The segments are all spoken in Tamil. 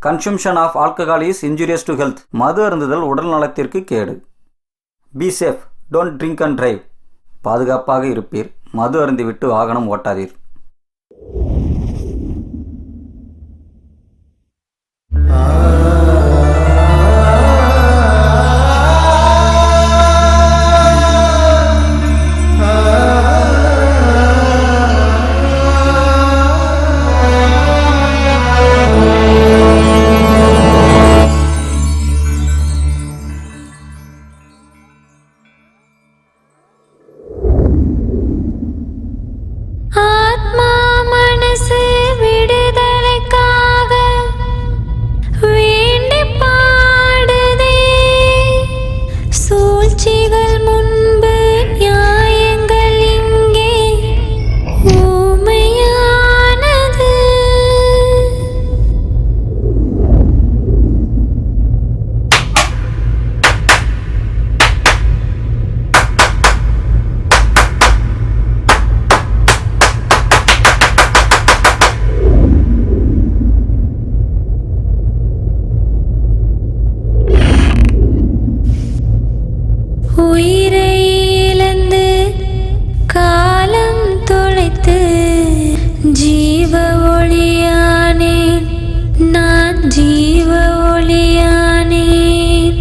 Consumption of alcohol is injurious to health. மது அருந்துதல் உடல் நலத்திற்கு கேடு. Be safe, don't drink and drive. பாதுகாப்பாக இருப்பீர், மது அருந்திவிட்டு வாகனம் ஓட்டாதீர். உயிரை இழந்து காலம் தொலைத்து ஜீவ ஒளியானேன், நான் ஜீவ ஒளியானேன்.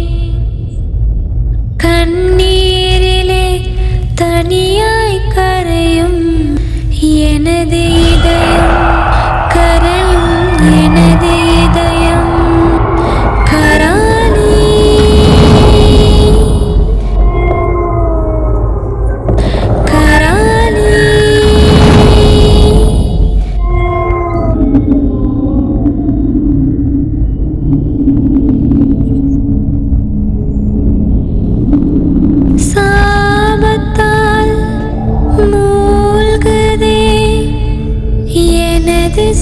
கண்ணீரிலே தனியாய் கரையும் எனது இதயம், கரையும் எனது இதயம். கராளி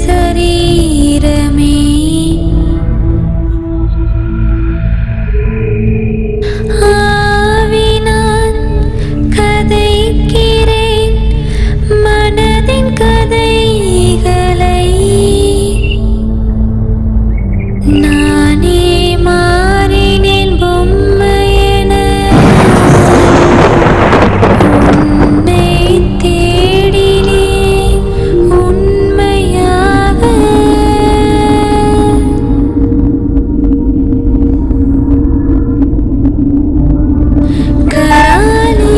சரீரமே, ஆவினான் கதைக்கிறேன் மனதின் கதைகளை. நானே மாறினேன் பொம்மையென, உன்னை தேடினேன் உண்மையாக. கராளி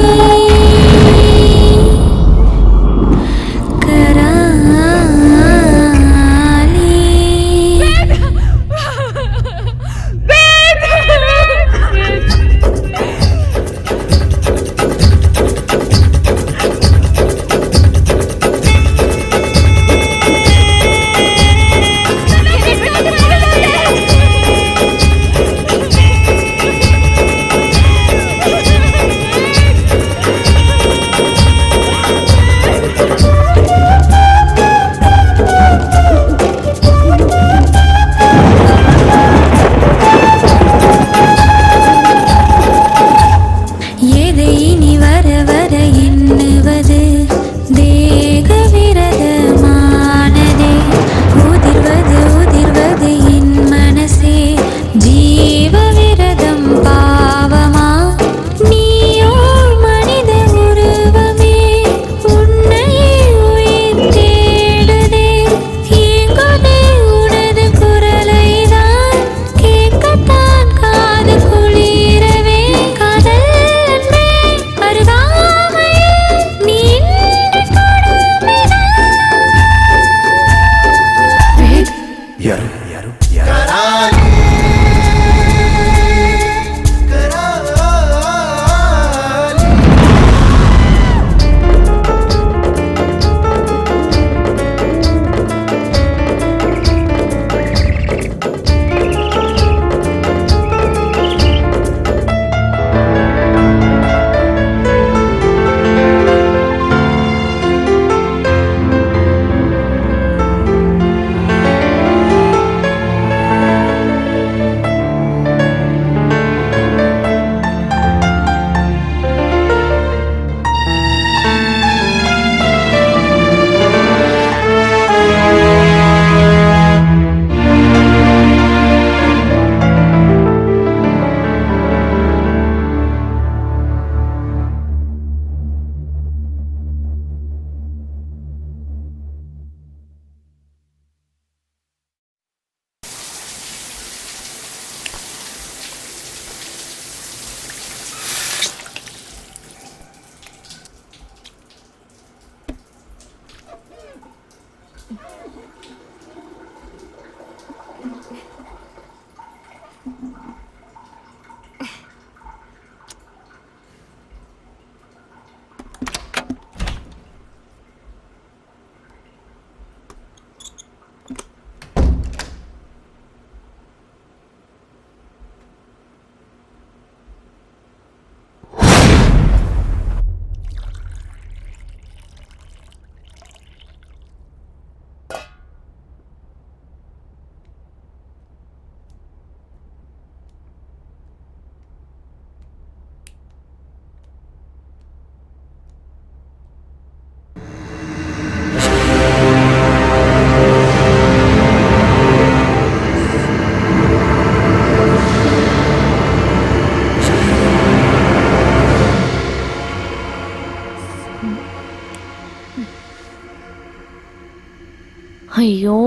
ஐயோ.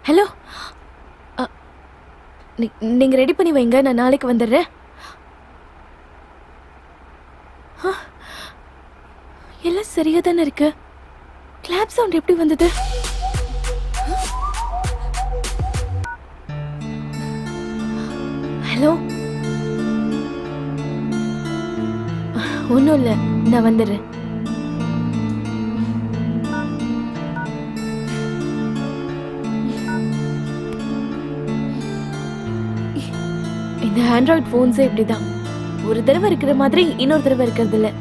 ஹலோ, நீங்க ரெடி பண்ணி வைங்க, நான் நாளைக்கு வந்துடுறேன். எல்லாம் சரியா தானே இருக்கு. கிளாப் சவுண்ட் எப்படி வந்தது? ஹலோ, ஒன்றும் இல்லை, நான் வந்துடுறேன். இந்த ஆண்ட்ராய்ட் ஃபோன்ஸே இப்படிதான், ஒரு தடவை இருக்கிற மாதிரி இன்னொரு தடவை இருக்கிறது இல்லை.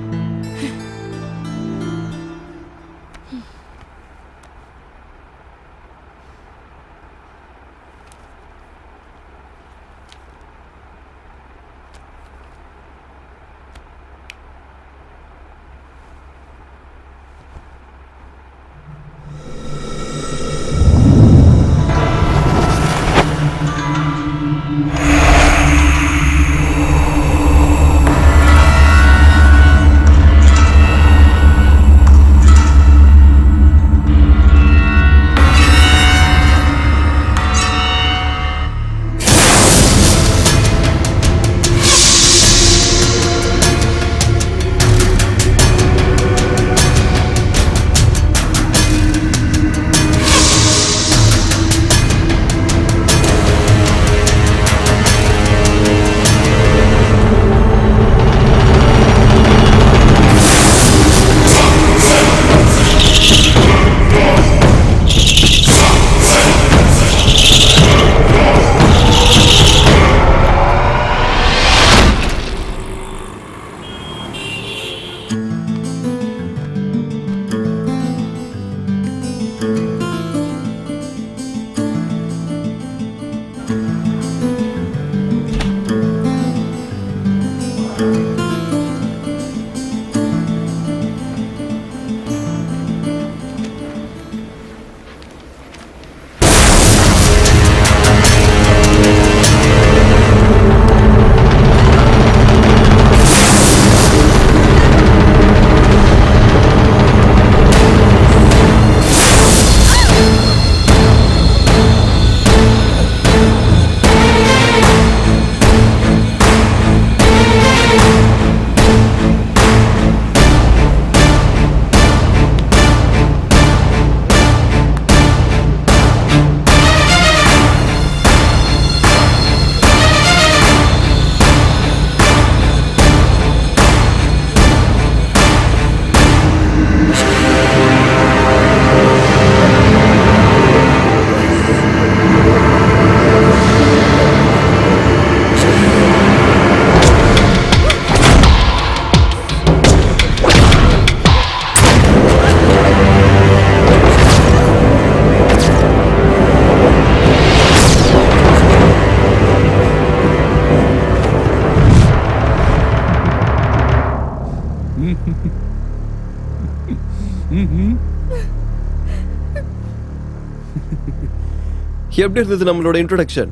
எப்படி இருந்தது நம்மளோட இன்ட்ரோடக்ஷன்?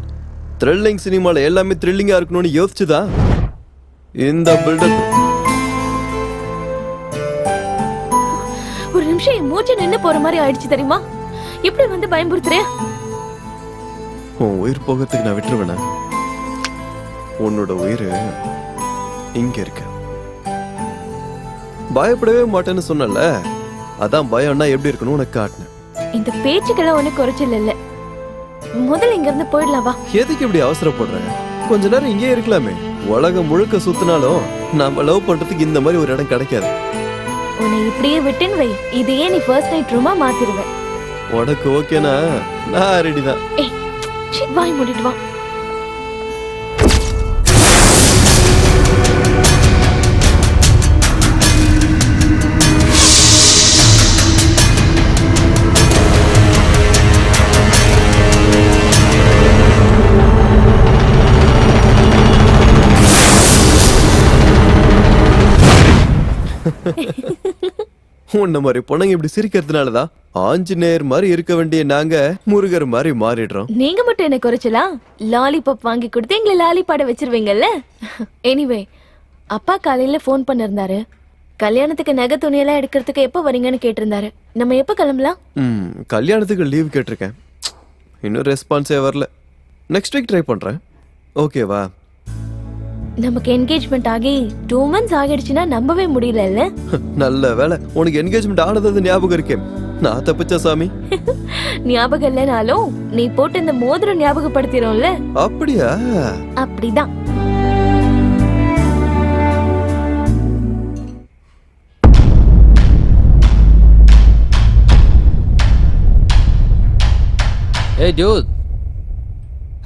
த்ரில்லிங் சினிமால எல்லாமே த்ரில்லிங்கா இருக்கணும்னு யோசிச்சுதா இந்த பில்டப். ஒரு நிமிஷம் என் மூச்சு நின்னு போற மாதிரி ஆயிடுச்சு தெரியுமா? இப்படி வந்து பயமுறுத்துறே. உன் உயிர் போகிறதுக்கு நான் விட்டுருவேனா? உன்னோட உயிர் இங்க இருக்கு. பயப்படவே மாட்டேன்னு சொன்னல, அதான் பயம்னா எப்படி இருக்கணும் உனக்கு காட்டினேன். இந்த பேச்சுக்கெல்லாம் ஒண்ணு குறைச்சல் இல்ல. முதல்ல இங்க இருந்து போயிடலாம் வா. எதுக்கு இப்படி அவசரப்படுற? கொஞ்ச நேரம் இங்கே இருக்கலாமே. உலகம் முழுக்க சுத்தினாலும் நாம லவ் பண்றதுக்கு இந்த மாதிரி ஒரு இடம் கிடைக்காது. உன்னை இப்படியே விட்டுன்னு வை, இதையே நீ ஃபர்ஸ்ட் நைட் ரூமா மாத்திடுவேன். உனக்கு ஓகேனா நான் ரெடி தான். ஏய் ஷிட், வாய் மூடிட்டு வா. உன்ன மாதிரி பொண்ணுங்க இப்படி சிரிக்கிறதுனாலதான் ஆஞ்சநேயர் மாதிரி இருக்க வேண்டிய நாங்க முருகர் மாதிரி மாறிடுறோம். நீங்க மட்டும் என்ன குறைச்சலாம்? லாலிபாப் வாங்கி கொடுத்து எங்களை லாலி பாட வச்சிருவீங்கல்ல. எனிவே, அப்பா காலையில ஃபோன் பண்ணிருந்தாரு. கல்யாணத்துக்கு நகை துணியெல்லாம் எடுக்கிறதுக்கு எப்போ வரீங்கன்னு கேட்டிருந்தாரு. நம்ம எப்போ கிளம்பலாம்? கல்யாணத்துக்கு லீவ் கேட்டிருக்கேன். இன்னும் ரெஸ்பான்ஸே வரல. நெக்ஸ்ட் வீக் ட்ரை பண்றேன். ஓகேவா? நமக்கு என்கேஜ்மெண்ட் ஆகி 2 months ஆகிடுச்சுன்னா நம்பவே முடியல. நல்ல வேலை உனக்கு என்கேஜ்மெண்ட் ஆனது ஞாபகம் இருக்கே. நான் தப்பிச்ச சாமி. ஞாபகம் இல்லைனாலும் நீ போட்டு இந்த மோதிரம் ஞாபகப்படுத்திடும்ல. அப்படியா? அப்படிதான். Hey dude.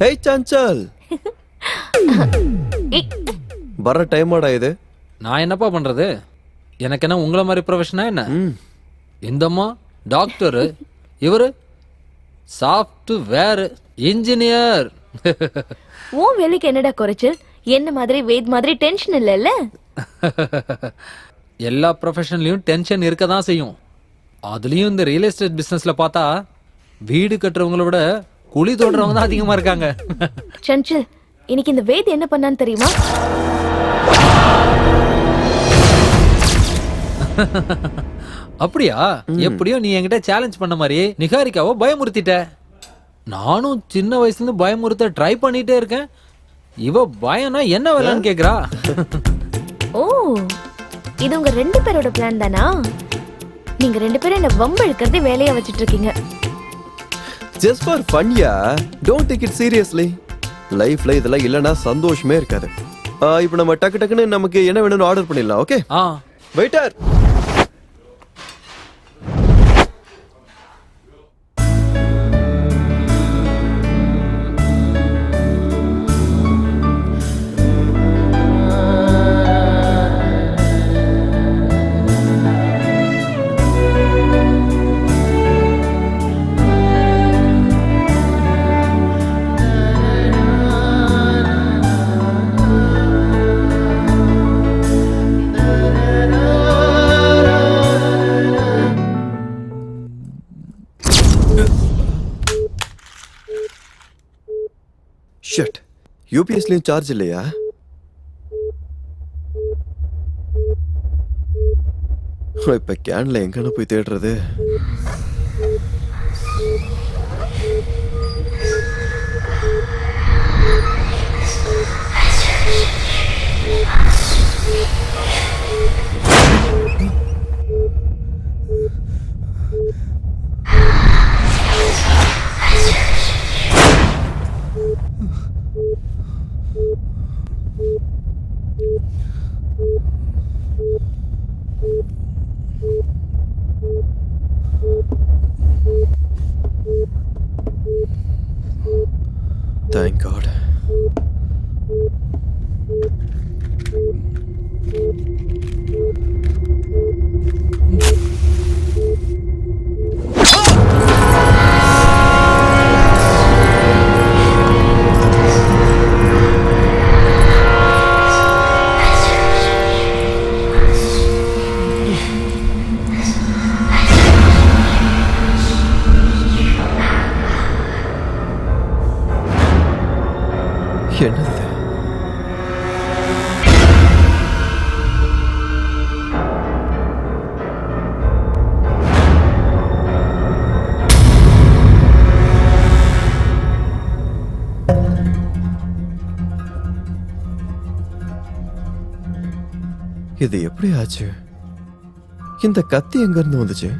Hey சஞ்சல். வர டைம் ஆடா இது. நான் என்னப்பா பண்றது? எனக்கு என்ன உங்கள மாதிரி ப்ரொஃபஷனா என்ன? இந்தம்மா டாக்டர், இவரு சாஃப்ட்வேர் இன்ஜினியர். உன் வேலைக்கு என்னடா குறைச்சல்? என்ன மாதிரி வேத் மாதிரி டென்ஷன் இல்லைல்ல? எல்லா ப்ரொஃபஷன்லயும் டென்ஷன் இருக்க தான் செய்யும். அதுலயும் இந்த ரியல் எஸ்டேட் பிசினஸ்ல பார்த்தா வீடு கட்டுறவங்கள விட குழி தோடுறவங்க தான் அதிகமா இருக்காங்க. சஞ்சல், இன்னைக்கு இந்த வேத் என்ன பண்ணான்னு தெரியுமா? அப்படியா? எப்படியோ நீ என்கிட்ட சேலஞ்ச் பண்ண மாதிரி நிகாரிக்காவோ பயமுறுத்திட்ட. நானும் சின்ன வயசுல இருந்து பயமுறுத்த ட்ரை பண்ணிட்டே இருக்கேன். இவ பயம்னா என்ன வேலைன்னு கேக்குறா. ஓ, இது உங்க 2 பேரோட பிளான் தானா? நீங்க 2 பேரும் என்ன வம்பு இழுக்கிறதே வேலையா வச்சிட்டு இருக்கீங்க. Just for fun yeah. Don't take it seriously. லைஃப்ல இதெல்லாம் இல்லனா சந்தோஷமே இருக்காது. இப்போ நம்ம டக்கு டக்குன்னு நமக்கு என்ன வேணும்னு ஆர்டர் பண்ணிடலாம். ஓகே? வெயிட்டர். யூபிஎஸ்லயும் சார்ஜ் இல்லையா? இப்ப கேன்ல எங்கன்னு போய் தேடுறது? Thank God. என்னது? இது எப்படி ஆச்சு? இந்த கத்தி எங்க இருந்து வந்துச்சு?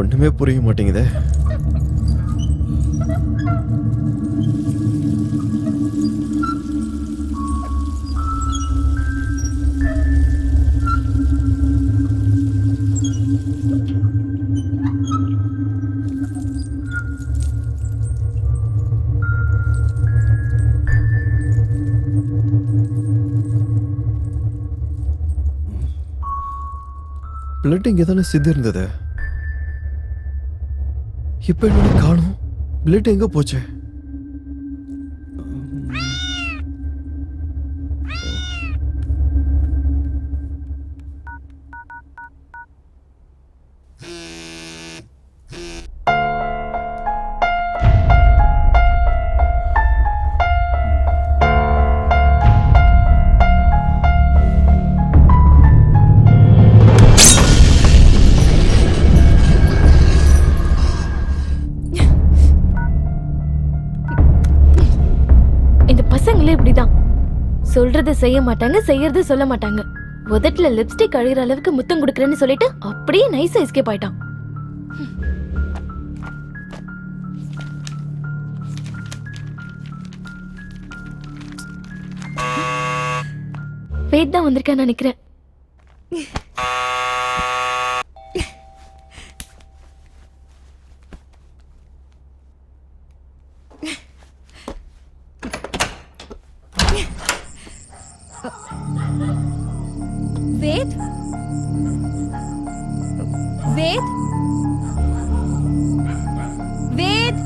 ஒண்ணுமே புரிய மாட்டேங்குதே. பிளட் இங்கே தானே சிந்தி இருந்தது. இப்ப என்ன காணும்? பிளட் எங்க போச்சு? இப்படிதான் சொல்றத செய்ய மாட்டாங்க, செய்யறத சொல்ல மாட்டாங்க. உதட்டுல லிப்ஸ்டிக் அழிகிற அளவுக்கு முத்தம் கொடுக்கறேன்னு சொல்லிட்டு அப்படியே நைஸா எஸ்கேப் ஆயிட்டான். வேத் தான் வந்திருக்கான்னு நினைக்கிறேன். வேத், வேத், வேத்.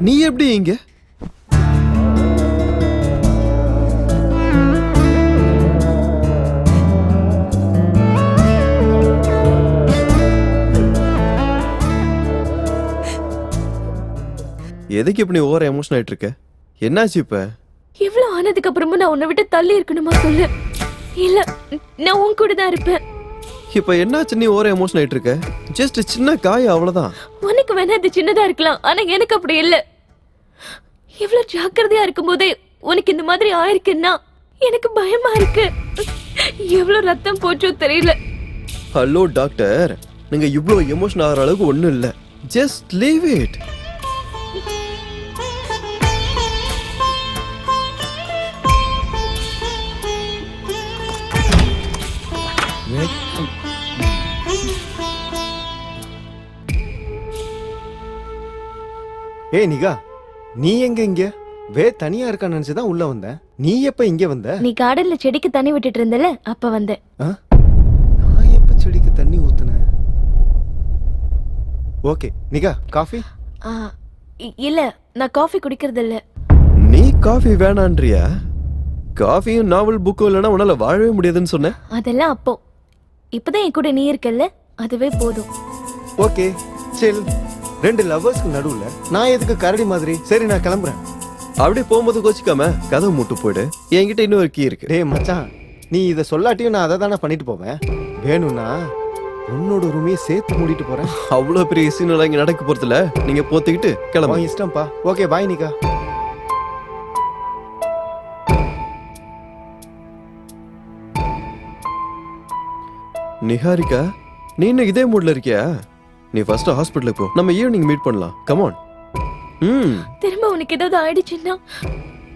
நீ எப்படி இங்க? எதுக்கு இப்படி ஓவர் எமோஷன் ஆயிட்டு இருக்க? என்னாச்சு இப்ப? இவ்வளவு ஆனதுக்கு அப்புறமா நான் உன்னை விட்டு தள்ளி இருக்கணுமா சொல்லு? இல்ல, நான் உன் கூட தான் இருப்பேன். இப்ப என்னாச்சு நீ ஓவர் எமோஷன் ஆயிட்டு இருக்க? ஜஸ்ட் சின்ன காயம், அவ்வளவுதான். உனக்கு வேணா அது சின்னதா இருக்கலாம், ஆனா எனக்கு அப்படி இல்ல. இவ்வளவு ஜாக்கிரதையா இருக்கும்போதே உனக்கு இந்த மாதிரி ஆயிருக்குன்னா எனக்கு பயமா இருக்கு. எவ்வளவு ரத்தம் போச்சோ தெரியல. ஹலோ டாக்டர், நீங்க இவ்ளோ எமோஷன் ஆகிற அளவுக்கு ஒண்ணும் இல்ல. Just leave it. ஏய் நிகா, நீ எங்க இங்க? தனியா இருக்கான்னு நினைச்சுதான் உள்ள வந்தேன். நீ எப்ப இங்க வந்த? நீ கார்டன்ல செடிக்கு தண்ணி விட்டுட்டு இருந்தல, அப்ப வந்தேன். நான் எப்ப செடிக்கு தண்ணி ஊத்துனேன்? Okay nikah, coffee? இல்ல, நான் காஃபி குடிக்கிறது இல்ல. நீ காஃபி வேணான்றியா? காஃபியும் நாவல் புக்கும் இல்லைன்னா உன்னால வாழவே முடியாதுன்னு சொன்ன. அதெல்லாம் அப்போ. இப்பதான் என் கூட நீ இருக்கல்ல, அதுவே போதும். Okay chill. ரெண்டு லவ்வர்ஸ்க்கு நடுவுல நான் எதுக்கு கரடி மாதிரி? சரி நான் கிளம்புறேன். அப்படியே போகும்போது கோச்சிக்காம கதவு மூட்டு போயிடு. என்கிட்ட இன்னொரு கீ இருக்கு. டேய் மச்சான், நீ இதை சொல்லாட்டியும் நான் அதை தானே பண்ணிட்டு போவேன். வேணும்னா உன்னோட ரூமையே சேர்த்து மூடிட்டு போறேன். அவ்வளவு பெரிய சீனெல்லாம் இங்க நடக்க போறதுல, நீங்க போத்திக்கிட்டு கிளம்ப. உன் இஷ்டம்ப்பா. Okay bye Nika. நிஹாரிகா, நீ இன்னும் இதே மூட்ல இருக்கியா? நீ ஃபர்ஸ்ட் ஹாஸ்பிடலுக்கு போ. நம்ம ஈவினிங் மீட் பண்ணலாம். Come on. திரும்ப உனக்கு ஏதாவது ஆயிடுச்சுன்னா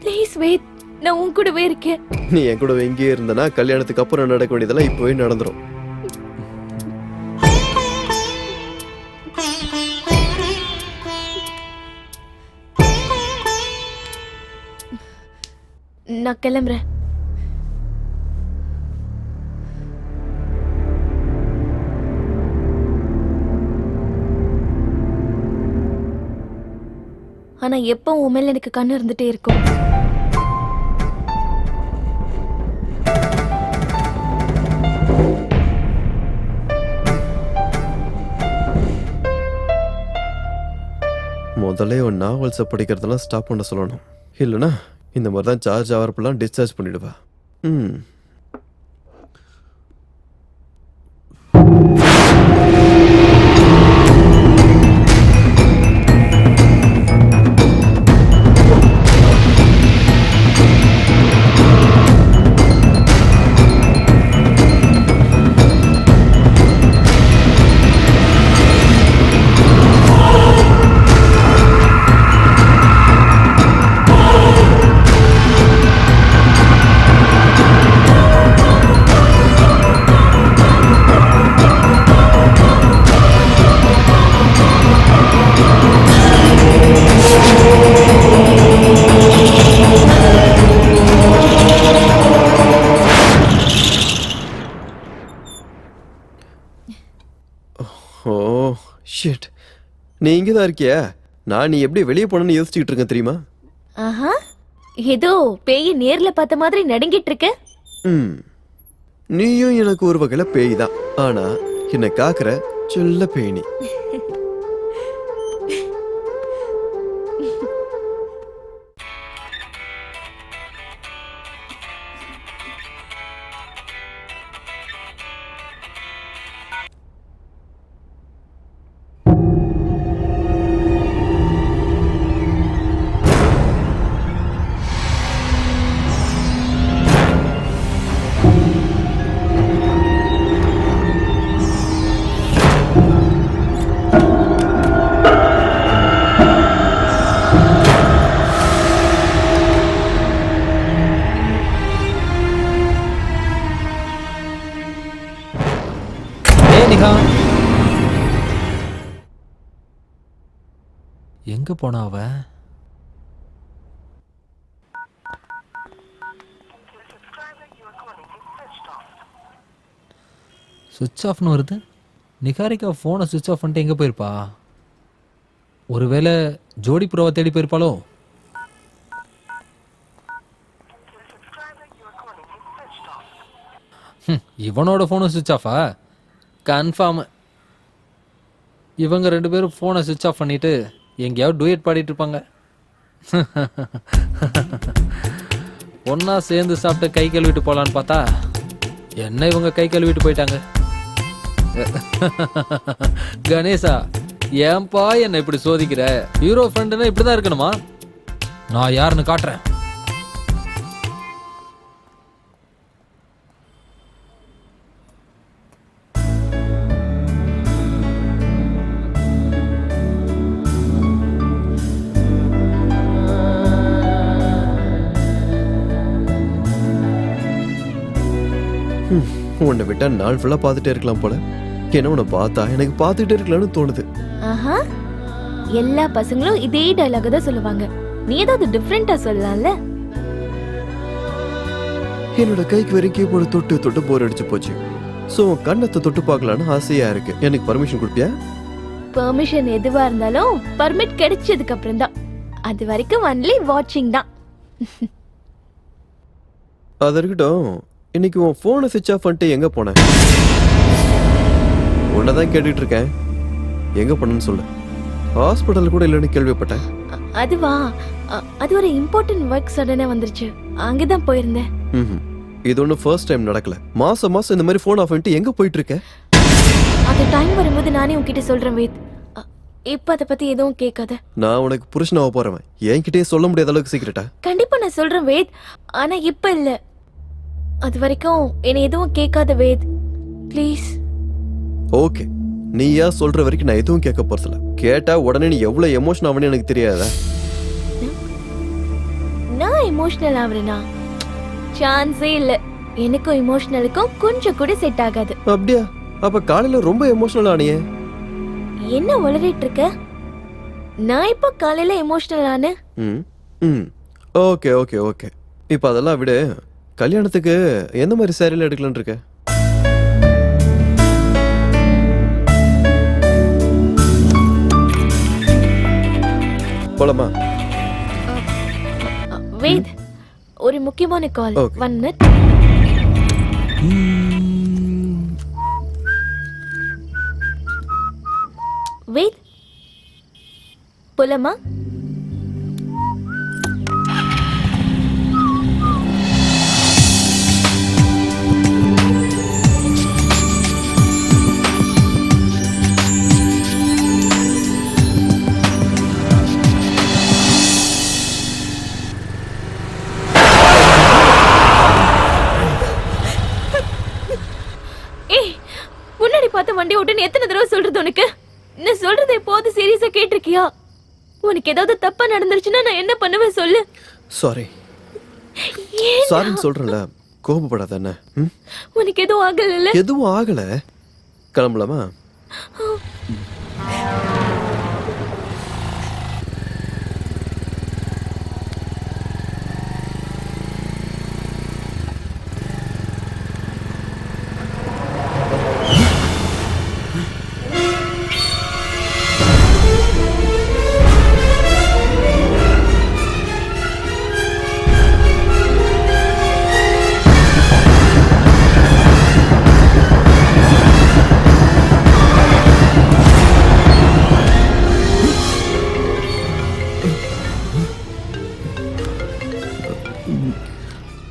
ப்ளீஸ் வெயிட், நான் உன் கூடவே இருக்கேன். நீ என் கூட எங்கேயே இருந்தனா கல்யாணத்துக்கு அப்புறம் நடக்க வேண்டியதெல்லாம் இப்போவே நடந்துரும். நான் கிளம்புறேன். ஆனா எப்போ உன் மேல எனக்கு கண்ணு இருந்துட்டே இருக்கும். முதல்ல உன் நாவல்ஸை படிக்கிறதெல்லாம் ஸ்டாப் பண்ண சொல்லணும். இல்லைனா இந்த மாதிரி தான் சார்ஜ் ஆகிறப்பெல்லாம் டிஸ்சார்ஜ் பண்ணிடுவா. ஓ ஷிட், நீ இங்கே தான் இருக்கியா? நான் நீ எப்படி வெளியே போனேன்னு யோசிச்சுக்கிட்டு இருக்கேன் தெரியுமா? ஆஹா, ஏதோ பேய் நேர்ல பார்த்த மாதிரி நடுங்கிட்டு இருக்க. நீயும் எனக்கு ஒரு வகையில பேய் தான், ஆனா என்னை காக்குற சொல்ல பேய் நீ. எங்க போனா அவ? சுவிட்ச் ஆஃப்னு வருது. நிகாரிகா ஃபோனை சுவிட்ச் ஆஃப் பண்ணிட்டு எங்க போயிருப்பா? ஒருவேளை ஜோடி புறாவை தேடி போயிருப்பாளோ? இவனோட ஃபோனும் சுவிட்ச் ஆஃபா? கன்ஃபார்ம் இவங்க 2 பேரும் ஃபோனை சுவிட்ச் ஆஃப் பண்ணிட்டு எங்கேயாவது டூயட் பாடிட்டு இருப்பாங்க. ஒன்னா சேர்ந்து சாப்பிட்டு கை கழுவிட்டு போலான்னு பார்த்தா என்ன இவங்க கை கழுவிட்டு போயிட்டாங்க. கணேசா, ஏன்பா என்ன இப்படி சோதிக்கிற? ஹீரோ ஃப்ரெண்டுன்னா இப்படிதான் இருக்கணுமா? நான் யாருன்னு காட்டுறேன். உன்னை விட்டா நாள் ஃபுல்லா பார்த்துட்டே இருக்கலாம் போல. என்ன உன்னை பார்த்தா எனக்கு பார்த்துட்டே இருக்கலாம்னு தோணுது. ஆஹா, எல்லா பசங்களும் இதே டயலாக் தான் சொல்லுவாங்க. நீ ஏதாவது டிஃப்ரெண்டா சொல்லலாம்ல. என்னோட கைக்கு வரைக்கும் கீபோர்டு தொட்டு தொட்டு போர் அடிச்சு போச்சு. ஸோ கண்ணத்தை தொட்டு பார்க்கலான்னு ஆசையா இருக்கு. எனக்கு பர்மிஷன் கொடுப்பியா? பெர்மிஷன் எதுவா இருந்தாலும் பர்மிட் கிடைச்சதுக்கு அப்புறம் தான். அது வரைக்கும் ஒன்லி வாட்சிங் தான். அது இருக்கட்டும். இன்னைக்கு உன் போனை சுவிட்ச் ஆஃப் பண்ணிட்டு எங்க போன? உன்னதான் கேட்டுட்டு இருக்கேன். எங்க போனன்னு சொல்லு. ஹாஸ்பிட்டல் கூட இல்லைன்னு கேள்விப்பட்டேன். அதுவா, அது ஒரு இம்பார்ட்டன்ட் ஒர்க் சடனா வந்துருச்சு. அங்கதான் போயிருந்தேன். இது ஒன்றும் ஃபர்ஸ்ட் டைம் நடக்கல. மாசம் மாசம் இந்த மாதிரி போன் ஆஃப் பண்ணிட்டு எங்க போயிட்டு இருக்க? அது டைம் வரும்போது நானே உன்கிட்ட சொல்றேன் வேத். இப்ப அதை பத்தி எதுவும் கேட்காத. நான் உனக்கு புருஷனாக போறவன். என்கிட்டயே சொல்ல முடியாத அளவுக்கு சீக்கிரட்டா? கண்டிப்பா நான் சொல்றேன் வேத், ஆனா இப்ப இல்ல. அது வரைக்கும் என்ன எதுவும் கேட்காத வேத், ப்ளீஸ். ஓகே, நீயா சொல்ற வரைக்கும் நான் எதுவும் கேட்க போறதில்ல. கேட்டா உடனே நீ எவ்வளவு எமோஷன் ஆவனே எனக்கு தெரியாதா? நான் எமோஷனல் ஆவறேனா? சான்ஸே இல்ல. எனக்கும் எமோஷனலுக்கும் கொஞ்சம் கூட செட் ஆகாது. அப்படியா? அப்ப காலையில ரொம்ப எமோஷனல் ஆனியே. என்ன உளறிட்டு இருக்க? நான் இப்ப காலையில எமோஷனல் ஆனே. Okay okay okay. இப்ப அதெல்லாம் விடு. கல்யாணத்துக்கு எந்த மாதிரி சாரியில எடுக்கலான்னு இருக்க? போலாமா? வெயிட், ஒரு முக்கியமான கால். Okay. 1 minute. வெயிட், போலாமா? பார்த்து வண்டி ஓட்டுன்னு எத்தனை தடவை சொல்றது உனக்கு? நான் சொல்றது எப்போது சீரியஸா கேட்டிருக்கியா? உனக்கு ஏதாவது தப்பா நடந்துருச்சுன்னா நான் என்ன பண்ணுவேன் சொல்லு. சாரி சாரி சொல்றல, கோபப்படாத. என்ன உனக்கு எதுவும் ஆகல? எதுவும் ஆகல. கிளம்பலாமா?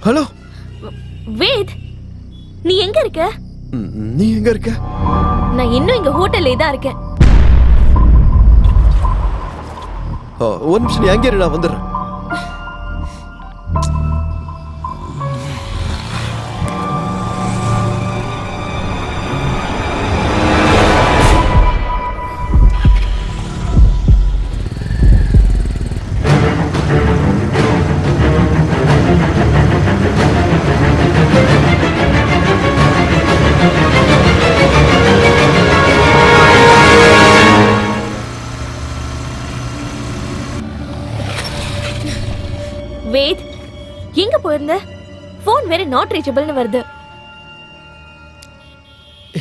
ஹலோ வேத், நீ எங்க இருக்க? நீ எங்க இருக்க? நான் இன்னும் இங்க ஹோட்டல்லே தான் இருக்கேன். ஒரு நிமிஷம், நீ அங்கே இரு, நான் வந்துடுறேன். வேத், எங்க போயிருந்த? போன் வேற நாட் ரீச்சபிள்னு வருது.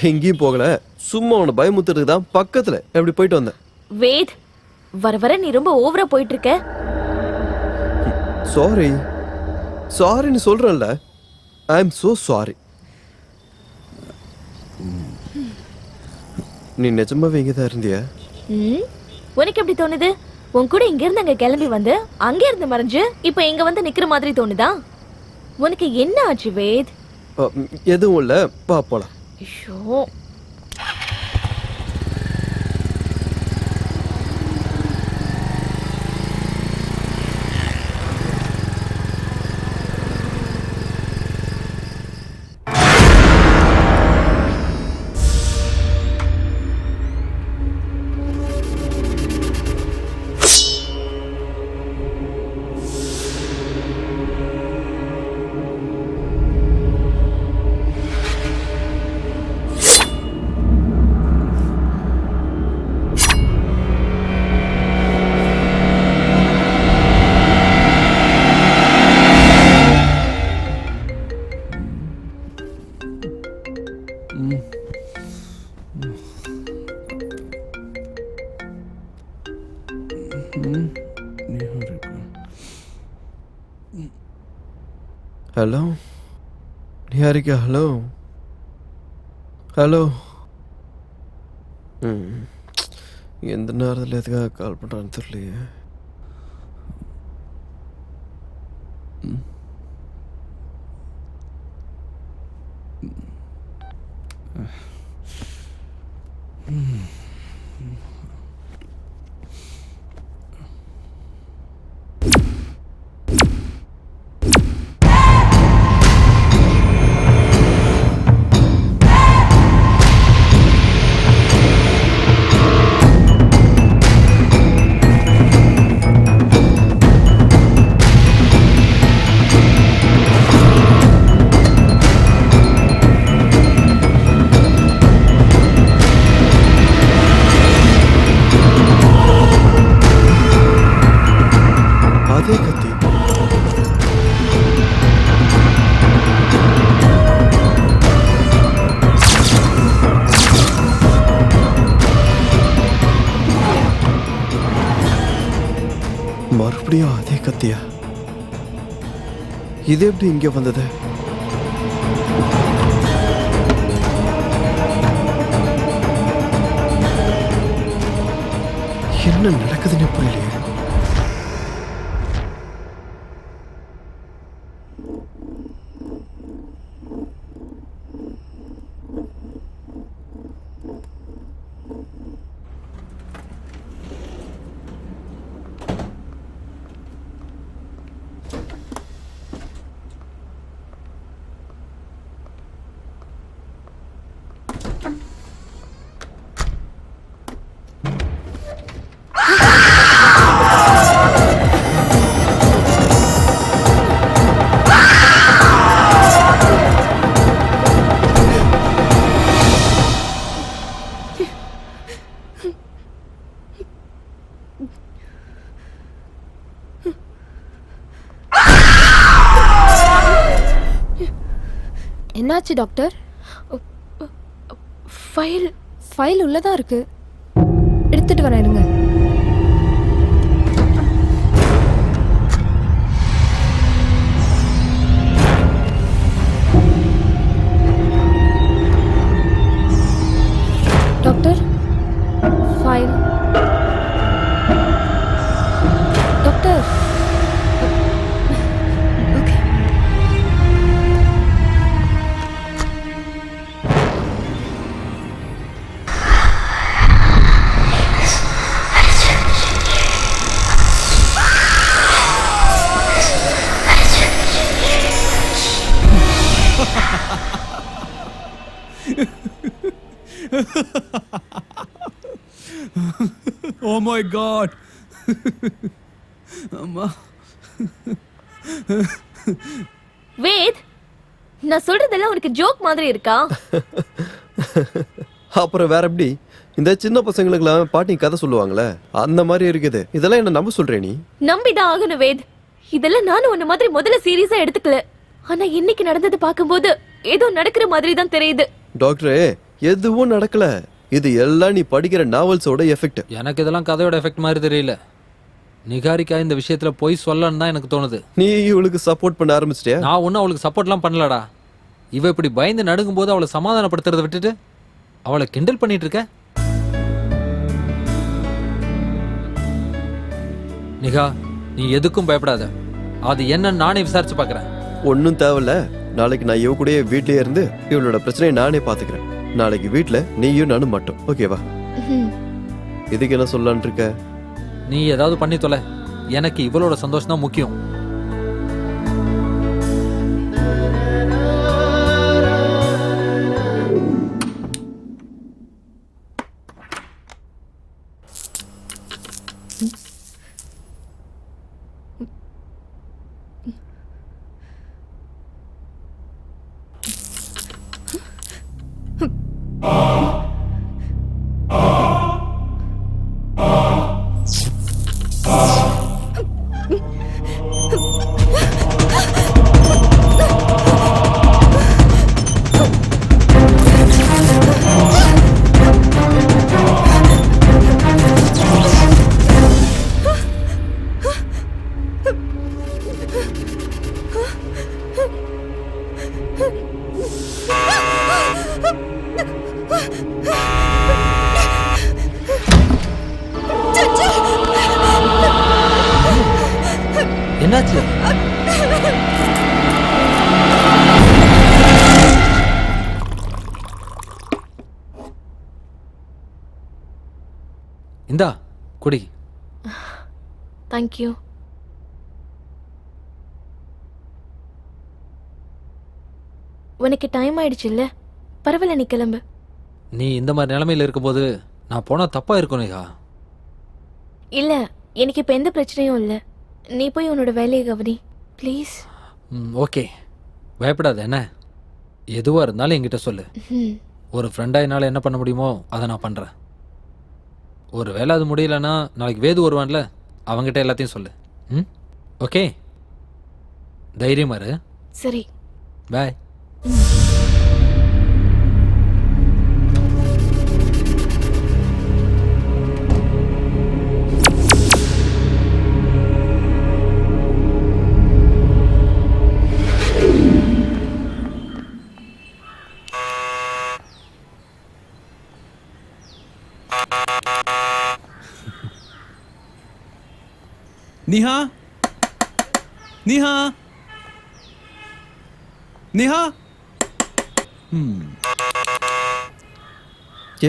எங்கேயும் போகல, சும்மா உன்னை பயமுத்துறதுக்கு தான் பக்கத்துல எப்படி போயிட்டு வந்தேன். வேத், வர வர நீ ரொம்ப ஓவரா போயிட்டு இருக்க. சாரின்னு சொல்றேன்ல. I am so sorry. நீ நிஜமாவே இங்கே தான் இருந்தியா? உனக்கு எப்படி தோணுது? உன் கூட இங்க இருந்து அங்க கிளம்பி வந்து அங்க இருந்து மறைஞ்சு இப்ப இங்க வந்து நிக்கிற மாதிரி தோணுதா? உனக்கு என்ன ஆச்சு வேத்? எதுவும் இல்ல, பா போலாம். ஐயோ, ஹலோ நிஹாரிகா, ஹலோ ஹலோ. எந்த நேரத்தில் எதுக்காக கால் பண்ணுறான்னு தெரியலையே. அதே கத்தி. மறுபடியும் அதே கத்தியா? இது எப்படி இங்க வந்தது? என்ன நடக்குதுன்னு புரியலையே. என்னாச்சு டாக்டர்? ஃபைல் உள்ளதா இருக்கு, எடுத்துட்டு வரேன் இருங்க. Doctor, file. Doctor, okay. Oh my god. அம்மா. வேத், நான் சொல்றதெல்லாம் உனக்கு ஜோக் மாதிரி இருக்கா? அப்புறம் வேற எப்படி? இந்த சின்ன பசங்களுக்குலாம் பாட்டி கதை சொல்லுவாங்களே, அந்த மாதிரி இருக்குது. இதெல்லாம் என்ன நம்ப சொல்றே நீ? நம்பிதான் ஆகணும் வேத். இதெல்லாம் நானும் உன்ன மாதிரி முதல்ல சீரியஸா எடுத்துக்கல. ஆனா இன்னைக்கு நடந்தது பார்க்கும்போது ஏதோ நடக்கிற மாதிரி தான் தெரியுது. டாக்டரே, எதுவும் நடக்கல. இது எல்லாம் நீ படிக்கிற நாவல்ஸோட எஃபெக்ட். எனக்கு இதெல்லாம் கதையோட எஃபெக்ட் மாதிரி தெரியல. நிகாரிகா இந்த விஷயத்துல போய் சொல்லன்னு தான் எனக்கு தோணுது. நீ இவளுக்கு சப்போர்ட் பண்ண ஆரம்பிச்சிட்டியா? நான் ஒன்றும் அவளுக்கு சப்போர்ட்லாம் பண்ணலடா. இவ இப்படி பயந்து நடுங்கும் போது அவளை சமாதானப்படுத்துறதை விட்டுட்டு அவளை கிண்டல் பண்ணிட்டு இருக்க. நிகா, நீ எதுக்கும் பயப்படாத. அது என்னன்னு நானே விசாரிச்சு பார்க்கறேன். ஒன்னும் தேவையில்ல. நாளைக்கு நான் இவ கூடயே வீட்லயே இருந்து இவளோட பிரச்சனையை நானே பாத்துக்கிறேன். நாளைக்கு வீட்ல நீயும் நானும் மட்டும், ஓகேவா? இதுக்கு என்ன சொல்லலான் இருக்க? நீ ஏதாவது பண்ணி தொலை. எனக்கு இவளோட சந்தோஷம் தான் முக்கியம். என்னாச்சு? இந்தா குடி. தேங்க்யூ. உனக்கு டைம் ஆயிடுச்சு இல்ல? பரவாயில்ல, நீ கிளம்பு. நீ இந்த மாதிரி நிலைமையில இருக்கும்போது நான் போனா தப்பா இருக்கும் நிகா. இல்ல, எனக்கு இப்ப எந்த பிரச்சனையும் இல்ல. நீ போய் உன்னோட வேலையை கவனி ப்ளீஸ். ஓகே, பயப்படாத. என்ன எதுவாக இருந்தாலும் என்கிட்ட சொல்லு. ஒரு ஃப்ரெண்டாக என்னால் என்ன பண்ண முடியுமோ அதை நான் பண்ணுறேன். ஒரு வேளை அது முடியலன்னா நாளைக்கு வேது வருவான்ல, அவங்ககிட்ட எல்லாத்தையும் சொல்லு. ஓகே, தைரியமா இரு. சரி, பாய். நிஹா, நிஹா, நிஹா.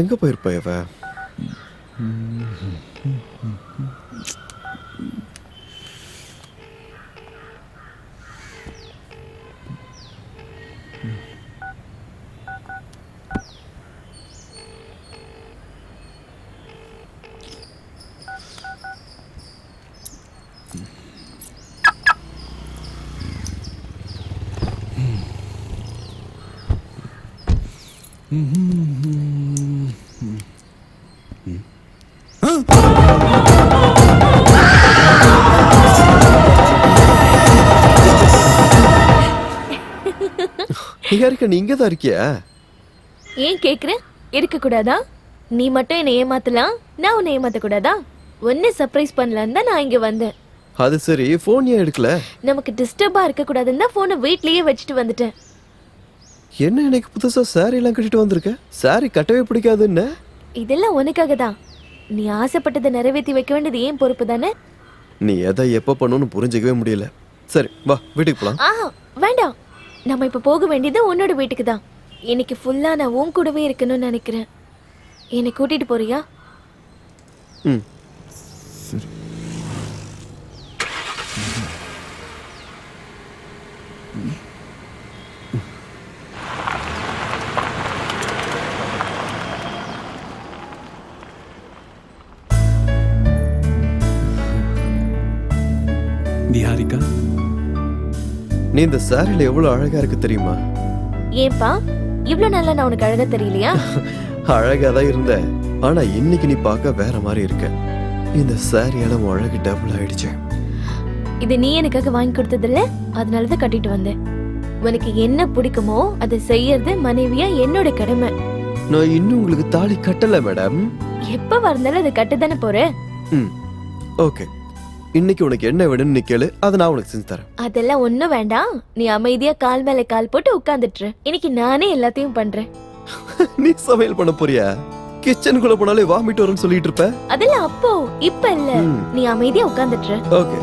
எங்க போயிருப்பா இவ? நிகாரிகா, நீ இங்கதான் இருக்கியா? ஏன் கேக்குற? இருக்க கூடாதா? நீ மட்டும் என்னை ஏமாத்தலாம், நான் உன்னை ஏமாத்த கூடாதா? உன்னை சர்ப்ரைஸ் பண்ணலான்னு தான் நான் இங்க வந்தேன். அது சரி, போன் ஏன் எடுக்கல? நமக்கு டிஸ்டர்பா இருக்க கூடாதுன்னு தான் போனை வீட்லயே வச்சுட்டு வந்துட்டேன். என்ன எனக்கு புதுசா சாரி எல்லாம் கட்டிட்டு வந்திருக்க? சாரி கட்டவே பிடிக்காதுன்னு. இதெல்லாம் உனக்காக தான். நீ ஆசைப்பட்டதை நிறைவேற்றி வைக்க வேண்டியது ஏன் பொறுப்பு தானே? நீ எதை எப்ப பண்ணணும்னு புரிஞ்சுக்கவே முடியல. சரி வா, வீட்டுக்கு போலாம். வேண்டாம், நம்ம இப்ப போக வேண்டியது உன்னோட வீட்டுக்கு தான். இன்னைக்கு ஃபுல்லா நான் உன் கூடவே இருக்கணும்னு நினைக்கிறேன். என்னை கூட்டிட்டு போறியா? சரி. நிஹாரிகா, நீ இந்த சாரில எவ்வளவு அழகா இருக்கு தெரியுமா? ஏன்பா இவ்ளோ நல்லா நான் உனக்கு அழகா தெரியலையா? அழகா தான் இருந்த, ஆனா இன்னைக்கு நீ பார்க்க வேற மாதிரி இருக்க. இந்த சாரியால உன் அழகு டபுள் ஆயிடுச்சு. இது நீ எனக்காக வாங்கி கொடுத்ததில்ல, அதனாலதான் கட்டிட்டு வந்தேன். உனக்கு என்ன பிடிக்குமோ அதை செய்யறது மனைவியா என்னோட கடமை. நான் இன்னும் உங்களுக்கு தாலி கட்டல மேடம். எப்ப வந்தாலும் அது கட்டு தானே போற. ம் ஓகே, இன்னைக்கு உனக்கு என்ன வேணும்னு நீ கேளு, அதை நான் உனக்கு செஞ்சு தரேன். அதெல்லாம் ஒண்ணும் வேண்டாம். நீ அமைதியா கால் மேல கால் போட்டு உட்கார்ந்துட்டு இன்னைக்கு நானே எல்லாத்தையும் பண்றேன். நீ சமையல் பண்ண போறியா? கிச்சனுக்குள்ள போனாலே வாமிட் வரும்னு சொல்லிட்டு இருப்ப. அதெல்லாம் அப்போ, இப்ப இல்ல. நீ அமைதியா உட்கார்ந்துட்டு. ஓகே.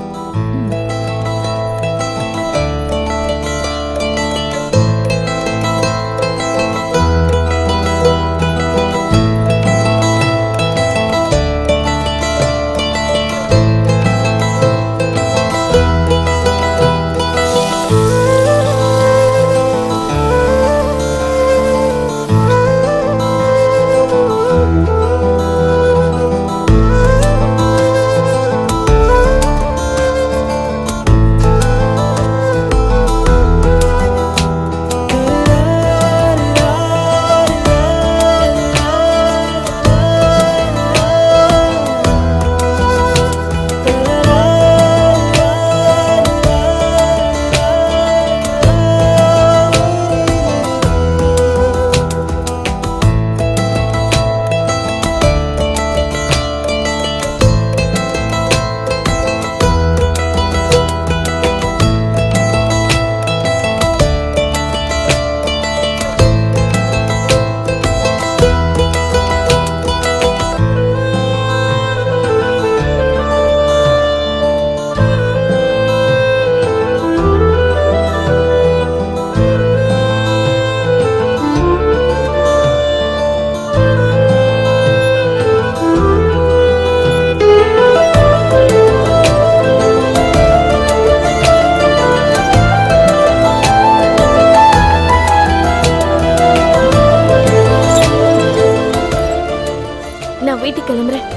நான் வீட்டுக்கு கிளம்புறேன்.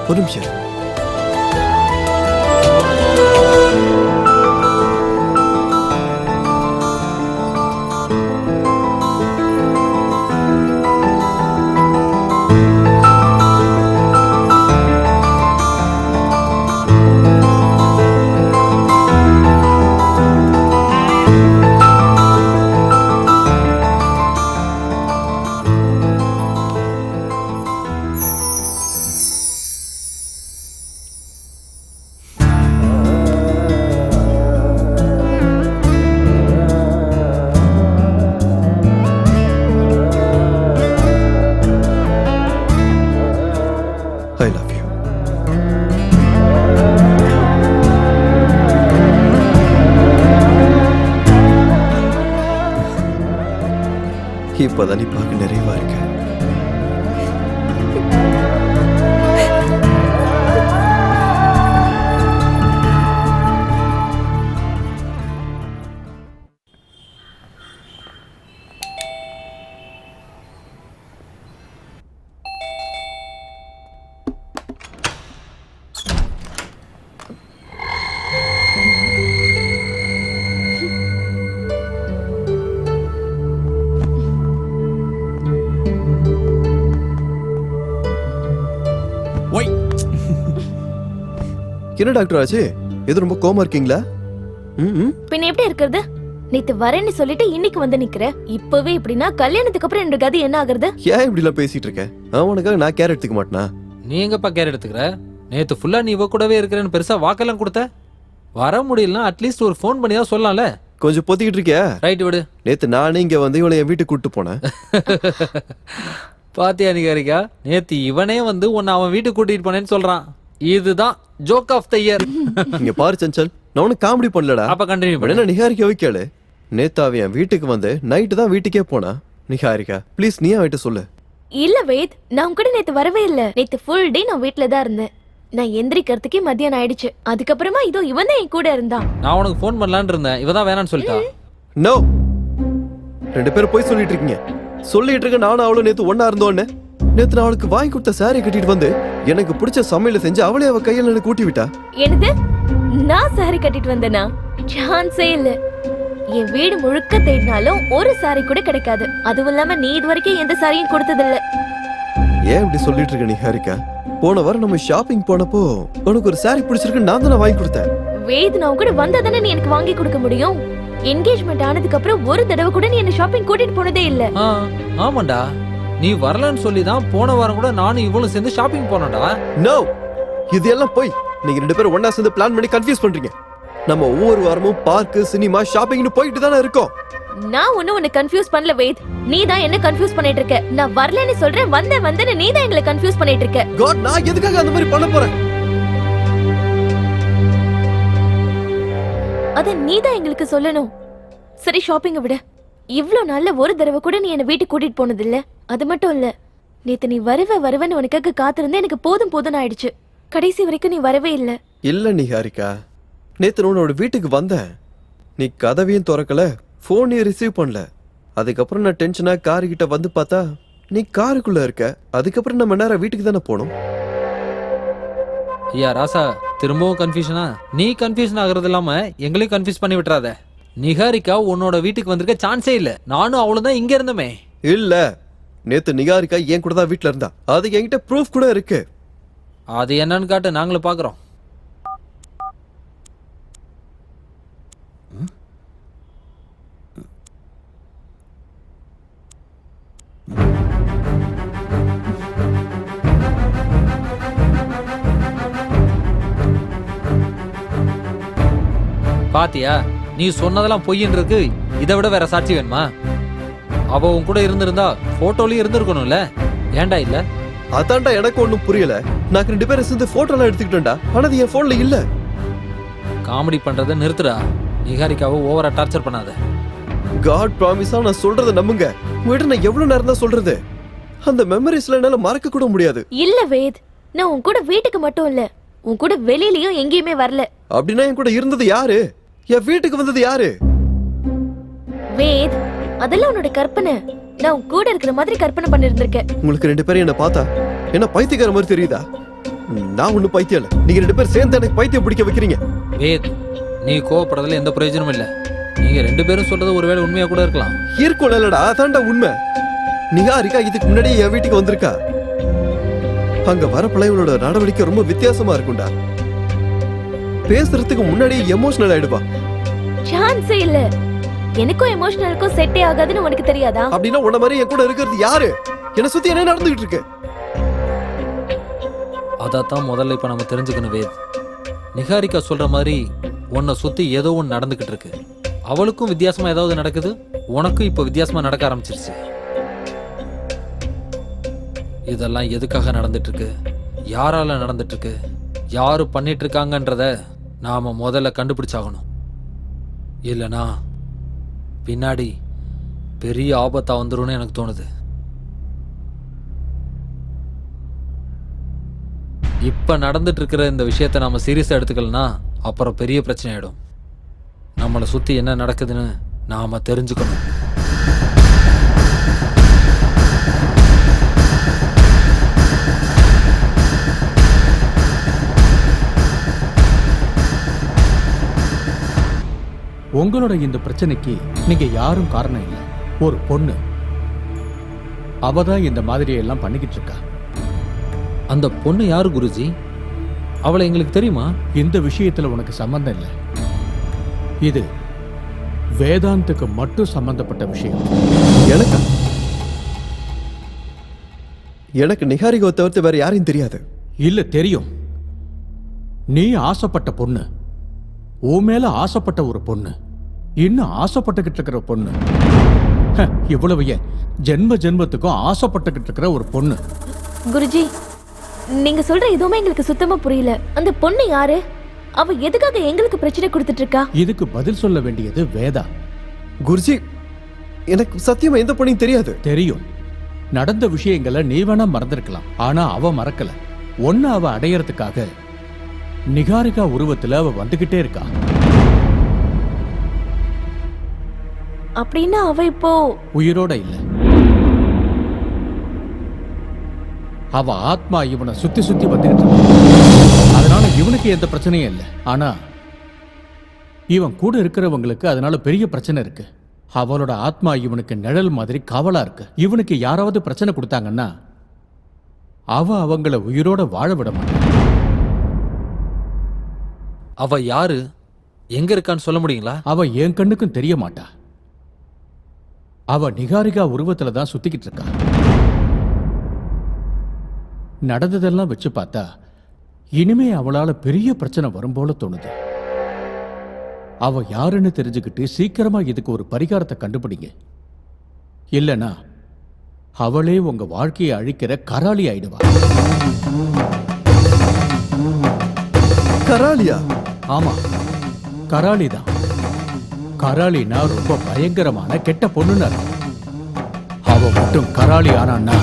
ஒரு நிமிஷம். I love you. இப்பதான் நீ பார்க்க நிறைவா இருக்க. Wait. என்ன டாக்டர் ஆச்சு? எது ரொம்ப கோமா இருக்கீங்களா? பின்ன எப்படி இருக்கிறது? நேத்து வரேன்னு சொல்லிட்டு இன்னைக்கு வந்து நிக்கிற. இப்பவே இப்படின்னா கல்யாணத்துக்கு அப்புறம் என்னோட கதி என்ன ஆகுறது? ஏன் இப்படி எல்லாம் பேசிட்டு இருக்க? அவனுக்காக நான் கேர் எடுத்துக்க மாட்டேனா? நீ எங்கப்பா கேர் எடுத்துக்கிற? நேத்து ஃபுல்லா நீ இவ கூடவே இருக்கிறேன்னு பெருசா வாக்கெல்லாம் கொடுத்த. வர முடியலன்னா அட்லீஸ்ட் ஒரு ஃபோன் பண்ணி தான் சொல்லலாம்ல. கொஞ்சம் பொத்திக்கிட்டு இருக்கியா? ரைட் விடு. நேத்து நானே இங்க வந்து இவளை என் வீட்டுக்கு கூட்டு போனேன். பாத்தியா நிகாரிகா, நேத்து இவனே வந்து உன்னை அவன் வீட்டுக்கு கூட்டிட்டு போனேன்னு சொல்றான். இதுதான் ஜோக் ஆஃப் த இயர். இங்க பாரு சஞ்சல், நான் உனக்கு காமெடி பண்ணலடா. அப்ப கண்டினியூ பண்ணு. என்ன நிகாரிக்காவை கேளு. நேத்து அவன் என் வீட்டுக்கு வந்து நைட்டு தான் வீட்டுக்கே போனா. நிகாரிகா ப்ளீஸ் நீ அவன்கிட்ட சொல்லு. இல்ல வேத், நான் கூட நேத்து வரவே இல்ல. நேத்து ஃபுல் டே நான் வீட்ல தான் இருந்தேன். நான் எந்திரிக்கிறதுக்கே மதியானம் ஆயிடுச்சு. அதுக்கப்புறமா இதோ இவன் தான் என் கூட இருந்தான். நான் உனக்கு ஃபோன் பண்ணலான்னு இருந்தேன், இவதான் வேணான்னு சொல்லிட்டா. நோ, ரெண்டு பேரும் போய் சொல்லிட்டு இருக்கீங்க. சொல்லிட்டு இருக்க நானும் அவளும் நேத்து ஒன்னா இருந்தோன்னு. நேத்து நான் அவளுக்கு வாங்கி கொடுத்த சாரி கட்டிட்டு வந்து எனக்கு பிடிச்ச சமையல செஞ்சு அவளே அவ கையில எனக்கு கூட்டி விட்டா. என்னது? நான் சாரி கட்டிட்டு வந்தேனா? சான்ஸே இல்ல. என் வீடு முழுக்க தேடினாலும் ஒரு சாரி கூட கிடைக்காது. அதுவும் இல்லாம நீ இது வரைக்கும் எந்த சாரியும் கொடுத்தது இல்ல. ஏன் இப்படி சொல்லிட்டு இருக்க நிகாரிகா? போன வாரம் நம்ம ஷாப்பிங் போனப்போ உனக்கு ஒரு சாரி பிடிச்சிருக்கு, நான் தானே வாங்கி கொடுத்தேன். வேத், நான் கூட வந்தா தானே நீ எனக்கு வாங்கி கொடுக்க முடியும். என்கேஜ்மெண்ட் ஆனதுக்கு அப்புறம் ஒரு தடவை கூட நீ என்ன ஷாப்பிங் கூட்டிட்டு போனதே இல்ல. ஆமாண்டா, நீ வரலன்னு சொல்லி தான் போன வாரம் கூட நானும் இவளும் சேர்ந்து ஷாப்பிங் போனோம்டா. நோ, இது எல்லாம் போய் நீங்க 2 பேரும் ஒண்ணா சேர்ந்து பிளான் பண்ணி கன்ஃபியூஸ் பண்றீங்க. நம்ம ஒவ்வொரு வாரமும் பார்க், சினிமா, ஷாப்பிங்னு போயிட்டு தானே இருக்கோம். நான் ஒன்னும் உன்னை கன்ஃபியூஸ் பண்ணல வேத். நீ தான் என்ன கன்ஃபியூஸ் பண்ணிட்டு இருக்க. நான் வரலன்னு சொல்றேன், வந்தேன்னு நீ தான் எங்களை கன்ஃபியூஸ் பண்ணிட்டு இருக்க. காட், நான் எதுக்காக அந்த மாதிரி பண்ண போறேன்? அத நீ தான் எங்களுக்கு சொல்லணும். சரி, ஷாப்பிங்க விட. இவ்ளோ நாள்ல ஒரு தடவை கூட நீ என்ன வீட்டுக்கு கூட்டிட்டு போனது இல்ல. அது மட்டும் இல்ல, நேத்து நீ வருவேன்னு உனக்காக காத்திருந்தே எனக்கு போதும் ஆயிடுச்சு. கடைசி வரைக்கும் நீ வரவே இல்ல. இல்ல நிஹாரிகா, நேத்து உன்னோட வீட்டுக்கு வந்தேன். நீ கதவையும் திறக்கல, போனையும் ரிசீவ் பண்ணல. அதுக்கப்புறம் நான் டென்ஷனா காரு கிட்ட வந்து பார்த்தா நீ காருக்குள்ள இருக்க. அதுக்கப்புறம் நம்ம நேரம் வீட்டுக்கு தானே போனோம். ஐயா ராசா, திரும்பவும் கன்ஃபியூஷனா? நீ கன்ஃபியூஷன் ஆகுறது இல்லாம எங்களையும் கன்ஃபியூஸ் பண்ணி விட்டுறாத. நிகாரிகா உன்னோட வீட்டுக்கு வந்திருக்க சான்ஸே இல்ல. நானும் அவளும் தான் இங்க இருந்தோமே. இல்ல, நேத்து நிகாரிகா என் கூட தான் வீட்டுல இருந்தா. அது என்கிட்ட ப்ரூஃப் கூட இருக்கு. அது என்னன்னு காட்டு, நாங்களும் பாக்குறோம். பாத்தியா, நீ சொன்னதெல்லாம் பொய்யின்றது. இதை விட வேற சாட்சி வேணுமா? அவ உன் கூட இருந்திருந்தா போட்டோலயும் இருந்திருக்கணும்ல. ஏன்டா இல்ல? அதான்டா எனக்கு ஒண்ணும் புரியல. நான் 2 பேரும் சேர்ந்து போட்டோ எல்லாம் எடுத்துக்கிட்டேன்டா. ஆனா அது என் போன்ல இல்ல. காமெடி பண்றதை நிறுத்துடா. நிகாரிகாவை ஓவரா டார்ச்சர் பண்ணாத. காட் ப்ராமிஸா நான் சொல்றத நம்புங்க. உங்ககிட்ட நான் எவ்வளவு நேரம் தான் சொல்றது? அந்த மெமரிஸ்ல என்னால மறக்க கூட முடியாது. இல்ல வேத், நான் உன் கூட வீட்டுக்கு மட்டும் இல்ல, உன் கூட வெளியிலயும் எங்கேயுமே வரல. அப்படின்னா என் கூட இருந்தது யாரு? என் வீட்டுக்கு வந்தது யாரு? வேத், அதெல்லாம் உன்னோட கற்பனை. நான் உன் கூட இருக்கிற மாதிரி கற்பனை பண்ணிருந்திருக்கேன். உங்களுக்கு 2 பேரும் என்ன பார்த்தா என்ன பைத்தியக்கார மாதிரி தெரியுதா? நான் ஒண்ணும் பைத்தியம் இல்ல. நீங்க 2 பேரும் சேர்ந்து எனக்கு பைத்தியம் பிடிக்க வைக்கிறீங்க. வேத், நீ கோவப்படுறதுல எந்த பிரயோஜனமும் இல்ல. நீங்க 2 பேரும் சொல்றது ஒருவேளை உண்மையா கூட இருக்கலாம். இருக்கும் இல்லடா, அதான்டா உண்மை. நிகாரிகா இதுக்கு முன்னாடியே என் வீட்டுக்கு வந்திருக்கா. அங்க வர பிள்ளைகளோட நடவடிக்கை ரொம்ப வித்தியாசமா இருக்கும்டா. பேசுறதுக்கு முன்னாடியே எமோஷனல் ஆயிடுவா. சான்ஸே இல்ல. எனக்கும் எமோஷனலுக்கும் செட்டே ஆகாதுன்னு உனக்கு தெரியாதா? அப்படின்னா உன்ன மாதிரி என் கூட இருக்கிறது யாரு? என்ன சுத்தி என்ன நடந்துகிட்டு இருக்கு? அதான் முதல்ல இப்ப நம்ம தெரிஞ்சுக்கணும் வேத். நிகாரிகா சொல்ற மாதிரி உன்னை சுத்தி ஏதோ ஒன்று நடந்துகிட்டு இருக்கு. அவளுக்கும் வித்தியாசமா ஏதாவது நடக்குது, உனக்கும் இப்ப வித்தியாசமா நடக்க ஆரம்பிச்சிருச்சு. இதெல்லாம் எதுக்காக நடந்துட்டு இருக்கு, யாரால நடந்துட்டு இருக்கு, யாரு பண்ணிட்டு இருக்காங்கன்றத நாம முதல்ல கண்டுபிடிச்சாகணும். இல்லனா பின்னாடி பெரிய ஆபத்தா வந்துரும்னு எனக்கு தோணுது. இப்ப நடந்துட்டு இருக்கிற இந்த விஷயத்த நாம சீரியஸா எடுத்துக்கலனா அப்புறம் பெரிய பிரச்சனை ஆயிடும். நம்மளை சுத்தி என்ன நடக்குதுன்னு நாம தெரிஞ்சுக்கணும். உங்களோட இந்த பிரச்சனைக்கு நீங்க யாரும் காரணம் இல்லை. ஒரு பொண்ணு, அவதான் இந்த மாதிரி எல்லாம் பண்ணிக்கிட்டு இருக்கா. அந்த பொண்ணு யாரு குருஜி? அவளை எங்களுக்கு தெரியுமா? இந்த விஷயத்துல உனக்கு சம்பந்தம் இல்லை. இது வேதாந்துக்கு மட்டும் சம்பந்தப்பட்ட விஷயம். எனக்கு நிகாரிகாவை தவிர்த்து வேற யாரையும் தெரியாது. இல்ல, தெரியும். நீ ஆசைப்பட்ட பொண்ணு, உன் மேல ஆசைப்பட்ட ஒரு பொண்ணு, இன்னும் ஆசைப்பட்டுக்கிட்டு இருக்கிற பொண்ணு, இவ்வளவு ஏன் ஜென்ம ஜென்மத்துக்கும் ஆசைப்பட்டுக்கிட்டு இருக்கிற ஒரு பொண்ணு. குருஜி, நீங்க சொல்ற எதுவுமே எங்களுக்கு சுத்தமா புரியல. அந்த பொண்ணு யாரு? அவ எதுக்காக எங்களுக்கு பிரச்சனை கொடுத்துட்டு இருக்கா? இதுக்கு பதில் சொல்ல வேண்டியது வேதா. குருஜி, எனக்கு சத்தியமா எந்த பொண்ணையும் தெரியாது. தெரியும். நடந்த விஷயங்களை நீ வேணா மறந்திருக்கலாம், ஆனா அவ மறக்கல. ஒன்னு அவ அடையறதுக்காக நிகாரிகா உருவத்துல அவ வந்துகிட்டே இருக்கா. அப்படின்னா அவ இப்போ உயிரோட இல்ல. அவ ஆத்மா இவனை சுத்தி சுத்தி வந்துகிட்டு இருக்கு. அதனால இவனுக்கு எந்த பிரச்சனையும் இல்லை. ஆனா இவன் கூட இருக்கிறவங்களுக்கு அதனால பெரிய பிரச்சனை இருக்கு. அவளோட ஆத்மா இவனுக்கு நிழல் மாதிரி காவலா இருக்கு. இவனுக்கு யாராவது பிரச்சனை கொடுத்தாங்கன்னா அவங்கள உயிரோட வாழ விட மாட்டான். அவ யாரு, எங்க இருக்கான்னு சொல்ல முடியுங்களா? அவ என் கண்ணுக்கும் தெரிய மாட்டா. அவ நிகாரிகா உருவத்துல தான் சுத்திக்கிட்டு இருக்கா. நடந்ததெல்லாம் வச்சு பார்த்தா இனிமே அவளால பெரிய பிரச்சனை வரும் போல தோணுது. அவ யாருன்னு தெரிஞ்சுக்கிட்டு சீக்கிரமா இதுக்கு ஒரு பரிகாரத்தை கண்டுபிடிங்க. இல்லனா அவளே உங்க வாழ்க்கையை அழிக்கிற கராளி ஆயிடுவா. கராளியா? ஆமா, கராளி தான். கராளினா ரொம்ப பயங்கரமான கெட்ட பொண்ணுன்னு அர்த்தம். அவ மட்டும் கராளி ஆனான்னா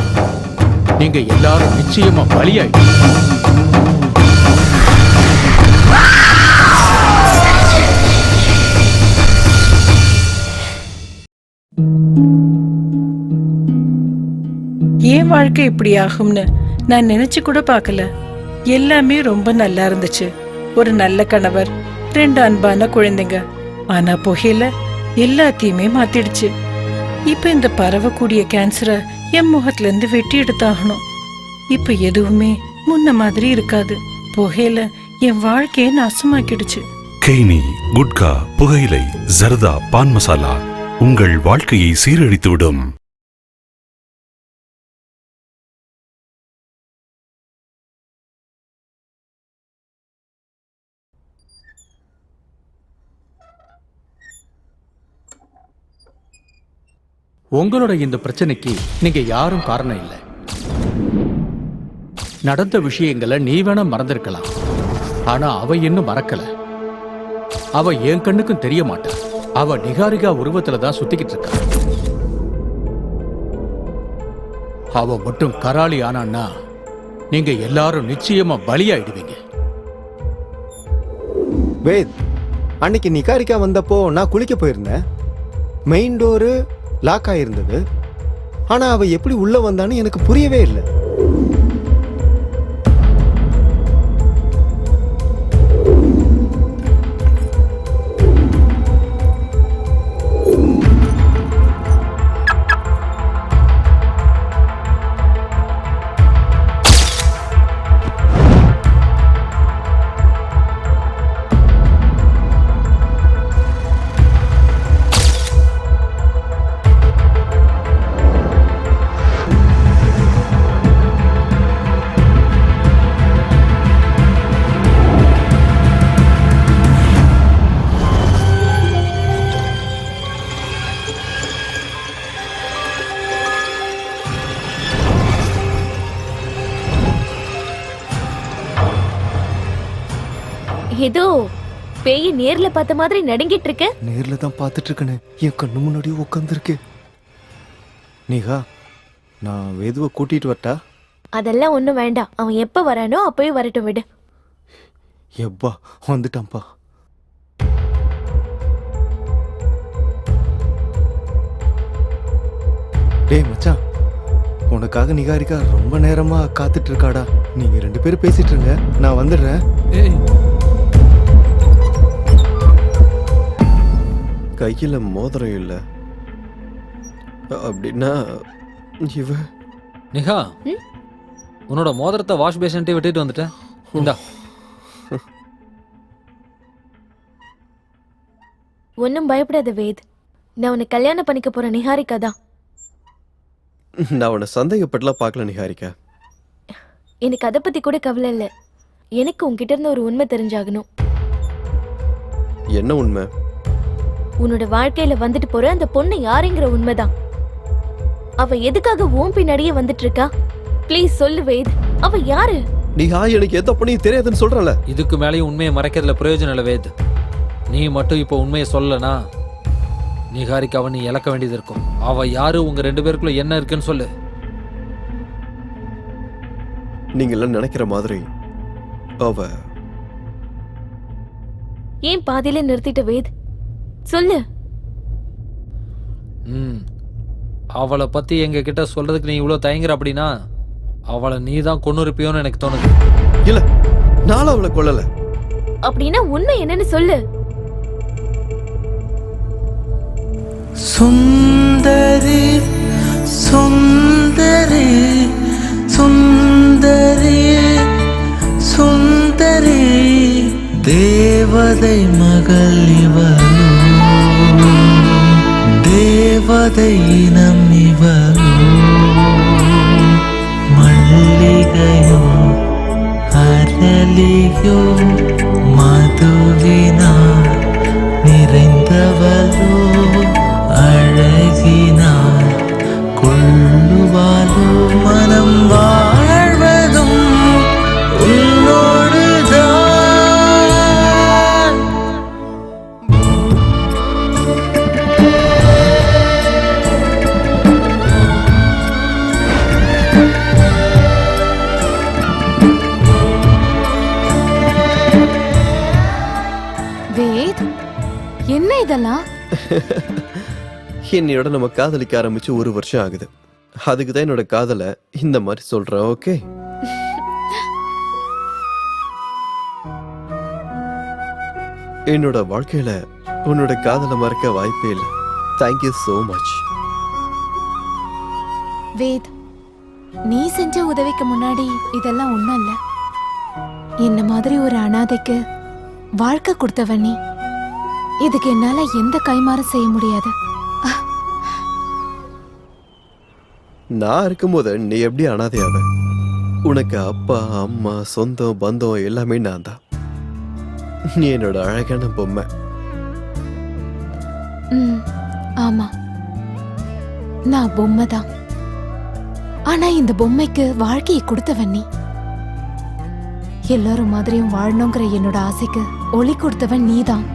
நீங்க எல்லாரும் நிச்சயமா பலியாயிடும். ஏன் வாழ்க்கை இப்படி ஆகும்னு நான் நினைச்சு கூட பார்க்கல. எல்லாமே ரொம்ப நல்லா இருந்துச்சு. ஒரு நல்ல கணவர், 2 அன்பான குழந்தைங்க. ஆனா புகையில எல்லாத்தையுமே மாத்திடுச்சு. இப்ப இந்த பரவக்கூடிய கேன்சரை என் முகத்துல இருந்து வெட்டி எடுத்தாகணும். இப்ப எதுவுமே முன்ன மாதிரி இருக்காது. புகையில என் வாழ்க்கையை நாசமாக்கிடுச்சு. கெய்னி, குட்கா, புகையிலை, ஜர்தா, பான் மசாலா உங்கள் வாழ்க்கையை சீரழித்துவிடும். உங்களோட இந்த பிரச்சனைக்கு நீங்க யாரும் காரணம் இல்லை. நடந்த விஷயங்களை நீ வேணா மறந்திருக்கலாம், ஆனா அவ இன்னும் மறக்கல. அவ என் கண்ணுக்கும் தெரிய மாட்டா. அவ நிகாரிகா உருவத்துல தான் சுத்திக்கிட்டு இருக்கா. அவ மட்டும் கராளி ஆனான்னா நீங்க எல்லாரும் நிச்சயமா பலியாயிடுவீங்க. வேத், அன்னைக்கு நிகாரிகா வந்தப்போ நான் குளிக்க போயிருந்தேன். மெயின் டோரு லாக் ஆயிருந்தது. ஆனா அவ எப்படி உள்ள வந்தான்னு எனக்கு புரியவே இல்லை. ஏதோ பேய் நேர்ல பார்த்த மாதிரி நடுங்கிட்டு இருக்க. நேர்ல தான் பார்த்துட்டு இருக்கேன்னு என் கண்ணு முன்னாடியே உட்காந்துருக்கு. நிகா, நான் வேதுவை கூட்டிட்டு வரட்டா? அதெல்லாம் ஒண்ணும் வேண்டாம். அவன் எப்ப வரானோ அப்பவே வரட்டும், விடு. எப்பா வந்துட்டான்ப்பா. டேய் மச்சான், உனக்காக நிகாரிகா ரொம்ப நேரமா காத்துட்டு இருக்காடா. நீங்க 2 பேரும் பேசிட்டு இருங்க, நான் வந்துடுறேன். கையில மோதிரம் இல்ல அப்படின்னா இவ நிகா, உன்னோட மோதிரத்தை வாஷ் பேஷன்ட்டே விட்டுட்டு வந்துட்டேன். இந்தா. ஒன்னும் பயப்படாத வேத். நான் உன்னை கல்யாணம் பண்ணிக்க போற நிகாரிகா தான். நான் உன்னை சந்தேகப்பட்டலாம் பார்க்கல நிகாரிகா. எனக்கு அதை பத்தி கூட கவலை இல்லை. எனக்கு உன்கிட்ட இருந்து ஒரு உண்மை தெரிஞ்சாகணும். என்ன உண்மை? உன்னோட வாழ்க்கையில வந்துட்டு போற அந்த பொண்ணு யாருங்கிற உண்மைதான். அவ எதுக்காக உன் பின்னாடியே வந்துட்டு இருக்கா? ப்ளீஸ் சொல்லு வேத், அவ யாரு? நிகா, எனக்கு எந்த பொண்ணையும் தெரியாதுன்னு சொல்றல. இதுக்கு மேலேயும் உண்மையை மறைக்கிறதுல பிரயோஜனம் இல்லை வேத். நீ மட்டும் இப்போ உண்மையை சொல்லனா நிகாரிக்காவை நீ இழக்க வேண்டியது இருக்கும். அவ யாரு, உங்க 2 பேருக்குள்ள என்ன இருக்குன்னு சொல்லு. நீங்க எல்லாம் நினைக்கிற மாதிரி அவ ஏன் பாதியில நிறுத்திட்ட வேத்? சொல்லு. அவளை பத்தி எங்க கிட்ட சொல்றதுக்கு நீ இவ்வளவு தயங்குற அப்படின்னா அவளை நீ தான் கொன்னு இருப்பியோன்னு எனக்கு தோணுது. இல்ல, நானும் அவளை கொல்லல. அப்படின்னா உண்மை என்னன்னு சொல்லு. சுந்தரி சுந்தரி சுந்தரி சுந்தரி, தேவதை மகள் இவளோ, தேவதை இனம் இவளோ, மல்லிகையோ விழியோ மதுவினார் நிறைந்தவளோ அழகினார் கொள்ளுவாளோ மனம் வாழ்வதும் உன்னோடுதான். வேத், என்ன இதெல்லாம்? என்னையோட நம்ம காதலிக்க ஆரம்பிச்சு 1 வருஷம் ஆகுது. அதுக்கு தான் என்னோட காதலை இந்த மாதிரி சொல்றேன். ஓகே, என்னோட வாழ்க்கையில உன்னோட காதலை மறக்க வாய்ப்பே இல்லை. Thank you so much. வேத், நீ செஞ்ச உதவிக்கு முன்னாடி இதெல்லாம் ஒண்ணும் இல்ல. என்ன மாதிரி ஒரு அனாதைக்கு வாழ்க்கை கொடுத்தவன் நீ. இதுக்கு என்னால எந்த கைமாறும் செய்ய முடியாது. நான் இருக்கும்போது நீ எப்படி அனாதையாவ? உனக்கு அப்பா அம்மா சொந்தம் பந்தம் எல்லாமே நான் தான். நீ என்னோட அழகான பொம்மை. ஆமா, நான் பொம்மை தான். ஆனா இந்த பொம்மைக்கு வாழ்க்கையை கொடுத்தவன் நீ. எல்லாரும் மாதிரியும் வாழணுங்கிற என்னோட ஆசைக்கு ஒளி கொடுத்தவன் நீதான்.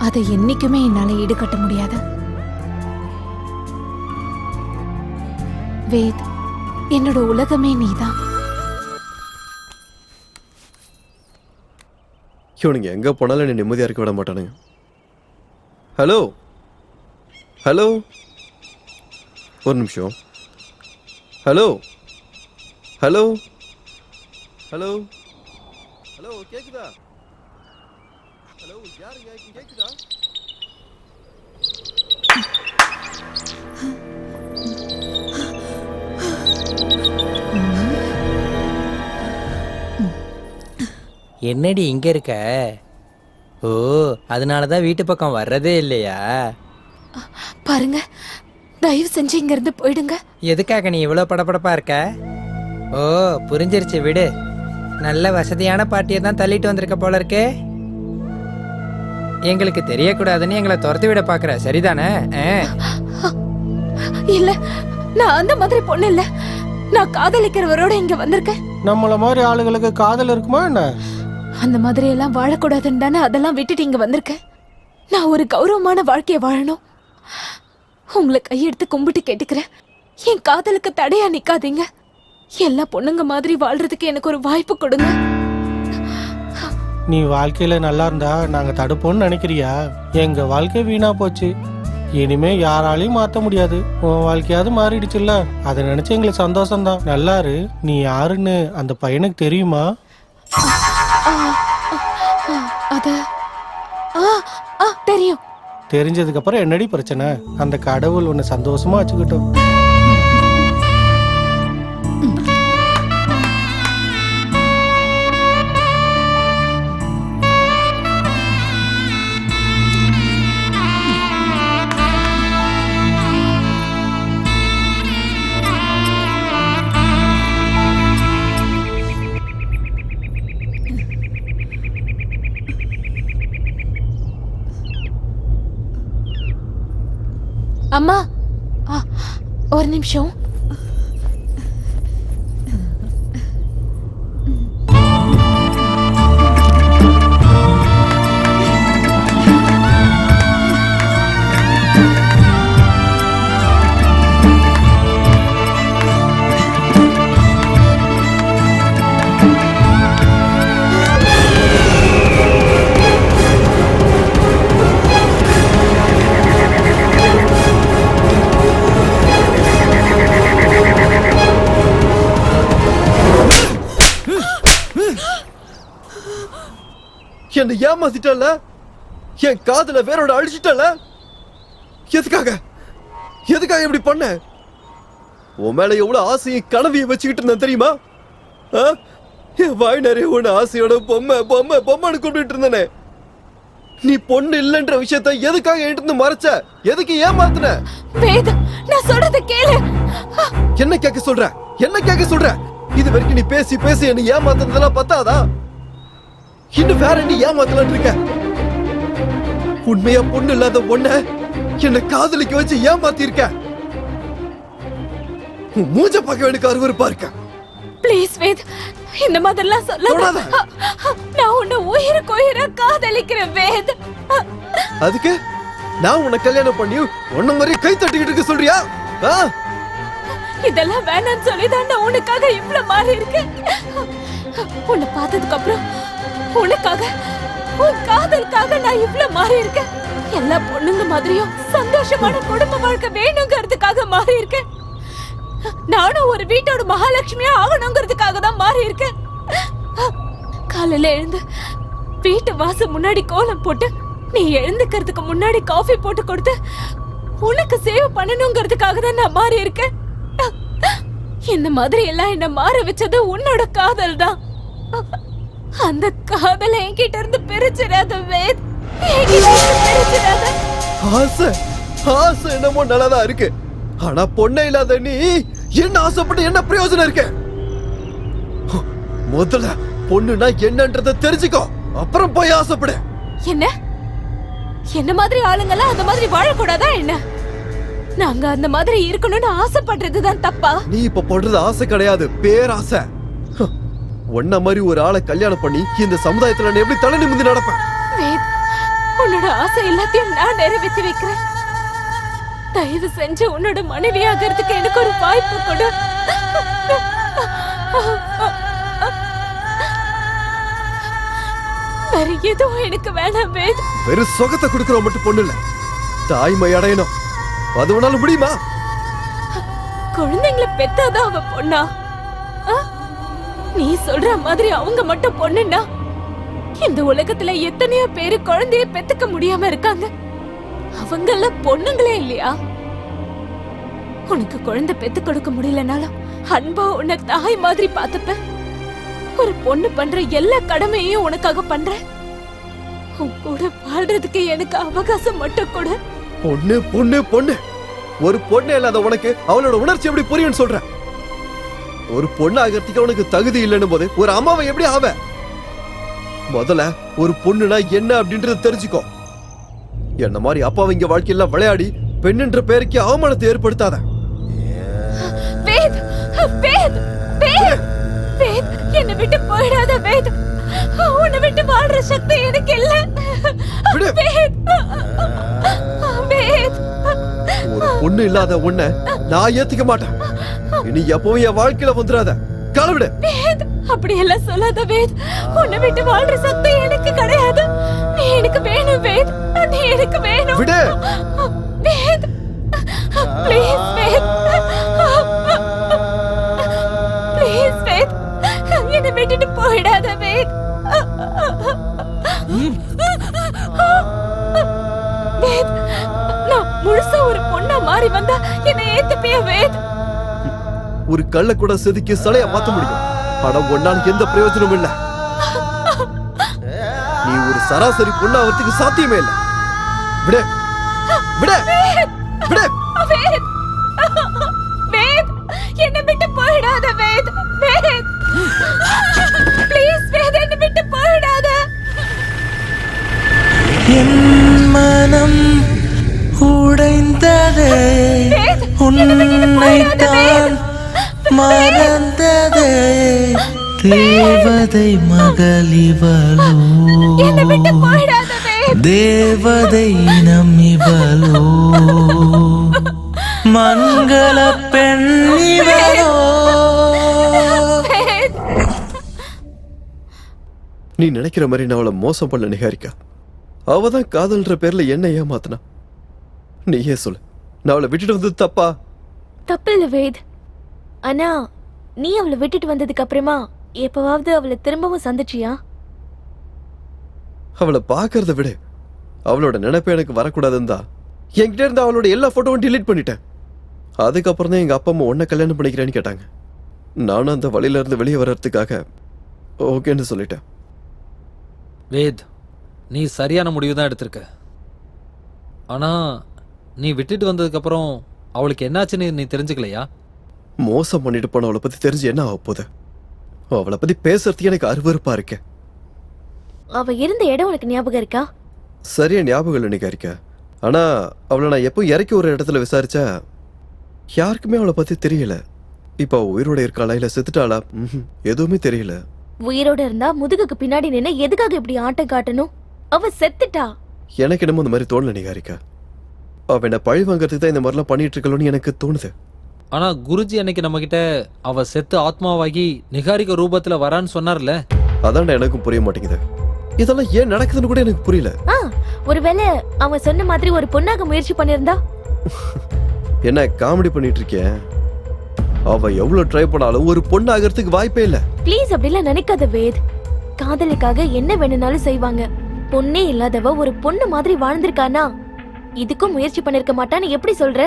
அதை என்னைக்குமே என்னால ஈடுகட்ட முடியாது. வேத், என்னோட உலகமே நீதான். இவனுங்க எங்க போனாலும் என்னை நிம்மதியா இருக்க விட மாட்டானுங்க. ஹலோ ஹலோ, ஒரு நிமிஷம். ஹலோ ஹலோ ஹலோ ஹலோ, கேக்குதா? ஹலோ, யாருங்க? கேக்குதா? என்னடி இங்க இருக்க? ஓ, அதனாலதான் வீட்டு பக்கம் வர்றதே இல்லையா? பாருங்க, தயவு செஞ்சு இங்க இருந்து போயிடுங்க. எதுக்காக நீ இவ்வளோ படபடப்பா இருக்க? ஓ, புரிஞ்சிருச்சு, விடு. நல்ல வசதியான பாட்டியை தான் தள்ளிட்டு வந்திருக்க போல இருக்கே. எங்களுக்கு தெரியக்கூடாதுன்னு எங்களை துரத்து விட பாக்குற, சரிதானே? இல்ல, நான் அந்த மாதிரி பொண்ணு இல்ல. நான் காதலிக்கிறவரோட இங்க வந்திருக்கேன். நம்மள மாதிரி ஆளுங்களுக்கு காதல் இருக்குமா என்ன? அந்த மாதிரி எல்லாம் வாழக்கூடாதுன்னு தானே அதெல்லாம் விட்டுட்டு இங்க வந்திருக்கேன். நான் ஒரு கௌரவமான வாழ்க்கைய வாழணும். உங்களை கையெடுத்து கும்பிட்டு கேட்டுக்கிறேன், என் காதலுக்கு தடையா நிக்காதீங்க. எல்லா பொண்ணுங்க மாதிரி வாழ்றதுக்கு எனக்கு ஒரு வாய்ப்பு கொடுங்க. நீ வாழ்க்கையில நல்லா இருந்தா நாங்க தடுப்போம்னு நினைக்கிறியா? எங்க வாழ்க்கை வீணா போச்சு. இனிமே யாராலையும் மாத்த முடியாது. உன் வாழ்க்கையாவது மாறிடுச்சுல்ல, அதை நினைச்சு எங்களுக்கு சந்தோஷம்தான். நல்லாரு. நீ யாருன்னு அந்த பையனுக்கு தெரியுமா? அத தெரியும். தெரிஞ்சதுக்கு அப்புறம் என்னடி பிரச்சனை? அந்த கடவுள் உன்னை சந்தோஷமா வச்சுக்கிட்டோம். அம்மா, ஒரு நிமிஷம். என்னை ஏமாத்திட்டல, என் காதல வேறோட அழிச்சிட்டல. எதுக்காக இப்படி பண்ண? உன் மேல எவ்வளவு ஆசையும் கனவையும் வச்சுக்கிட்டு இருந்தேன் தெரியுமா? என் வாய் நிறைய உன் ஆசையோட பொம்மை பொம்மை பொம்மைன்னு கூப்பிட்டு இருந்தேனே. நீ பொண்ணு இல்லைன்ற விஷயத்த எதுக்காக என்கிட்ட மறைச்ச? எதுக்கு ஏமாத்துன? வேத, நான் சொல்றத கேளு. என்ன கேட்க சொல்ற? இது வரைக்கும் நீ பேசி பேசி என்ன ஏமாத்துறதெல்லாம் பத்தாதா? இன்னும் வேற என்ன ஏமாத்தலாம் இருக்க? உண்மையா பொண்ணு இல்லாத ஒண்ண என்ன காதலிக்க வச்சு ஏமாத்தி இருக்க. உன் மூஞ்ச பார்க்க எனக்கு அருவருப்பா இருக்க. ப்ளீஸ் வேத், இந்த மாதிரிலாம் சொல்லாத. நான் உன்னை உயிருக்கு உயிரா காதலிக்கிறேன் வேத். அதுக்கு நான் உன்னை கல்யாணம் பண்ணி உன்ன மாதிரி கை தட்டிக்கிட்டு இருக்க சொல்றியா? இதெல்லாம் வேணாம்னு சொல்லிதான் நான் உனக்காக இவ்வளவு மாறி இருக்கேன். உன்னை பார்த்ததுக்கு அப்புறம் உனக்காக, உன் காதலுக்காக நான் இவ்வளவு மாறி இருக்கேன். எல்லா பொண்ணுங்க மாதிரியும் சந்தோஷமான குடும்ப வாழ்க்கை வேணுங்கிறதுக்காக மாறி இருக்கேன். நானும் ஒரு வீட்டோட மகாலட்சுமியா ஆகணுங்கிறதுக்காக தான் மாறி இருக்கேன். காலையில எழுந்து வீட்டு வாசல் முன்னாடி கோலம் போட்டு நீ எழுந்துக்கிறதுக்கு முன்னாடி காஃபி போட்டு கொடுத்து உனக்கு சேவை பண்ணணுங்கிறதுக்காக தான் நான் மாறி இருக்கேன். இந்த மாதிரி எல்லாம் என்ன மாற வச்சது உன்னோட காதல் தான். அந்த காதலை என்கிட்ட இருந்து பிரிச்சிடாத வேத், என்கிட்ட இருந்து பிரிச்சிடாத. ஆசை ஆசை என்னமோ நல்லதா இருக்கு. ஆனா பொண்ணே இல்லாத நீ என்ன ஆசைப்பட்டு என்ன பிரயோஜனம் இருக்கு? முதல்ல பொண்ணுனா என்னன்றத தெரிஞ்சுக்கோ, அப்புறம் போய் ஆசைப்படு. என்ன மாதிரி ஆளுங்கெல்லாம் அந்த மாதிரி வாழக்கூடாதா என்ன? நாங்க அந்த மாதிரி இருக்கணும்னு ஆசைப்படுறதுதான் தப்பா? நீ இப்ப படுறது ஆசை கிடையாது, பேராசை. உன்ன மாதிரி ஒரு ஆளை கல்யாணம் பண்ணி இந்த சமுதாயத்துல நான் எப்படி தலை நிமிர்ந்து நடப்பேன்? வேத், உன்னோட ஆசை எல்லாத்தையும் நான் நிறைவேற்றி வைக்கிறேன். தயவு செஞ்சு உன்னோட மனைவி ஆகிறதுக்கு எனக்கு ஒரு வாய்ப்பு கொடு. வேற எதுவும் எனக்கு வேணாம் வேத். வெறும் சொகத்தை கொடுக்கற மட்டும் பொண்ணு இல்ல, தாய்மை அடையணும். அது உன்னால முடியுமா? குழந்தைங்களை பெத்தாதான் அவ பொண்ணா? நீ சொல்ற மாதிரி அவங்க மட்டும் பொண்ணுன்னா இந்த உலகத்துல எத்தனையோ பேரு குழந்தைய பெத்துக்க முடியாம இருக்காங்க. அவங்கள பொண்ணுங்களே இல்லையா? உனக்கு குழந்தை பெத்து கொடுக்க முடியலனாலும் அன்பா உன்னை தாய் மாதிரி பாத்துப்ப. ஒரு பொண்ணு பண்ற எல்லா கடமையையும் உனக்காக பண்றேன். உன் கூட வாழ்றதுக்கு எனக்கு அவகாசம் மட்டும் கூட. பொண்ணு பொண்ணு பொண்ணு, ஒரு பொண்ணு இல்லாத உனக்கு அவளோட உணர்ச்சி எப்படி புரியும்னு சொல்ற? ஒரு பொண்ணு ஆகிறதுக்கு உனக்கு தகுதி இல்லைன்னு போது ஒரு அம்மாவை எப்படி ஆவ? முதல்ல ஒரு பொண்ணுனா என்ன அப்படின்றத தெரிஞ்சுக்கோ. என்ன மாதிரி அப்பாவிங்க வாழ்க்கையெல்லாம் விளையாடி பெண்ணுன்ற பேருக்கு அவமானத்தை ஏற்படுத்தாத. வேத், வேத், வேத், வேத், என்னை விட்டு போயிடாத வேத். உன்னை விட்டு வாழ்ற சக்தி எனக்கு இல்ல. வேத், வேத். ஒரு பொண்ணு இல்லாத உன்னை நான் ஏத்துக்க மாட்டேன். இனி எப்பவும் என் வாழ்க்கையில வந்துடாத. கிளம்பிடு. வேத், அப்படி எல்லாம் சொல்லாத வேத். உன்னை விட்டு வாழ்ற சக்தி எனக்கு கிடையாது. நீ எனக்கு வேணும் வேத், நீ எனக்கு வேணும். விடு. வேத், ப்ளீஸ் வேத், ப்ளீஸ் வேத், என்னை விட்டுட்டு போயிடாத வேத். வேத், நான் முழுசா ஒரு பொண்ணா மாறி வந்தா என்னை ஏத்துப்பிய வேத்? ஒரு கல்ல கூட செதுக்கி சிலைய மாத்த முடியும், ஆனா ஒன்னால எந்த பிரயோஜனமும் இல்ல. நீ ஒரு சராசரி பொண்ணு ஆகிறதுக்கு சாத்தியமே இல்ல. விடு, விடு, விடு. வேத், வேத், என்னை விட்டு போயிடாத வேத், வேத், ப்ளீஸ் வேத், என்னை விட்டு போயிடாத. என் மனம் உடைந்ததே, உன்னைத்தான் மறந்ததே, தேவதை மகளிவளோ, தேவதை நம்மிவளோ, மங்கள பெண்ணிவளோ. நீ நினைக்கிற மாதிரி நான் அவளை மோசம் பண்ண நிகாரிக்கா. அவதான் காதல்ன்ற பேர்ல என்ன ஏமாத்தினா. நீயே சொல்லு, நான் அவளை விட்டுட்டு வந்தது தப்பா? தப்பு இல்ல வேத். ஆனா நீ அவளை விட்டுட்டு வந்ததுக்கு அப்புறமா எப்பவாவது அவளை திரும்பவும் சந்திச்சியா? அவளை பாக்குறத விட அவளோட நினைப்பு எனக்கு வரக்கூடாதுன்னு தான் என்கிட்ட இருந்து அவளோட எல்லா போட்டோவும் டிலீட் பண்ணிட்டேன். அதுக்கப்புறம் தான் எங்க அப்பா அம்மா உன்னை கல்யாணம் பண்ணிக்கிறேன்னு கேட்டாங்க. நானும் அந்த வழியில இருந்து வெளியே வர்றதுக்காக ஓகேன்னு சொல்லிட்டேன். வேத், நீ சரியான முடிவு தான் எடுத்திருக்க. ஆனா நீ விட்டுட்டு வந்ததுக்கு அப்புறம் அவளுக்கு என்னாச்சுன்னு நீ தெரிஞ்சுக்கலையா? மோசம் பண்ணிட்டு போனவளை பத்தி தெரிஞ்சு என்ன ஆக போகுது? அவளை பத்தி பேசுறதுக்கு எனக்கு அருவருப்பா இருக்கு. அவ இருந்த இடம் உனக்கு ஞாபகம் இருக்கா? சரியா ஞாபகம் இல்லை நிகாரிக்கா. ஆனா அவளை நான் எப்போ இறக்கி ஒரு இடத்துல விசாரிச்சா யாருக்குமே அவளை பத்தி தெரியல. இப்ப அவ உயிரோட இருக்காளா இல்ல செத்துட்டாளா எதுவுமே தெரியல. உயிரோட இருந்தா முதுகுக்கு பின்னாடி நின்னு எதுக்காக இப்படி ஆட்டம் காட்டணும்? அவ செத்துட்டா. எனக்கு என்னமோ இந்த மாதிரி தோணல நிகாரிக்கா. அவ என்ன பழி வாங்கறதுக்கு தான் இந்த மாதிரிலாம் பண்ணிட்டு இருக்கலன்னு எனக்கு தோணுது. ஆனா குருஜி அன்னைக்கு நம்ம கிட்ட அவ செத்து ஆத்மாவாகி நிகாரிக ரூபத்துல வரான்னு சொன்னார்ல. அதான்டா எனக்கும் புரிய மாட்டேங்குது. இதெல்லாம் ஏன் நடக்குதுன்னு கூட எனக்கு புரியல. ஒருவேளை அவன் சொன்ன மாதிரி ஒரு பொண்ணாக முயற்சி பண்ணிருந்தா? என்ன காமெடி பண்ணிட்டு இருக்கேன்? அவ எவ்வளவு ட்ரை பண்ணாலும் ஒரு பொண்ணு ஆகிறதுக்கு வாய்ப்பே இல்ல. ப்ளீஸ் அப்படிலாம் நினைக்காத வேத். காதலுக்காக என்ன வேணும்னாலும் செய்வாங்க. பொண்ணே இல்லாதவ ஒரு பொண்ணு மாதிரி வாழ்ந்திருக்கானா இதுக்கும் முயற்சி பண்ணிருக்க மாட்டான்னு எப்படி சொல்ற?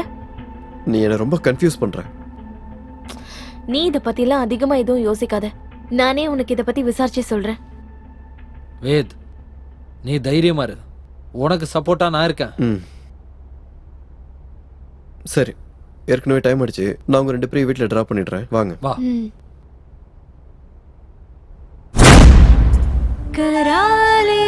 நீ என்ன ரொம்ப கன்ஃபியூஸ் பண்ற. நீ இத பத்தி எல்லாம் அதிகமா எதுவும் யோசிக்காத. நானே உனக்கு இத பத்தி விசாரிச்சு சொல்றேன். வேத், நீ தைரியமா இரு. உனக்கு சப்போர்ட்டா நான் இருக்கேன். சரி, ஏற்கனவே டைம் ஆயிடுச்சு. நான் உங்க 2 பேரையும் வீட்டில் டிராப் பண்ணிடுறேன். வாங்க. வா. கராலே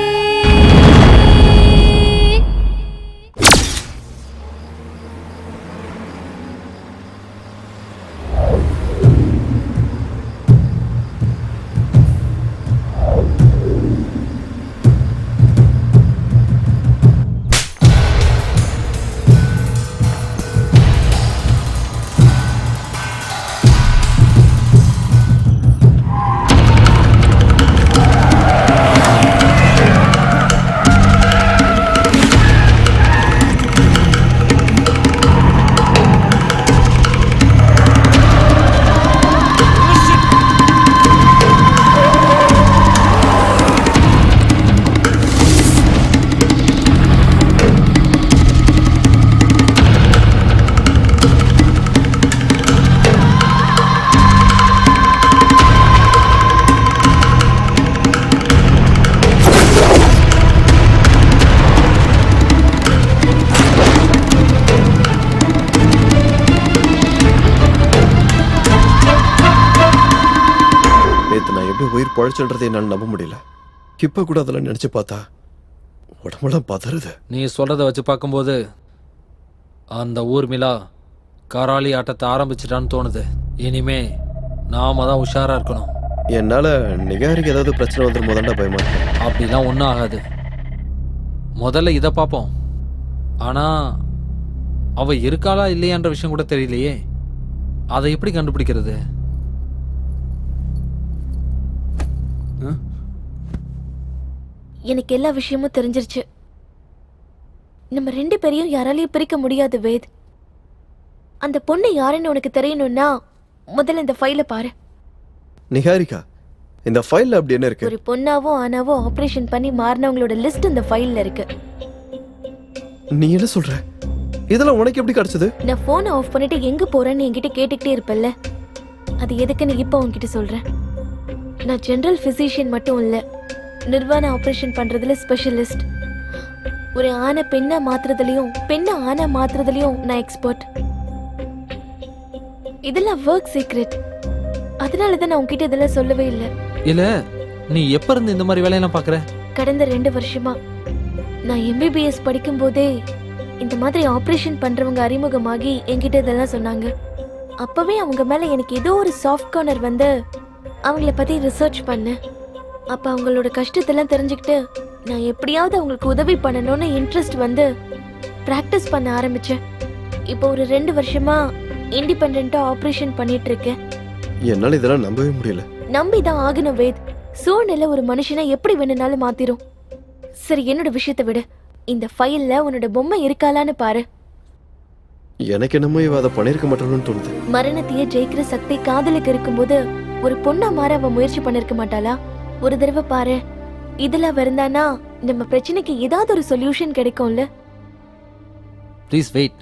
உயிர் பழச்சுன்றதை என்னால் நம்ப முடியல. இப்ப கூட அதெல்லாம் நினைச்சு பார்த்தா உடம்பெல்லாம் பதறுது. நீ சொல்றத வச்சு பார்க்கும்போது அந்த ஊர்மிளா கராளி ஆட்டத்தை ஆரம்பிச்சிட்டான்னு தோணுது. இனிமே நாம தான் உஷாரா இருக்கணும். என்னால நிகாரிக்கு ஏதாவது பிரச்சனை வந்துடும் போதாண்டா பயமா இருக்கு. அப்படிலாம் ஒன்றும் ஆகாது. முதல்ல இதை பார்ப்போம். ஆனா அவ இருக்காளா இல்லையான்ற விஷயம் கூட தெரியலையே. அதை எப்படி கண்டுபிடிக்கிறது? எனக்கு எல்லா விஷயமும் தெரிஞ்சிருச்சு. நம்ம 2 பேரையும் யாராலையும் பிரிக்க முடியாது வேத். அந்த பொண்ணு யாருன்னு உனக்கு தெரியணும்னா முதல்ல இந்த ஃபைலை பாரு. நிகாரிகா, இந்த ஃபைல்ல அப்படி என்ன இருக்கு? ஒரு பொண்ணாவோ ஆனாவோ ஆபரேஷன் பண்ணி மாறினவங்களோட லிஸ்ட் இந்த ஃபைல்ல இருக்கு. நீ என்ன சொல்ற? இதெல்லாம் உனக்கு எப்படி கிடைச்சது? நான் போனை ஆஃப் பண்ணிட்டு எங்க போறேன்னு என்கிட்ட கேட்டுக்கிட்டே இருப்பல்ல, அது எதுக்குன்னு இப்போ உன்கிட்ட சொல்றேன். நான் ஜெனரல் பிசிஷியன் மட்டும் இல்ல, நிர்வாண ஆபரேஷன் பண்றதுல ஸ்பெஷலிஸ்ட். ஒரு ஆணை பெண்ணா மாத்துறதுலயும் பெண்ணை ஆணா மாத்துறதுலயும் நான் எக்ஸ்பர்ட். இதெல்லாம் ஒர்க் சீக்ரெட். அதனாலதான் நான் உன்கிட்ட இதெல்லாம் சொல்லவே இல்லை. இல்ல, நீ எப்ப இருந்து இந்த மாதிரி வேலையெல்லாம் பாக்குற? கடந்த 2 வருஷமா. நான் எம்பிபிஎஸ் படிக்கும் போதே இந்த மாதிரி ஆபரேஷன் பண்றவங்க அறிமுகமாகி என்கிட்ட இதெல்லாம் சொன்னாங்க. அப்பவே அவங்க மேல எனக்கு ஏதோ ஒரு சாஃப்ட் கார்னர் வந்து அவங்கள பத்தி ரிசர்ச் பண்ணேன். அப்ப அவங்களோட கஷ்டத்தெல்லாம் தெரிஞ்சுக்கிட்டு நான் எப்படியாவது அவங்களுக்கு உதவி பண்ணணும்னு இன்ட்ரெஸ்ட் வந்து பிராக்டிஸ் பண்ண ஆரம்பிச்சேன். இப்போ ஒரு 2 வருஷமா இண்டிபெண்டா ஆபரேஷன் பண்ணிட்டு இருக்கேன். என்னால இதெல்லாம் நம்பவே முடியல. நம்பிதான் ஆகணும் வேத். சூழ்நிலை ஒரு மனுஷனை எப்படி வேணும்னாலும் மாத்திரும். சரி, என்னோட விஷயத்தை விட இந்த ஃபைல்ல உன்னோட பொம்மை இருக்காளான்னு பாரு. எனக்கு என்னமோ இவ அதை பண்ணிருக்க மாட்டான்னு தோணுது. மரணத்தையே ஜெயிக்கிற சக்தி காதலுக்கு இருக்கும்போது ஒரு பொண்ணா மாற அவ முயற்சி பண்ணிருக்க மாட்டாளா? ஒரு தடவை பாரு. இதுல வருந்தானா நம்ம பிரச்சனைக்கு ஏதாவது ஒரு சொல்யூஷன் கிடைக்கும்ல. Please wait.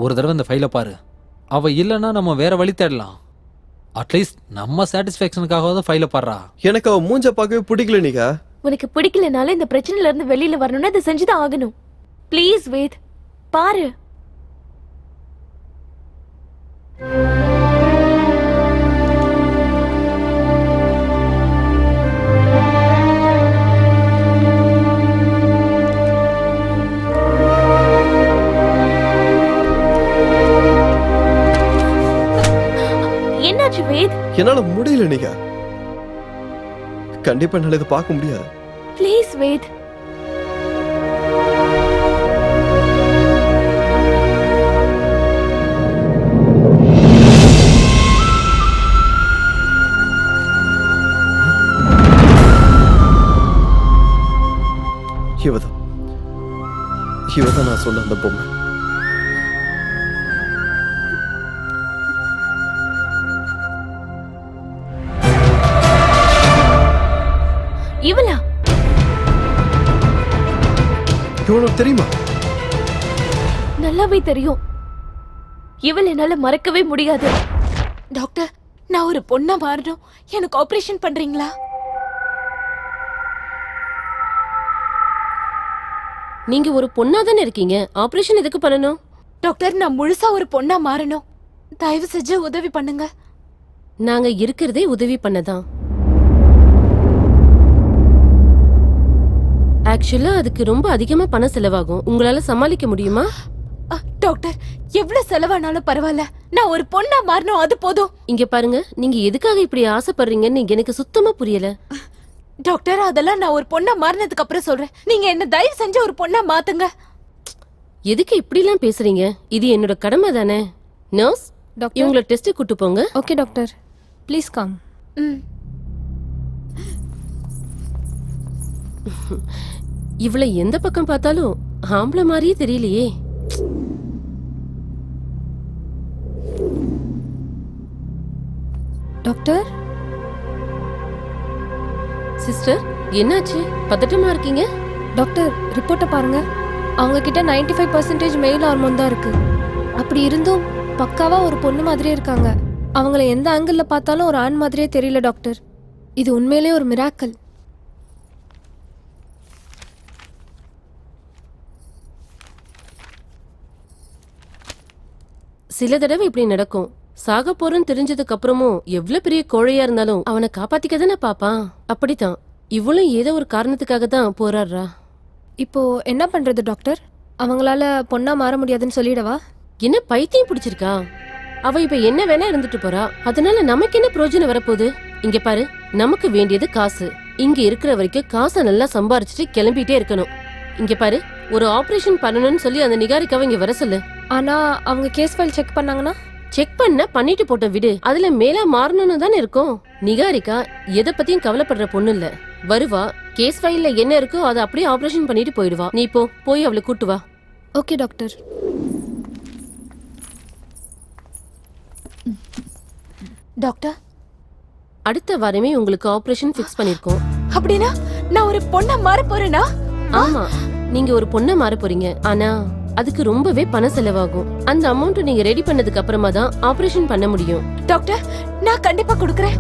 ஒரு தடவை இந்த ஃபைலை பாரு. அவ இல்லைன்னா நம்ம வேற வழி தேடலாம். அட்லீஸ்ட் நம்ம சாட்டிஸ்ஃபேக்ஷனுக்காக ஃபைலை பாடுறா. எனக்கு அவ மூஞ்ச பார்க்கவே பிடிக்கல. நீங்க உனக்கு பிடிக்கலனாலும் இந்த பிரச்சனையில இருந்து வெளியில வரணும்னா அதை செஞ்சுதான் ஆகணும். ப்ளீஸ் வேத், பாரு. என்னால முடியல நிகா. கண்டிப்பா என்னால இதை பார்க்க முடியாது. ப்ளீஸ் வேத். இவதான் நான் சொன்ன அந்த பொம்மை. இவளா? இவனுக்கு தெரியுமா? நல்லாவே தெரியும். இவள் என்னால மறக்கவே முடியாது. டாக்டர், நான் ஒரு பொண்ணா மாறணும். எனக்கு ஆபரேஷன் பண்றீங்களா? நீங்க ஒரு பொண்ணா தானே இருக்கீங்க, ஆபரேஷன் எதுக்கு பண்ணணும்? டாக்டர், நான் முழுசா ஒரு பொண்ணா மாறணும். தயவு செஞ்சு உதவி பண்ணுங்க. நாங்க இருக்கிறதே உதவி பண்ணதான். ஆக்சுவலா அதுக்கு ரொம்ப அதிகமா பணம் செலவாகும். உங்களால சமாளிக்க முடியுமா? டாக்டர், எவ்வளவு செலவானாலும் பரவாயில்ல, நான் ஒரு பொண்ணா மாறணும், அது போதும். இங்க பாருங்க, நீங்க எதுக்காக இப்படி ஆசைப்படுறீங்கன்னு எனக்கு சுத்தமா புரியல. டாக்டர், அதெல்லாம் நான் ஒரு பொண்ணா மாறினதுக்கு அப்புறம் சொல்றேன். நீங்க என்ன தயவு செஞ்சு ஒரு பொண்ணா மாத்துங்க. எதுக்கு இப்படி எல்லாம் பேசுறீங்க? இது என்னோட கடமை தானே. நர்ஸ், இவங்களை டெஸ்ட் கூட்டு போங்க. Okay doctor, please come. இவளை எந்த பக்கம் பார்த்தாலும் ஆம்பளை மாதிரியே தெரியலையே. டாக்டர். சிஸ்டர், என்னாச்சு? பதட்டமா இருக்கீங்க? டாக்டர், ரிப்போர்ட்டை பாருங்க. அவங்க கிட்ட 95% மெயில் ஹார்மோன் தான் இருக்கு. அப்படி இருந்தும் பக்காவா ஒரு பொண்ணு மாதிரியே இருக்காங்க. அவங்கள எந்த ஆங்கிள் பார்த்தாலும் ஒரு ஆண் மாதிரியே தெரியல டாக்டர். இது உண்மையிலேயே ஒரு மிராக்கல். சில தடவை இப்படி நடக்கும். சாக போறன்னு தெரிஞ்சதுக்கு அப்புறமும் எவ்வளவு பெரிய கோழையா இருந்தாலும் அவனை காப்பாத்திக்க தானே பாப்பான். அப்படித்தான் இவளும் ஏதோ ஒரு காரணத்துக்காக தான் போராடுறா. இப்போ என்ன பண்றது டாக்டர்? அவங்களால பொண்ணா மாற முடியாதுன்னு சொல்லிடவா? என்ன பைத்தியம் பிடிச்சிருக்கா? அவ இப்ப என்ன வேணா இருந்துட்டு போறா. அதனால நமக்கு என்ன பிரயோஜனம் வரப்போகுது? இங்க பாரு, நமக்கு வேண்டியது காசு. இங்க இருக்கிற வரைக்கும் காசை நல்லா சம்பாரிச்சுட்டு கிளம்பிட்டே இருக்கணும். இங்க பாரு, ஒரு ஆபரேஷன் பண்ணணும்னு சொல்லி அந்த நிகாரிக்காவை இங்க வர சொல்லு. ஆனா அவங்க கேஸ் ஃபைல் செக் பண்ணாங்கன்னா? செக் பண்ண பண்ணிட்டு போட்ட விடு. அதுல மேலா மாறணும்னு தானே இருக்கும். நிகாரிகா எதை பத்தியும் கவலைப்படுற பொண்ணு இல்ல. வருவா, கேஸ் ஃபைல்ல என்ன இருக்கோ அதை அப்படியே ஆபரேஷன் பண்ணிட்டு போயிடுவா. நீ போய் அவளை கூட்டு வா. Okay doctor. டாக்டர், அடுத்த வாரமே உங்களுக்கு ஆபரேஷன் ஃபிக்ஸ் பண்ணிருக்கோம். அப்படினா நான் ஒரு பொண்ணா மாற போறேனா? ஆமா, நீங்க ஒரு பொண்ணா மாற போறீங்க. ஆனா அதுக்கு ரொம்பவே பணம் செலவாகும். அந்த அமௌண்ட் நீங்க ரெடி பண்ணதுக்கு அப்புறமா தான் ஆபரேஷன் பண்ண முடியும். டாக்டர், நான் கண்டிப்பா கொடுக்கறேன்.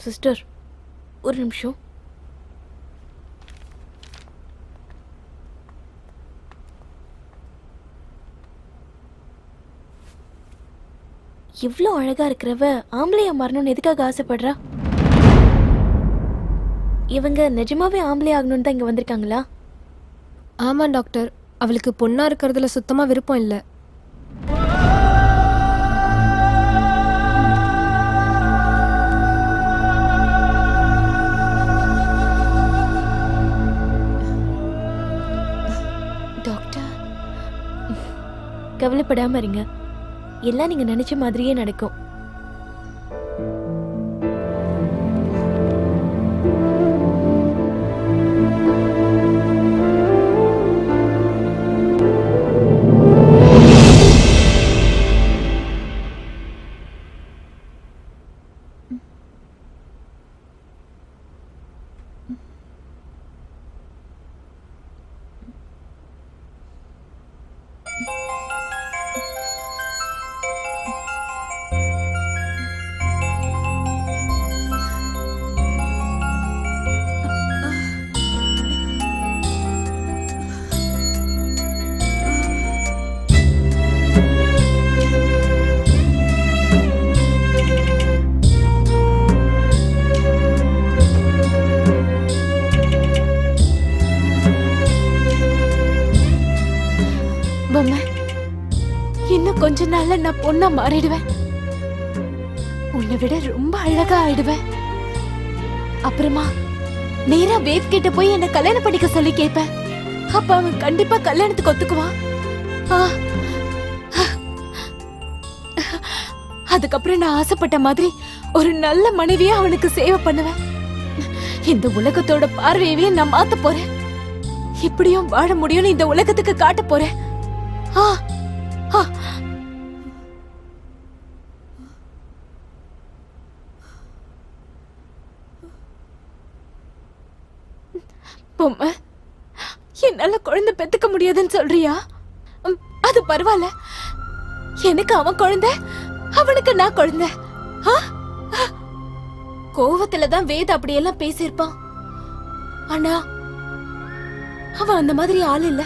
சிஸ்டர், ஒரு நிமிஷம். இவ்ளோ அழகா இருக்கிறவ ஆம்பளையா மாறணும்னு எதுக்காக ஆசைப்படுறா? இவங்க நிஜமாவே ஆம்பளை ஆகணும்னு தான் இங்க வந்திருக்காங்களா? ஆமா டாக்டர், அவளுக்கு பொண்ணா இருக்கிறதுல சுத்தமா விருப்பம் இல்லை. கவலைப்படாம இருங்க, எல்லாம் நீங்க நினைச்ச மாதிரியே நடக்கும். பொம்மை, இன்னும் கொஞ்ச நாள்ல நான் பொண்ணா மாறிடுவேன். உன்னை விட ரொம்ப அழகா ஆயிடுவேன். அப்புறமா நேரா வேத் கிட்ட போய் என்ன கல்யாணம் பண்ணிக்க சொல்லி கேட்பேன். அப்ப அவன் கண்டிப்பா கல்யாணத்துக்கு ஒத்துக்குவான். ஆ. அதுக்கப்புறம் நான் ஆசைப்பட்ட மாதிரி ஒரு நல்ல மனைவியா அவனுக்கு சேவை பண்ணுவேன். இந்த உலகத்தோட பார்வையவே நான் மாத்த போறேன். இப்படியும் வாழ முடியும்னு இந்த உலகத்துக்கு காட்ட போறேன். ஆ. ஆ. பொம்மை, என்னால குழந்தை பெத்துக்க முடியாதுன்னு சொல்றியா? அது பரவாயில்ல. எனக்கு அவன் குழந்தை, அவனுக்கு நான் குழந்தை. கோவத்துலதான் வேத அப்படியெல்லாம் பேசியிருப்பான். ஆனா அவன் அந்த மாதிரி ஆள் இல்ல.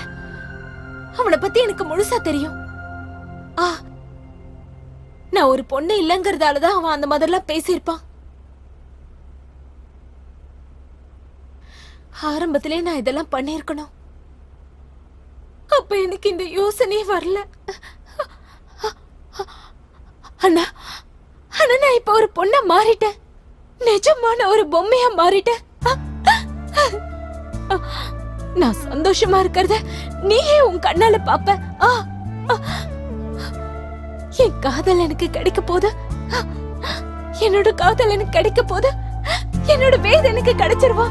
அவனை பத்தி எனக்கு முழுசா தெரியும். நான் ஒரு பொண்ணு இல்லங்கறதாலதான் அவன் அந்த மாதிரிலாம் பேசியிருப்பான். ஆரம்பத்திலே நான் இதெல்லாம் பண்ணிருக்கணும். அப்ப எனக்கு இந்த யோசனையே வரல. அண்ணா, ஆனா நான் இப்ப ஒரு பொண்ணா மாறிட்டேன். நிஜமான ஒரு பொம்மையா மாறிட்டேன். நான் சந்தோஷமா இருக்கிறத நீயே உன் கண்ணால பாப்ப. என் காதல் எனக்கு கிடைக்க போது. என்னோட காதல் எனக்கு கிடைக்க போது. என்னோட வேத எனக்கு கிடைச்சிருவா.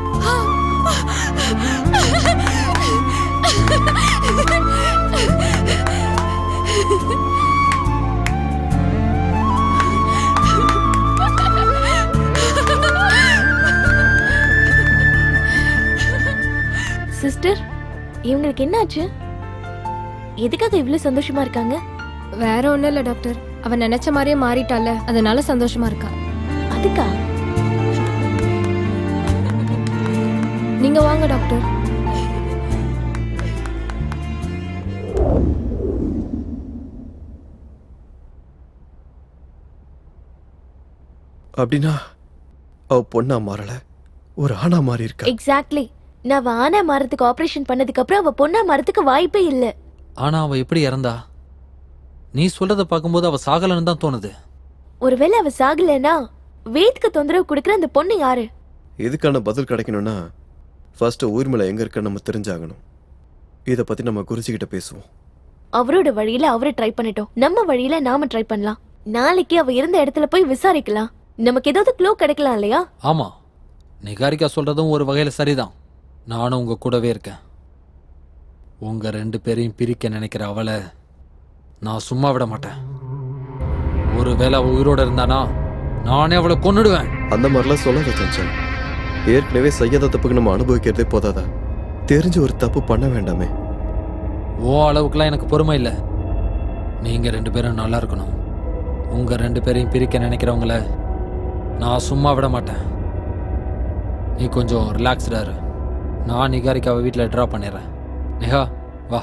சிஸ்டர், இவங்களுக்கு என்னாச்சு? எதுக்காக இவ்வளவு சந்தோஷமா இருக்காங்க? வேற ஒண்ணும் இல்ல டாக்டர், அவன் நினைச்ச மாதிரியே மாறிட்டால, அதனால சந்தோஷமா இருக்கா. அதுக்கா? நீங்க வாங்க டாக்டர். அப்படின்னா அவ பொண்ணா மாறல, ஒரு ஆணா மாறி இருக்கா. எக்ஸாக்ட்லி. நான் அவ ஆனா மாறதுக்கு ஆபரேஷன் பண்ணதுக்கு அப்புறம் அவ பொண்ணா மாறதுக்கு வாய்ப்பே இல்ல. ஆனா அவ எப்படி இறந்தா? நீ சொல்றத பார்க்கும்போது அவ சாகலன்னு தான் தோணுது. ஒருவேளை அவ சாகலனா வேத்க்கு தொந்தரவு கொடுக்கற அந்த பொண்ணு யாரு? இதுக்கான பதில் கிடைக்கணும்னா ஃபர்ஸ்ட் ஊர்மிளா எங்க இருக்க நம்ம தெரிஞ்சாகணும். இத பத்தி நம்ம குருஜிகிட்ட பேசுவோம். அவரோட வழியில அவரை ட்ரை பண்ணிட்டோம், நம்ம வழியில நாம ட்ரை பண்ணலாம். நாளைக்கு அவ இருந்த இடத்துல போய் விசாரிக்கலாம். நமக்கு ஏதாவது க்ளூ கிடைக்கலாம் இல்லையா? ஆமா, நிகாரிகா சொல்றதும் ஒரு வகையில சரிதான். நானும் உங்க கூடவே இருக்கேன். உங்க 2 பேரையும் பிரிக்க நினைக்கிற அவளை நான் சும்மா விட மாட்டேன். ஒருவேளை அவ உயிரோட இருந்தானா நானே அவளை கொன்னுடுவேன். அந்த மாதிரிலாம் சொல்லாத சஞ்சல். ஏற்கனவே செய்யாத தப்புக்கு நம்ம அனுபவிக்கிறதே போதாதா? தெரிஞ்சு ஒரு தப்பு பண்ண வேண்டாமே. ஓ அளவுக்குலாம் எனக்கு பொறுமை இல்லை. நீங்க 2 பேரும் நல்லா இருக்கணும். உங்க 2 பேரையும் பிரிக்க நினைக்கிறவங்கள நான் சும்மா விட மாட்டேன். நீ கொஞ்சம் ரிலாக்ஸ்டா இரு. நான் நிகாரிக்காவை வீட்டில் ட்ராப் பண்ணிடுறேன். நிகா வா.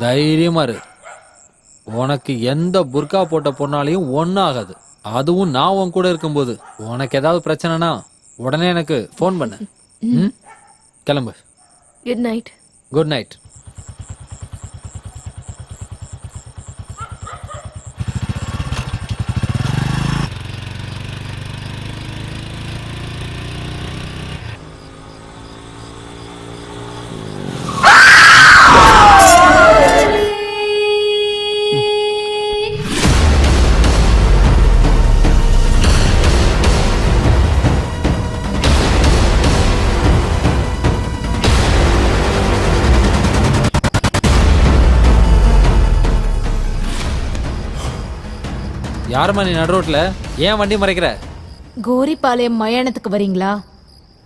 தைரியமா இரு. உனக்கு எந்த புர்கா போட்ட பொண்ணாலையும் ஒன்றும் ஆகாது. அதுவும் நான் உன் கூட இருக்கும்போது. உனக்கு ஏதாவது பிரச்சனைனா உடனே எனக்கு ஃபோன் பண்ணு. கிளம்பு. Good night. Good night. யாருமா நீ நடு ரோட்ல? ஏன் வண்டி மறைக்கிற? கோரிப்பாளையம் மயானத்துக்கு வரீங்களா?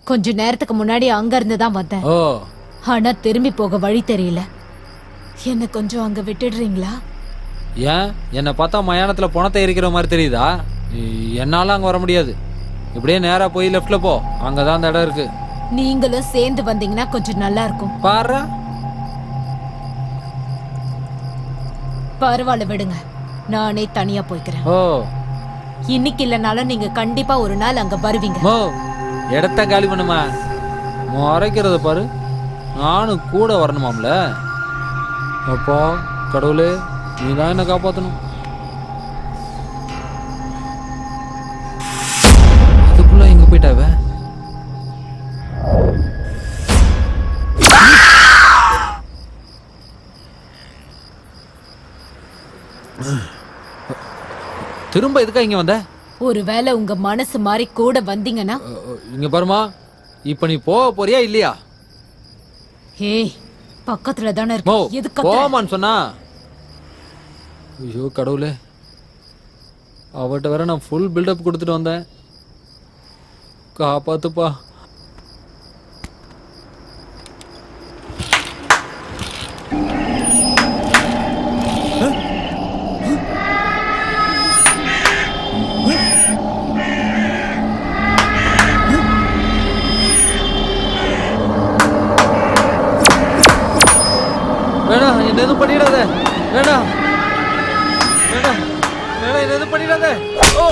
கொஞ்ச நேரத்துக்கு முன்னாடி அங்க இருந்து தான் வந்தேன். ஓ. ஆனா திரும்பி போக வழி தெரியல. என்ன கொஞ்சம் அங்க விட்டுடுறீங்களா? ஏன் என்னை பார்த்தா மயானத்தில் பணத்தை எரிக்கிற மாதிரி தெரியுதா? என்னால் அங்கே வர முடியாது. இப்படியே நேராக போய் லெஃப்டில் போ, அங்கே தான் அந்த இடம் இருக்கு. நீங்களும் சேர்ந்து வந்தீங்கன்னா கொஞ்சம் நல்லா இருக்கும். பாரு, பரவாயில்ல விடுங்க, நானே தனியா போய்க்கிறேன். ஓ இன்னைக்கு இல்லைனாலும் நீங்க கண்டிப்பா ஒரு நாள் அங்க வருவீங்க. மோ இடத்த காலி பண்ணுமா, மறைக்கிறத பாரு. நானும் கூட வரணுமாம்ல. அப்பா கடவுளே, நீ தான் என்ன காப்பாற்றணும். அதுக்குள்ள எங்க போயிட்டாவ? திரும்ப எதுக்கா இங்க வந்த? ஒருவேளை உங்க மனசு மாதிரி கூட வந்தீங்கன்னா. இங்க பாருமா, இப்ப நீ போக போறியா இல்லையா? ஏய், பக்கத்துல தானே மோ இருக்கு, எதுக்கு போமான்னு சொன்னா? ஐயோ கடவுளே, அவட்ட வேற நான் ஃபுல் பில்டப் கொடுத்துட்டு வந்தேன். காப்பாத்துப்பா. வேணாம், என்ன எதுவும் பண்ணிடாத. வேணாம் வேணாம் வேணாம், என்ன எதுவும் பண்ணிடாத. ஓ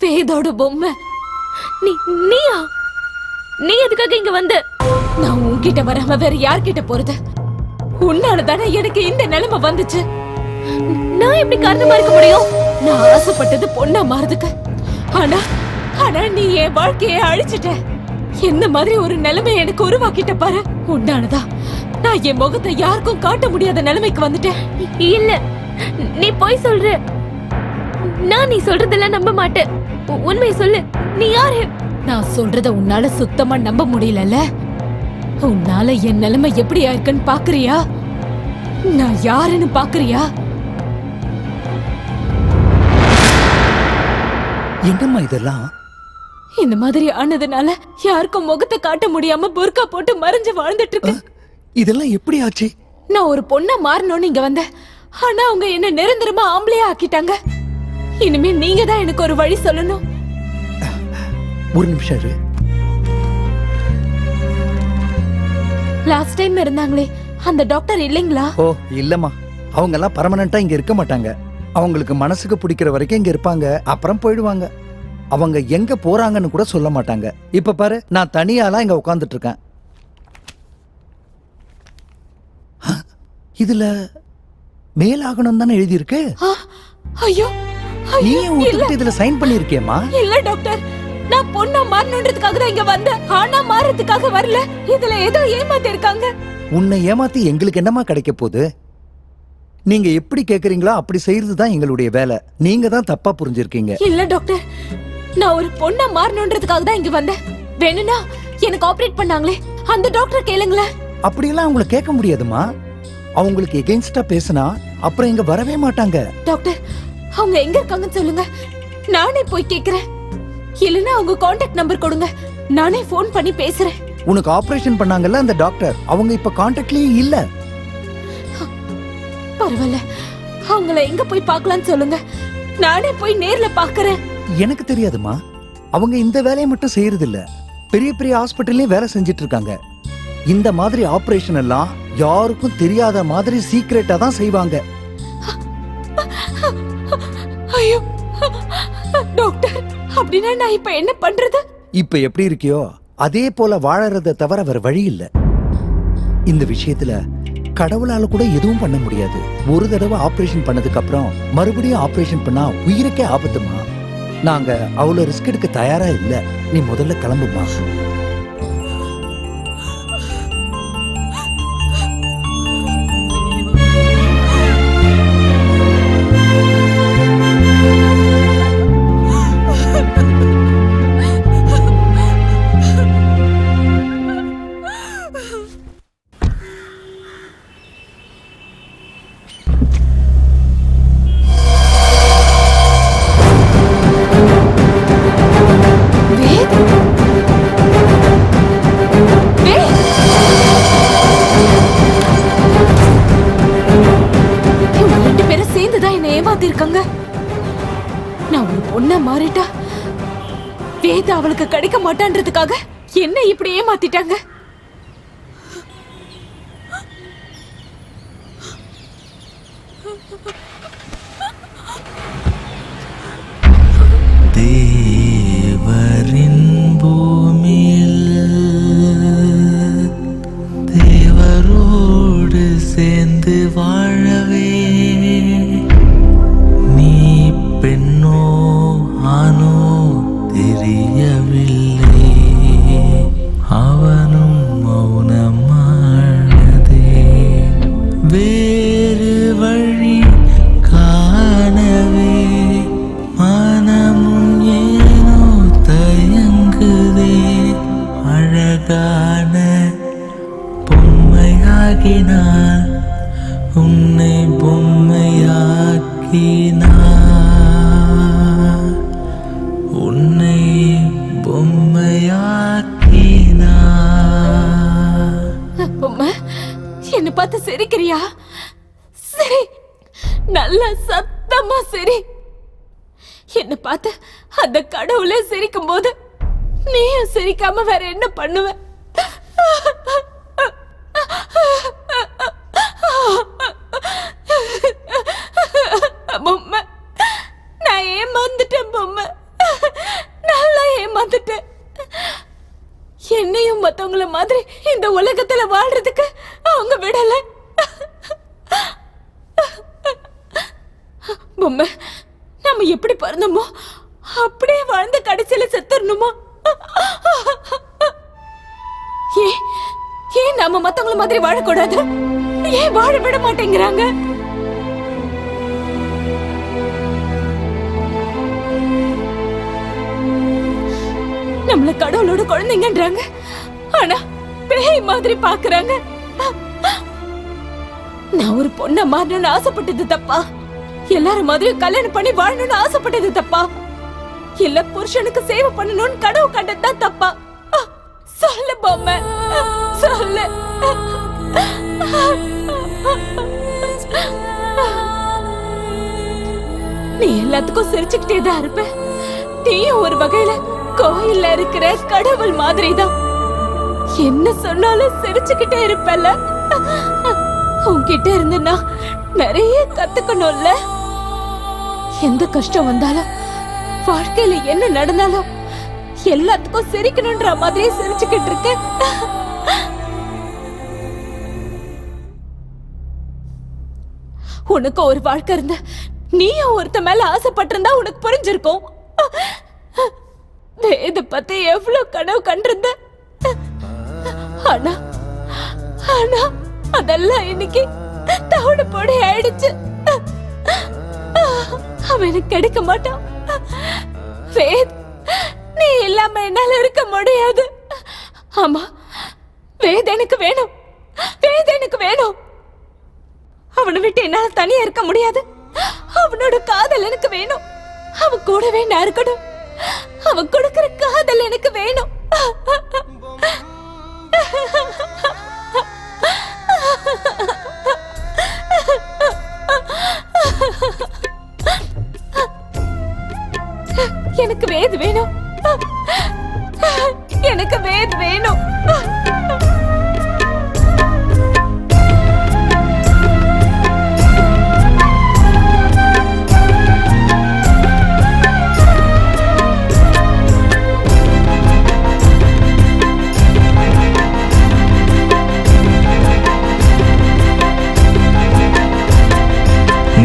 வேதோட பொம்மை. நீயா? நீ எதுக்காக இங்க வந்த? நான் உன்கிட்ட வராம வேற யார்கிட்ட போறது? உன்னாலதானே எனக்கு இந்த நிலைமை வந்துச்சு. நான் எப்படி காரணமா இருக்க முடியும்? நான் ஆசைப்பட்டது பொண்ணா மாறதுக்கு. ஆனா ஆனா நீ என் வாழ்க்கையை அழிச்சிட்ட. என்ன மாதிரி ஒரு நிலைமை எனக்கு உருவாக்கிட்ட பாரு. உன்னாலதான் நான் என் முகத்தை யாருக்கும் காட்ட முடியாத நிலைமைக்கு வந்துட்டேன். இல்ல, நீ போய் சொல்ற. நான் நீ சொல்றதெல்லாம் நம்ப மாட்டேன். உண்மையை சொல்லு, நீ யாரு? நான் சொல்றத உன்னால சுத்தமா நம்ப முடியலல்ல. உன்னால என் நிலைமை எப்படி இருக்குன்னு பாக்குறியா? நான் யாருன்னு பாக்குறியா? என்னம்மா இதெல்லாம்? இந்த மாதிரி ஆனதுனால யாருக்கும் முகத்தை காட்ட முடியாம புர்கா போட்டு மறைஞ்சு வாழ்ந்துட்டு இருக்கு. இதெல்லாம் எப்படி ஆச்சு? நான் ஒரு பொண்ணா மாறணும்னு இங்க வந்தேன். ஆனா அவங்க என்ன நிரந்தரமா ஆம்பளையா ஆக்கிட்டாங்க. இனிமே நீங்க தான் எனக்கு ஒரு வழி சொல்லணும். ஒரு நிமிஷம் இரு. லாஸ்ட் டைம் இருந்தாங்களே அந்த டாக்டர் இல்லைங்களா? ஓ இல்லம்மா, அவங்க எல்லாம் பர்மனண்டா இங்க இருக்க மாட்டாங்க. அவங்களுக்கு மனசுக்கு பிடிக்கிற வரைக்கும் இங்க இருப்பாங்க, அப்புறம் போயிடுவாங்க. அவங்க எங்க போறாங்கன்னு கூட சொல்ல மாட்டாங்க. இப்ப பாரு, நான் தனியாலாம் இங்க உட்கார்ந்துட்டு இருக்கேன். இதுல மேலாகணும் தானே எழுதி இருக்கு. ஐயோ, நீ இதுல சைன் பண்ணிருக்கியம்மா? இல்ல டாக்டர், நான் பொண்ணா மாறணுன்றதுக்காக தான் இங்க வந்தேன். ஆனா மாறதுக்காக வரல. இதுல ஏதோ ஏமாத்தி இருக்காங்க. உன்னை ஏமாத்தி எங்களுக்கு என்னமா கிடைக்க போகுது? நீங்க எப்படி கேக்குறீங்களோ அப்படி செய்யறதுதான் எங்களுடைய வேலை. நீங்க தான் தப்பா புரிஞ்சிருக்கீங்க. இல்ல டாக்டர், நான் ஒரு பொண்ணா மாறணுன்றதுக்காக தான் இங்க வந்தேன். வேணும்னா எனக்கு ஆபரேட் பண்ணாங்களே அந்த டாக்டர் கேளுங்களேன். அப்படியெல்லாம் அவங்கள கேட்க முடியாதுமா. அவங்களுக்கு எகெயின்ஸ்டா பேசினா அப்புறம் இங்க வரவே மாட்டாங்க. டாக்டர், அவங்க எங்க இருக்காங்கன்னு சொல்லுங்க. நானே போய் கேக்குறேன். இல்லனா உங்க கான்டாக்ட் நம்பர் கொடுங்க, நானே ஃபோன் பண்ணி பேசுறேன். உனக்கு ஆபரேஷன் பண்ணாங்கல்ல அந்த டாக்டர், அவங்க இப்ப கான்டாக்ட்லயே இல்ல. பரவாயில்ல, அவங்கள எங்க போய் பார்க்கலாம்னு சொல்லுங்க, நானே போய் நேர்ல பாக்குறேன். எனக்கு தெரியாதுமா, அவங்க இந்த வேலையை மட்டும் செய்யறது இல்ல, பெரிய பெரிய ஹாஸ்பிட்டல்லயும் வேலை செஞ்சிட்டு இருக்காங்க. இந்த மாதிரி ஆபரேஷன் எல்லாம் யாருக்கும் தெரியாத மாதிரி சீக்ரெட்டா தான் செய்வாங்க. ஐயோ டாக்டர், அப்படின்னா நான் இப்ப என்ன பண்றது? இப்ப எப்படி இருக்கியோ அதே போல வாழறத தவிர வேற வழி இல்ல. இந்த விஷயத்துல கடவுளால கூட எதுவும் பண்ண முடியாது. ஒரு தடவை ஆபரேஷன் பண்ணதுக்கு அப்புறம் மறுபடியும் ஆபரேஷன் பண்ணா உயிருக்கே ஆபத்துமா. நாங்க அவ்வளவு ரிஸ்க் எடுக்க தயாரா இல்ல. நீ முதல்ல கிளம்புமா. ஏமாத்திருக்காங்க. நான் ஒரு பொண்ண மாறிட்டா வேத அவளுக்கு கிடைக்க மாட்டான்றதுக்காக என்ன இப்படி ஏமாத்திட்டாங்க. தேவரின் பூமியில் தேவரோடு சேர்ந்து வாழவே பெண்ணோ ஆனோ தெரியவில்லை, அவனும் மௌனமானதே. வேறு வழி காணவே மனமும் ஏனோ தயங்குதே. அழகான பொம்மையாகினான், உன்னை பொம்மையாக்கினான், உன்னை பொம்மையாக்கினான். பொம்மை, என்ன பார்த்து சிரிக்கிறியா? சரி, நல்ல சத்தமா சரி. என்ன பார்த்து அந்த கடவுளே சிரிக்கும் போது நீயும் சிரிக்காம வேற என்ன பண்ணுவ? பொம்மை, நான் ஏமாந்துட்டேன் பொம்மை, நல்லா ஏமாந்துட்டேன். என்னையும் மத்தவங்கள மாதிரி இந்த உலகத்துல வாழ்றதுக்கு அவங்க விடல. பொம்மை, நம்ம எப்படி பிறந்தோமோ அப்படியே வாழ்ந்து கடைசியில செத்துறணுமா? ஏன் நாம மத்தவங்கள மாதிரி வாழக்கூடாது? ஏன் வாழ விட மாட்டேங்கிறாங்க? நம்மள கடவுளோட குழந்தைங்கன்றாங்க, ஆனா பேய் மாதிரி பாக்குறாங்க. நான் ஒரு பொண்ண மாறணும்னு ஆசைப்பட்டது தப்பா? எல்லாரும் மாதிரியும் கல்யாணம் பண்ணி வாழணும்னு ஆசைப்பட்டது தப்பா? இல்ல புருஷனுக்கு சேவை பண்ணணும்னு கனவு கண்டதுதான் தப்பா? சொல்லு பொம்மை, சொல்லு. நீ எல்லாத்துக்கும் சிரிச்சுக்கிட்டே தான் இருப்ப. நீயும் ஒரு வகையில கோயில்ல இருக்கிற கடவுள் மாதிரிதான். என்ன சொன்னாலும் சிரிச்சுக்கிட்டே இருப்பல. உன்கிட்ட இருந்து நான் நிறைய கத்துக்கணும்ல. எந்த கஷ்டம் வந்தாலும் வாழ்க்கையில என்ன நடந்தாலும் எல்லாத்துக்கும் சிரிக்கணும்ன்ற மாதிரியே சிரிச்சுக்கிட்டு இருக்க. உனக்கு ஒரு வாழ்க்கை இருந்த நீயும் ஒருத்த மேல ஆசைப்பட்டிருந்தா உனக்கு புரிஞ்சிருக்கும். வேத பத்தி எவ்வளவு கனவு கண்டிருந்த, ஆனா ஆனா அதெல்லாம் இன்னைக்கு தவிட போட ஆயிடுச்சு. அவனுக்கு கிடைக்க மாட்டான். வேத், நீ இல்லாம என்னால இருக்க முடியாது. ஆமா, வேத் எனக்கு வேணும், வேத் எனக்கு வேணும். அவனை விட்டு என்னால தனியா இருக்க முடியாது. அவனோட காதல் எனக்கு வேணும். அவன் கூடவே நான் இருக்கணும். அவன் கொடுக்கிற காதல் எனக்கு வேணும். எனக்கு வேத் வேணும். எனக்கு வேத் வேணும்.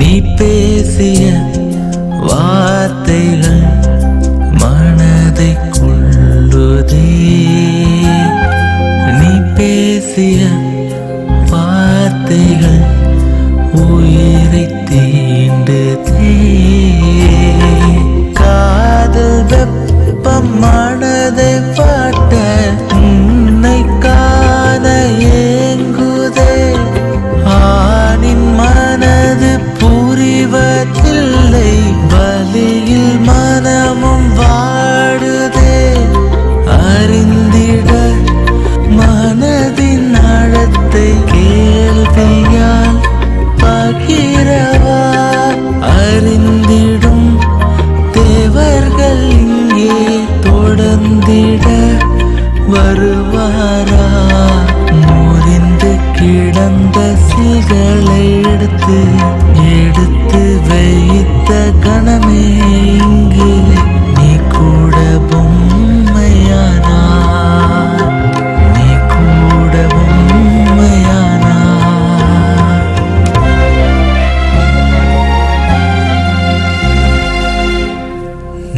நீ பேசிய வார்த்தைகள் மனதை கொள்ளுதே. நீ பேசிய வார்த்தைகள் உயிரை தீண்டுதே. காதல் வெப்பம் மனதை வாட்ட உன்னை காண ஏங்குதே. ஆணின் மனது புரிவதில்லை, வலியில் மனமும் வாடுதே. அறிந்திட மனதின் ஆழத்தை கேள்வியால் பகிரவா. அறிந்திடும் தேவர்கள் இங்கே தொடர்ந்திட வருவாரா. முறிந்து கிடந்த சிகளை எடுத்து எடுத்து வைத்த கணமே இங்கு நீ கூட பொம்மையானா. நீ கூட பொம்மையானா.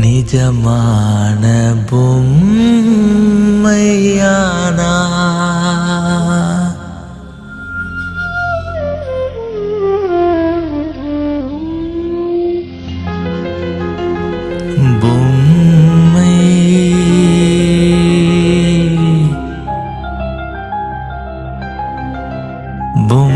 நிஜமான பொம்மையானா. பொம்மை பொம்மை.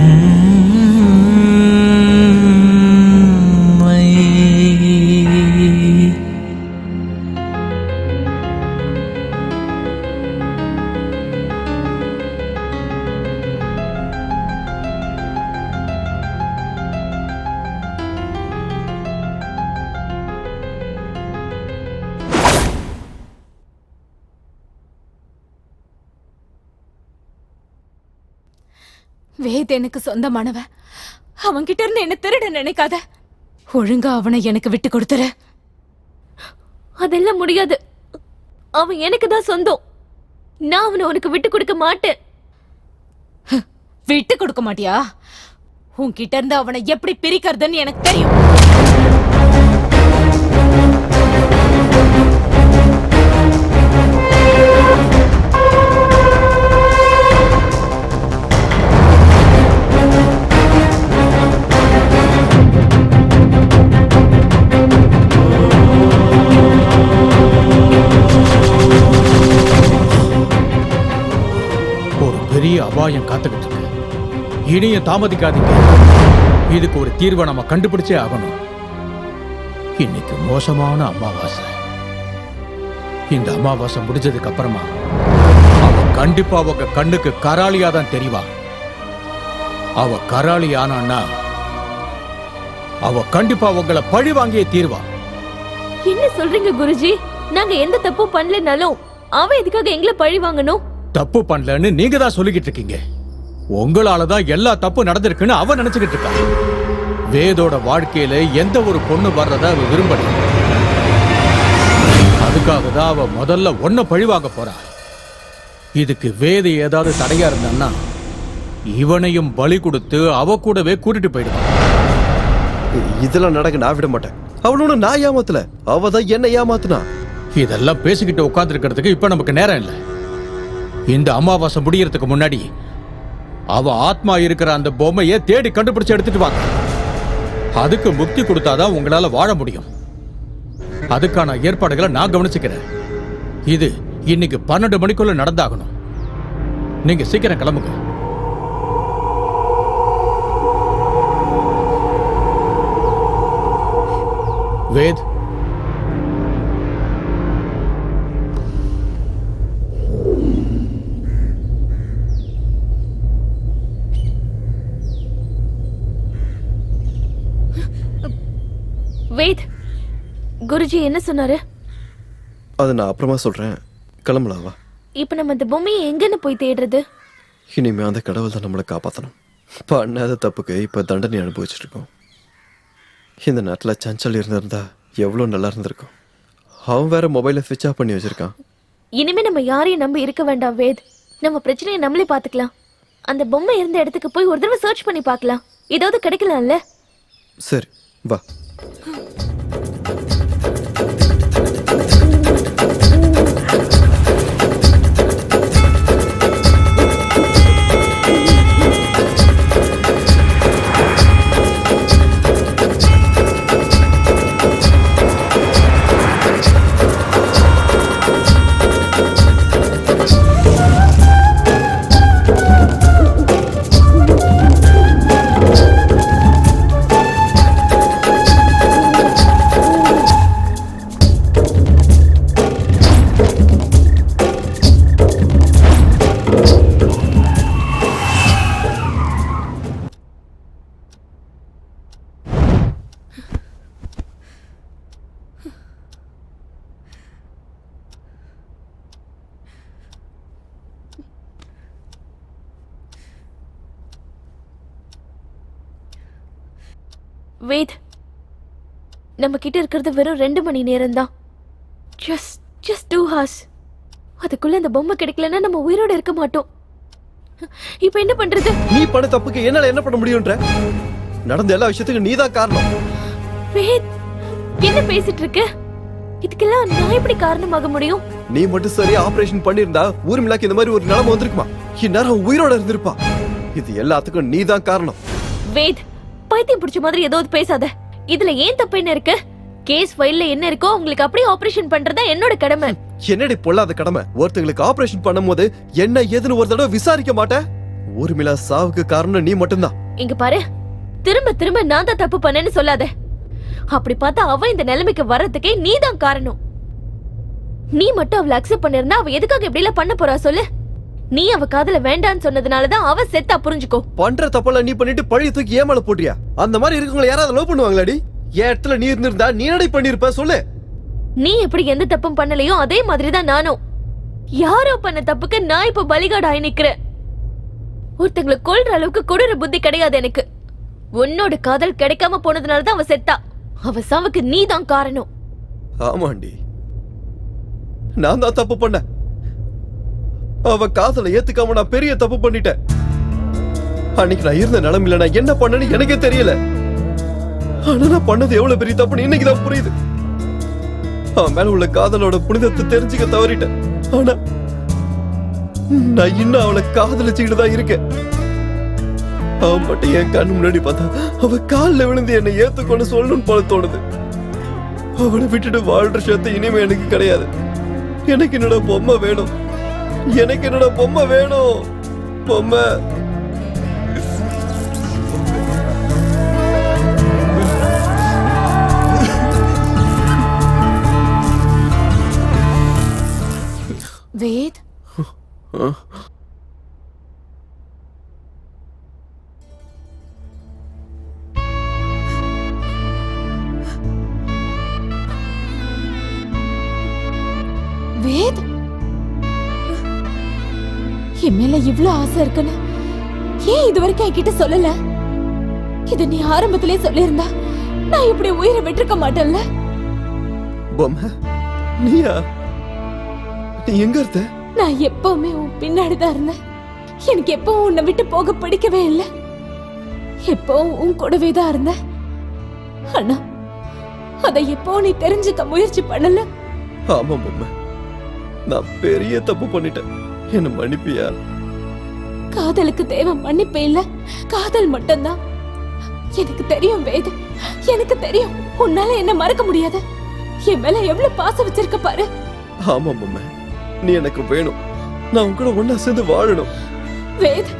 வேத் எனக்கு சொந்தமானவன். அவன்கிட்ட இருந்து என்ன திருட நினைக்காத. ஒழுங்கா அவனை எனக்கு விட்டு கொடுத்துரு. அதெல்லாம் முடியாது. அவன் எனக்கு தான் சொந்தம். நான் அவனை உனக்கு விட்டு கொடுக்க மாட்டேன். விட்டு கொடுக்க மாட்டியா? உன்கிட்ட இருந்து அவனை எப்படி பிரிக்கிறதுன்னு எனக்கு தெரியும். பெரிய அபாயம் காத்துக்கிட்டு இருக்கு. இனியும் தாமதிக்காதீங்க. இதுக்கு ஒரு தீர்வை நம்ம கண்டுபிடிச்சே ஆகணும். இன்னைக்கு மோசமான அமாவாசை. இந்த அமாவாசை முடிஞ்சதுக்கு அப்புறமா அவ கண்டிப்பா அவங்க கண்ணுக்கு கராளியா தான் தெரிவா. அவ கராளி ஆனான்னா அவ கண்டிப்பா உங்களை பழி வாங்கியே தீர்வா. என்ன சொல்றீங்க குருஜி? நாங்க எந்த தப்பும் பண்ணலனாலும் அவ எதுக்காக எங்களை பழி வாங்கணும்? தப்பு பண்ணலன்னு நீங்க தான் சொல்லிக்கிட்டு இருக்கீங்க. உங்களாலதான் எல்லா தப்பு நடந்திருக்குன்னு அவ நினைச்சுக்கிட்டு இருக்கா. வேதோட வாழ்க்கையில எந்த ஒரு பொண்ணு வர்றத அவ விரும்பல. அதுக்காக தான் அவ முதல்ல ஒன்ன பழிவாங்க போறா. இதுக்கு வேத ஏதாவது தடையா இருந்தான்னா இவனையும் பலி கொடுத்து அவ கூடவே கூட்டிட்டு போயிடுவான். இதெல்லாம் நடக்க நான் விட மாட்டேன். அவனோட நான் ஏமாத்தல, அவதான் என்ன ஏமாத்துனா. இதெல்லாம் பேசிக்கிட்டு உட்கார்ந்து இருக்கிறதுக்கு இப்ப நமக்கு நேரம் இல்லை. இந்த அமாவாசை முடியறதுக்கு முன்னாடி அவ ஆத்மா இருக்கிற அந்த பொம்மையை தேடி கண்டுபிடிச்சு எடுத்துட்டு வாங்க. அதுக்கு முக்தி கொடுத்தாதான் உங்களால வாழ முடியும். அதுக்கான ஏற்பாடுகளை நான் கவனிச்சுக்கிறேன். இது இன்னைக்கு 12 மணிக்குள்ள நடந்தாகணும். நீங்க சீக்கிரம் கிளம்புங்க. வேத், குருஜி என்ன சொன்னாரு? அதை நான் அப்புறமா சொல்றேன். கிளம்பலாம் வா. இப்ப நம்ம இந்த பொம்மையை எங்கன்னு போய் தேடுறது? இனிமே அந்த கடவுள் தான் நம்மளை காப்பாற்றணும். பண்ணாத தப்புக்கு இப்போ தண்டனை அனுபவிச்சுட்டு இருக்கோம். இந்த நேரத்தில் சஞ்சல் இருந்திருந்தா எவ்வளோ நல்லா இருந்திருக்கும். அவன் வேற மொபைலை ஸ்விட்ச் ஆஃப் பண்ணி வச்சிருக்கான். இனிமே நம்ம யாரையும் நம்பி இருக்க வேண்டாம் வேத். நம்ம பிரச்சனையை நம்மளே பார்த்துக்கலாம். அந்த பொம்மை இருந்த இடத்துக்கு போய் ஒரு தடவை சர்ச் பண்ணி பார்க்கலாம். ஏதாவது கிடைக்கலாம்ல? சரி வா. வேத், நம்ம கிட்ட இருக்கிறது வெறும் 2 மணி நேரம் தான். just 2 hours. அதுக்குள்ள அந்த பொம்மை கிடைக்கலன்னா நம்ம உயிரோட இருக்க மாட்டோம். இப்போ என்ன பண்றது? நீ பண்ண தப்புக்கு என்னால என்ன பண்ண முடியும்ன்ற? நடந்த எல்லா விஷயத்துக்கும் நீதான் காரணம். வேத், என்ன பேசிட்டு இருக்க? இதுக்கெல்லாம் நான் எப்படி காரணமாக முடியும்? நீ மட்டும் சரியா ஆபரேஷன் பண்ணிருந்தா ஊர்மிளாக்கு இந்த மாதிரி ஒரு நிலைமை வந்திருக்குமா? இந்நேரம் உயிரோட இருந்திருப்பா. இது எல்லாத்துக்கும் நீதான் காரணம். வேத், பைத்தியம் பிடிச்ச மாதிரி ஏதாவது பேசாத. இதுல ஏன் தப்பு என்ன இருக்கு? கேஸ் ஃபைல்ல என்ன இருக்கோ உங்களுக்கு அப்படியே ஆபரேஷன் பண்றதா என்னோட கடமை. என்னடி பொல்லாத கடமை? ஒருத்தங்களுக்கு ஆபரேஷன் பண்ணும்போது என்ன ஏதுன்னு ஒரு தடவை விசாரிக்க மாட்டேன்? ஊர்மிளா சாவுக்கு காரணம் நீ மட்டும்தான். இங்க பாரு, திரும்ப திரும்ப நான் தான் தப்பு பண்ணேன்னு சொல்லாத. அப்படி பார்த்தா அவ இந்த நிலைமைக்கு வர்றதுக்கே நீ தான் காரணம். நீ மட்டும் அவளை அக்செப்ட் பண்ணிருந்தா அவ எதுக்காக இப்படி எல்லாம் பண்ண போறா சொல்லு? நீ அவ காதல வேண்டான்னு சொன்னதுனாலதான் அவ செத்தா, புரிஞ்சுக்கோ. பண்ற தப்பெல்லாம் நீ பண்ணிட்டு பழைய தூக்கி ஏமால போட்டியா? அந்த மாதிரி இருக்கவங்களை யாராவது லவ் பண்ணுவாங்களாடி? என் இடத்துல நீ இருந்திருந்தா நீ என்னடி பண்ணிருப்ப சொல்லு? நீ எப்படி எந்த தப்பும் பண்ணலையோ அதே மாதிரிதான் நானும். யாரோ பண்ண தப்புக்கு நான் இப்ப பலிகாடாய் நிக்கிறேன். ஒருத்தங்களை கொல்ற அளவுக்கு கொடூர புத்தி கிடையாது எனக்கு. உன்னோட காதல் கிடைக்காம போனதுனாலதான் அவ செத்தா. அவ சாவுக்கு நீ தான் காரணம். ஆமாண்டி, நான் தான் தப்பு பண்ண. அவ காதலை ஏத்துக்காம நான் பெரிய தப்பு பண்ணிட்டேன். அன்னைக்கு நான் இருந்த நிலைமையில நான் என்ன பண்ணேன்னு எனக்கே தெரியல. ஆனா நான் பண்ணது எவ்வளவு பெரிய தப்புன்னு இன்னைக்குதான் புரியுது. அவன் மேல உள்ள காதலோட புனிதத்தை தெரிஞ்சுக்க தவறிட்டேன். ஆனா நான் இன்னும் அவளை காதலிச்சுக்கிட்டு தான் இருக்கேன். அவன் மட்டும் என் கண்ணு முன்னாடி பார்த்தா அவ காலில் விழுந்து என்னை ஏத்துக்கொண்டு சொல்லணும்னு போல தோணுது. அவளை விட்டுட்டு வாழ்ற சத்து இனிமே எனக்கு கிடையாது. எனக்கு என்னோட பொம்மை வேணும். எனக்கு என்னோட பொம்மை வேணும். பொம்மை. வேத், வேத், என் மேல இவ்ளோ ஆசை இருக்குன்னு ஏன் இது வரைக்கும் என்கிட்ட சொல்லல? இது நீ ஆரம்பத்திலே சொல்லியிருந்தா நான் இப்படி உயிரை விட்டுருக்க மாட்டேன்ல. பொம்மை, நீயா? நீ எங்க இருந்த? நான் எப்பவுமே உன் பின்னாடிதான் இருந்தேன். எனக்கு எப்பவும் உன்னை விட்டு போக பிடிக்கவே இல்லை. எப்பவும் உன் கூடவே தான் இருந்தேன். ஆனா அதை எப்போ நீ தெரிஞ்சுக்க முயற்சி பண்ணல. ஆமா பொம்மை, நான் பெரிய தப்பு பண்ணிட்டேன். என்ன மன்னிப்பியா? காதலுக்கு தேவை மன்னிப்பு இல்ல, காதல் மட்டும்தான். எனக்கு தெரியும் வேத், எனக்கு தெரியும் உன்னால என்ன மறக்க முடியாது. என் மேல எவ்வளவு பாசம் வச்சிருக்க பாரு. ஆமா பொம்மை, நீ எனக்கு வேணும். நான் உன் கூட ஒன்னா சேர்ந்து வாழணும். வேத்,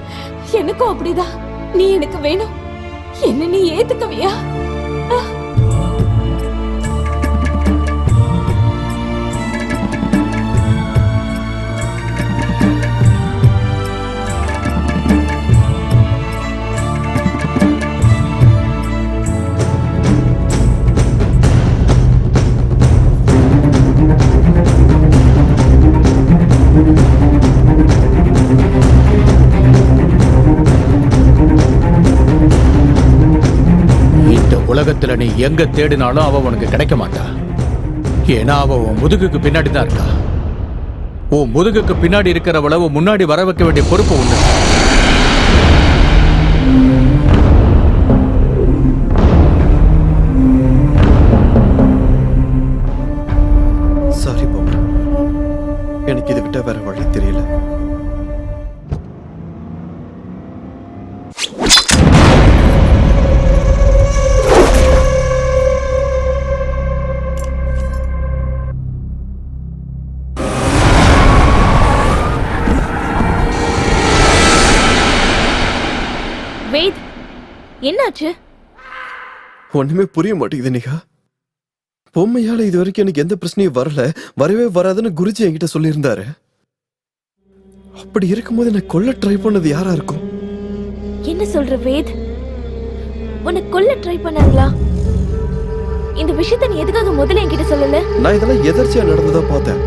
எனக்கும் அப்படிதான். நீ எனக்கு வேணும். என்ன நீ ஏத்துக்கவியா? உலகத்துல நீ எங்க தேடினாலும் அவ உனக்கு கிடைக்க மாட்டா. ஏன்னா அவ உன் முதுகுக்கு பின்னாடி தான் இருக்கா. உன் முதுகுக்கு பின்னாடி இருக்கிறவள உன் முன்னாடி வர வைக்க வேண்டிய பொறுப்பு உண்டு. சாரி பாபு, எனக்கு இதை விட்டா வேற வழி தெரியல. வேத், என்னாச்சு? ஒண்ணுமே புரிய மாட்டேங்குது நிகா. பொம்மையால இது வரைக்கும் எனக்கு எந்த பிரச்சனையும் வரவே வராதுன்னு குருஜி என்கிட்ட சொல்லியிருந்தாரு. அப்படி இருக்கும்போது நான் கொல்ல ட்ரை பண்ணது யாரா இருக்கும்? என்ன சொல்ற வேத்? உன்னை கொல்ல ட்ரை பண்ணாங்களா? இந்த விஷயத்த நீ எதுக்காக முதல்ல என்கிட்ட சொல்லல? நான் இதெல்லாம் எதர்ச்சியா நடந்ததா பார்த்தேன்.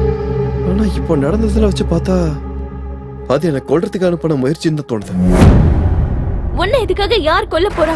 ஆனா இப்போ நடந்ததுல வச்சு பார்த்தா அது என்ன கொல்றதுக்கு அனுப்பின முயற்சின்னு தோணுது. உன்னை எதுக்காக யார் கொல்ல போறா?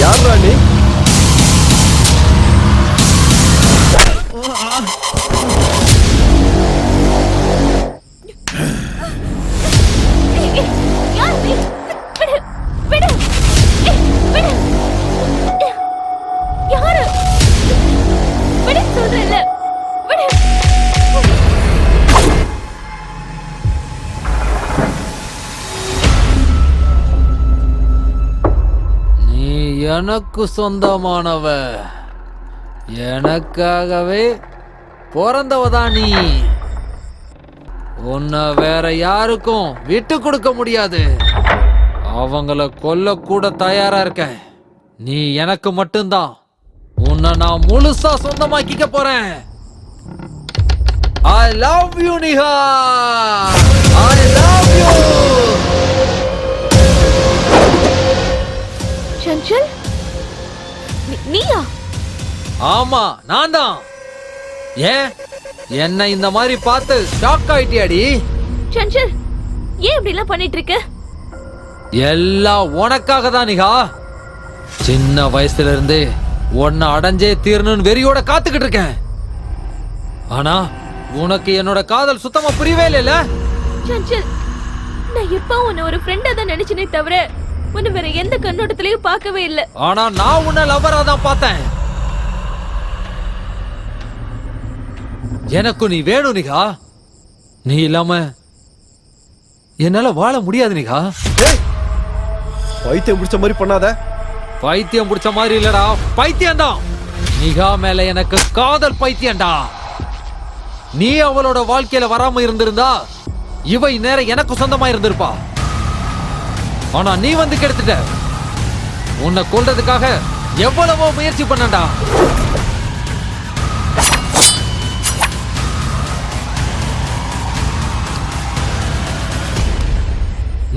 யார் ராணி? எனக்கு சொந்தமானவ, எனக்காகவே பிறந்தவதான் நீ. உன்னை வேற யாருக்கும் விட்டு கொடுக்க முடியாது. அவங்கள கொல்ல கூட தயாரா இருக்க. நீ எனக்கு மட்டும்தான். உன்னை நான் முழுசா சொந்தமாக்கிக்க போறேன். I love you, Niha. I love you. Chanchal, நீயா? ஆமா, நான் தான். ஏன் என்ன இந்த மாதிரி பார்த்து ஷாக் ஆயிட்டியாடி? சஞ்சல், ஏன் இப்படி எல்லாம் பண்ணிட்டு இருக்க? எல்லாம் உனக்காக தான் நிகா. சின்ன வயசுல இருந்து உன்னை அடைஞ்சே தீரணும்னு வெறியோட காத்துக்கிட்டு இருக்கேன். ஆனா உனக்கு என்னோட காதல் சுத்தமா புரியவே இல்லைல்ல? சஞ்சல், நான் எப்ப உன்னை ஒரு ஃப்ரெண்டா தான் நினைச்சனே தவிர உன்னை வேற எந்த கண்ணோட்டத்திலயும் பார்க்கவே இல்ல. ஆனா நான் உன்னை லவ்வரா தான் பார்த்தேன். எனக்கு நீ வேணும் நிகா. நீ இல்லாம என்னால வாழ முடியாது நிகா. பைத்தியம் பிடிச்ச மாதிரி பண்ணாத. பைத்தியம் பிடிச்ச மாதிரி இல்லடா, பைத்தியம் தான். நிகா மேல எனக்கு காதல் பைத்தியம்டா. நீ அவளோட வாழ்க்கையில வராம இருந்திருந்தா இவ இந்நேரம் எனக்கு சொந்தமா இருந்திருப்பா. ஆனா நீ வந்து கெடுத்துட்ட. உன்னை கொல்றதுக்காக எவ்வளவோ முயற்சி பண்ணடா.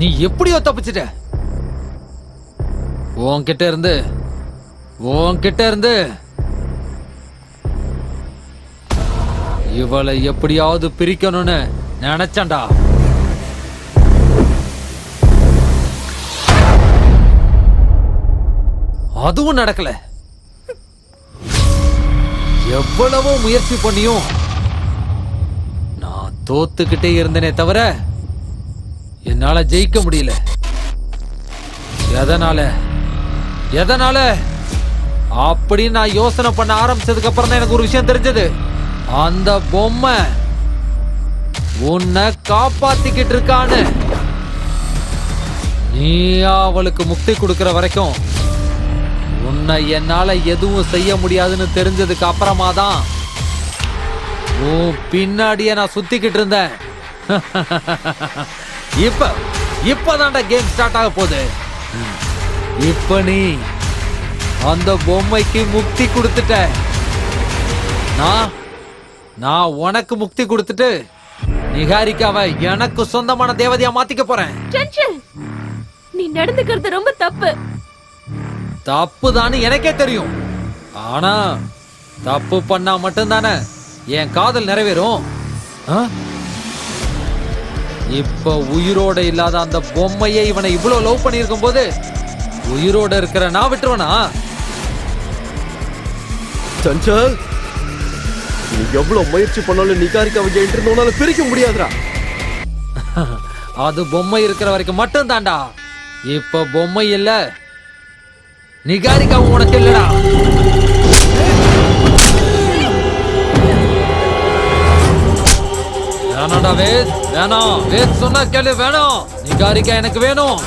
நீ எப்படியோ தப்பிச்சிட்ட. உன்கிட்ட இருந்து இவளை எப்படியாவது பிரிக்கணும்னு நினைச்சண்டா. அதுவும் நடக்கல. எவ்வளவோ முயற்சி பண்ணியும் நான் தோத்துக்கிட்டே இருந்தேனே தவிர என்னால ஜெயிக்க முடியல. எதனால அப்படின்னு நான் யோசனை பண்ண ஆரம்பிச்சதுக்கு அப்புறம் தான் எனக்கு ஒரு விஷயம் தெரிஞ்சது. அந்த பொம்மை உன்னை காப்பாத்திக்கிட்டு இருக்கான்னு. நீ அவளுக்கு முக்தி கொடுக்கிற வரைக்கும் உன்னை என்னால எதுவும் செய்ய முடியாதுன்னு தெரிஞ்சதுக்கு அப்புறமா தான் உன் பின்னாடியே நான் சுத்திக்கிட்டு இருந்தேன். இப்பதான்டா கேம் ஸ்டார்ட் ஆக போகுது. இப்ப நீ அந்த பொம்மைக்கு முக்தி கொடுத்துட்ட. நான் உனக்கு முக்தி கொடுத்துட்டு நிகாரிக்காவை எனக்கு சொந்தமான தேவதையா மாத்திக்க போறேன். நீ நடந்துக்கிறது ரொம்ப தப்பு. தப்புதான்னு எனக்கே தெரியும். ஆனா தப்பு பண்ணா மட்டும்தானே என் காதல் நிறைவேறும். இப்ப உயிரோட இல்லாத அந்த பொம்மையை இவனை இவ்வளவு லவ் பண்ணிருக்கும் போது உயிரோட இருக்கிற நான் விட்டுருவனா? சஞ்சல், நீ எவ்வளவு முயற்சி பண்ணாலும் நிகாரிக்காவை என்கிட்ட உன்னால பிரிக்க முடியாதுடா. அது பொம்மை இருக்கிற வரைக்கும் மட்டும் தான்டா. இப்ப பொம்மை இல்ல, நிகாரிக்காவும் உனக்கு இல்லடா. வேணாடா வேத், வேணாம். வேத் சொன்னா கேளு, வேணாம். நிகாரிக்கா எனக்கு வேணும்.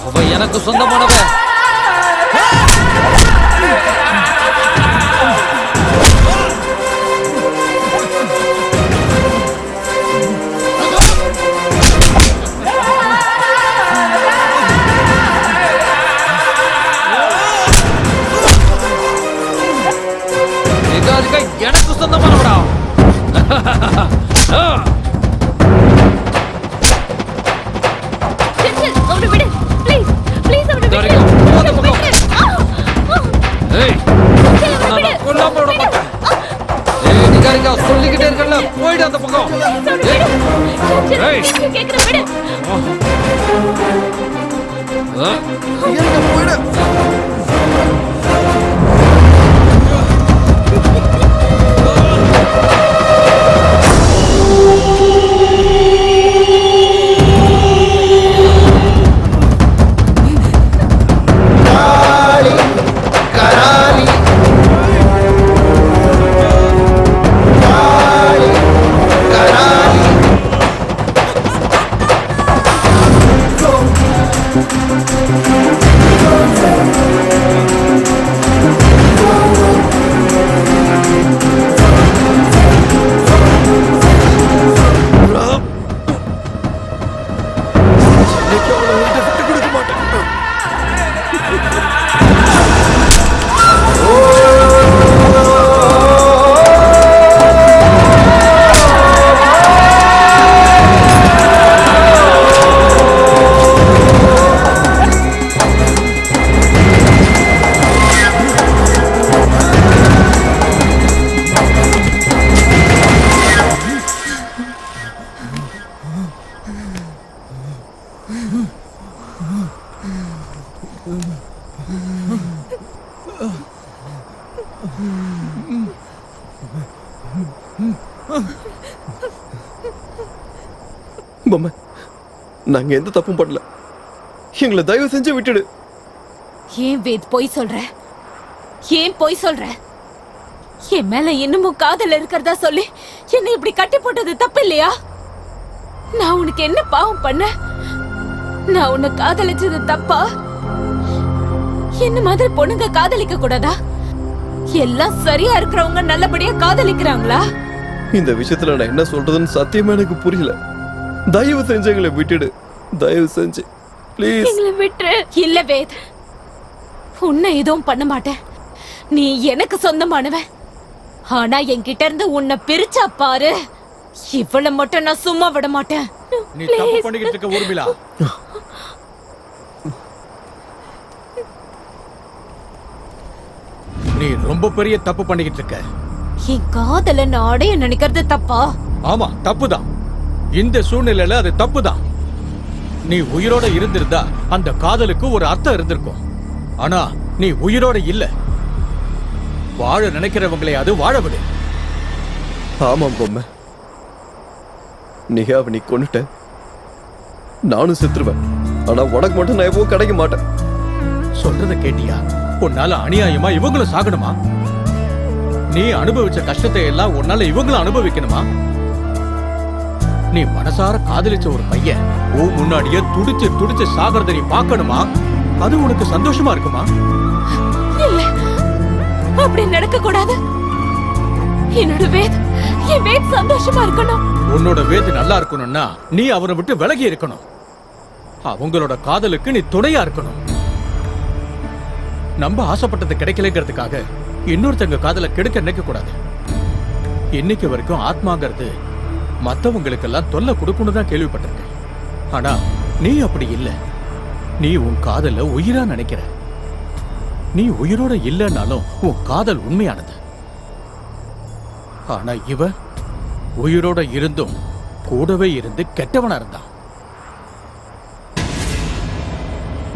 அவ எனக்கு சொந்தமானவ. நிகாரிக்கா எனக்கு சொந்தமானவடா. சொல்லிக்கிட்டே இருக்கல, போயிடு அந்த பக்கம். பொம்மை, நாங்க எந்த தப்பும் பண்ணல. எங்களை தயவு செஞ்சு விட்டுடு. ஏன் வேத் பொய் சொல்ற? ஏன் பொய் சொல்ற? என் மேல இன்னமும் காதல் இருக்கிறதா சொல்லி என்னை இப்படி கட்டி போட்டது தப்பு இல்லையா? நான் உனக்கு என்ன பாவம் பண்ண? நான் உன்னை காதலிச்சது தப்பா? என்ன மாதிரி பொண்ணுங்க காதலிக்க கூடாதா? எல்லாம் சரியா இருக்கிறவங்க நல்லபடியா காதலிக்கிறாங்களா? இந்த விஷயத்துல நான் என்ன சொல்றதுன்னு சத்தியமா எனக்கு புரியல. தயவு செஞ்சு எங்களை விட்டுடு. தயவு செஞ்சு ப்ளீஸ். எங்களை விட்டுரு. இல்ல வேத், உன்னை எதுவும் பண்ண மாட்டேன். நீ எனக்கு சொந்தமானவன். ஆனா என்கிட்ட இருந்து உன்னை பிரிச்சா பாரு, இவ்வளவு மட்டும் நான் சும்மா விட மாட்டேன். நீ தப்பு பண்ணிக்கிட்டு இருக்க ஊர்மிளா. நீ ரொம்ப பெரிய தப்பு பண்ணிக்கிட்டு இருக்க. என் காதல நான் அடைய நினைக்கிறது தப்பா? ஆமா, தப்புதான். இந்த சூழ்நிலையில அது தப்புதான். நீ உயிரோட இருந்திருந்தா அந்த காதலுக்கு ஒரு அர்த்தம் இருந்திருக்கும். ஆனா நீ உயிரோட இல்ல. வாழ நினைக்கிறவங்களை அது வாழ விடு. ஆமாம் பொம்மை, நிகாவை நீ கொன்னுட்ட. நானும் செத்துருவேன். ஆனா உனக்கு மட்டும் நான் எப்பவும் கிடைக்க மாட்டேன். சொல்றத கேட்டியா? உன்னால அநியாயமா இவங்களும் சாகணுமா? நீ அனுபவிச்ச கஷ்டத்தை எல்லாம் உன்னால இவங்களும் அனுபவிக்கணுமா? நீ மனசார காதலிச்ச ஒரு பையன் முன்னாடியே துடிச்சு துடிச்சு சாகிறத நீ பார்க்கணுமா? அது உனக்கு சந்தோஷமா இருக்குமா? இல்ல, அப்படி நடக்க கூடாது. என்னோட என் வேத் சந்தோஷமா இருக்கணும். உன்னோட வேது நல்லா இருக்கணும்னா நீ அவனை விட்டு விலகி இருக்கணும். அவங்களோட காதலுக்கு நீ துணையா இருக்கணும். நம்ம ஆசைப்பட்டது கிடைக்கலங்கிறதுக்காக இன்னொருத்தங்க காதலை கெடுக்க நினைக்க கூடாது. இன்னைக்கு வரைக்கும் ஆத்மாங்கிறது மத்தவங்களுக்கெல்லாம் தொல்லை கொடுக்கணும் தான் கேள்விப்பட்டிருக்கேன். ஆனா நீ அப்படி இல்லை. நீ உன் காதல உயிரா நினைக்கிற. நீ உயிரோட இல்லைன்னாலும் உன் காதல் உண்மையானது. ஆனா இவ உயிரோட இருந்தும் கூடவே இருந்து கெட்டவனா இருந்தான்.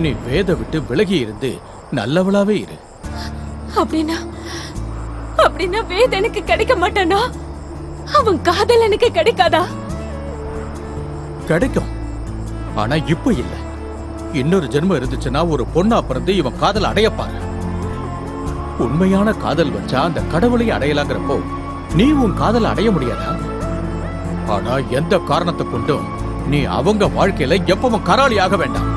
நீ வேத விட்டு விலகி இருந்து நல்லவளாவே இரு. அப்படின்னா வேத எனக்கு கிடைக்க மாட்டானா? அவன் காதல் எனக்கு கிடைக்காதா? கிடைக்கும், ஆனா இப்ப இல்ல. இன்னொரு ஜென்மம் இருந்துச்சுன்னா ஒரு பொண்ணா பிறந்து இவன் காதல் அடையப்பாரு. உண்மையான காதல் வச்சா அந்த கடவுளை அடையலாங்கிறப்போ நீ உன் காதல் அடைய முடியாதா? ஆனா எந்த காரணத்தை கொண்டும் நீ அவங்க வாழ்க்கையில எப்பவும் கராளி ஆக வேண்டாம்.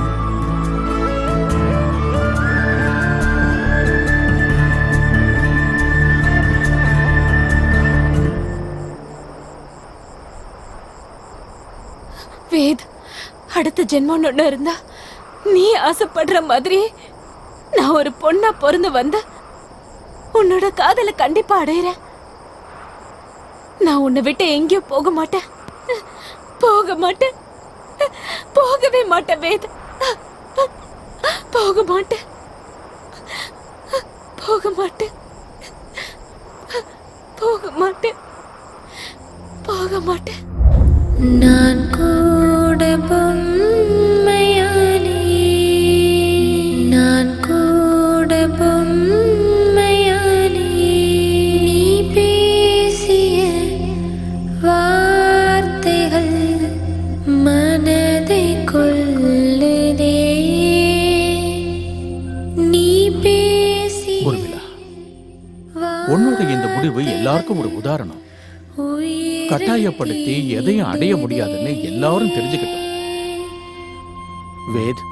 வேத், அடுத்த ஜென்மம் ஒண்ணு இருந்தா நீ ஆசைப்படுற மாதிரி நான் ஒரு பொண்ணா பிறந்து வந்த உன்னோட காதலை கண்டிப்பா அடையிறேன். நான் உன்னை விட்டு எங்கேயும் போக மாட்டேன். போகவே மாட்டேன் வேத். போக மாட்டேன். நான் கூட பொம்மையானே, நான் கூட பொம்மையானே. நீ பேசிய வார்த்தைகள் மனதை கொல்லுதே. நீ பேசி உன்னோட இந்த முடிவு எல்லாருக்கும் ஒரு உதாரணம். கட்டாயப்படுத்தி எதையும் அடைய முடியாதுன்னு எல்லாரும் தெரிஞ்சுக்கிட்டோம். வேத்,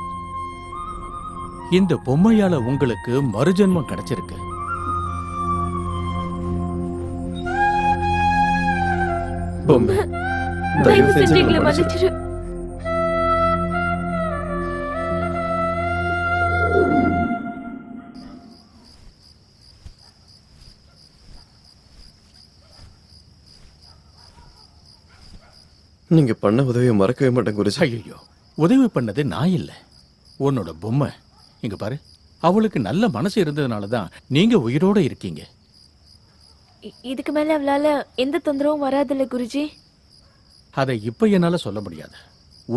இந்த பொம்மையால உங்களுக்கு மறுஜென்மம் கிடைச்சிருக்கு. பொம்மை, தயவு செஞ்சு எங்களை மன்னிச்சிரு. நீங்க பண்ண உதவியை மறக்கவே மாட்டேன் குருஜி. ஐயோ, உதவி பண்ணது நான் இல்லை, உன்னோட பொம்மை. இங்க பாரு, அவளுக்கு நல்ல மனசு இருந்ததுனால தான் நீங்க உயிரோட இருக்கீங்க. இதுக்கு மேல அவளால எந்த தொந்தரவும் வராதுல்ல குருஜி? அதை இப்ப என்னால சொல்ல முடியாது.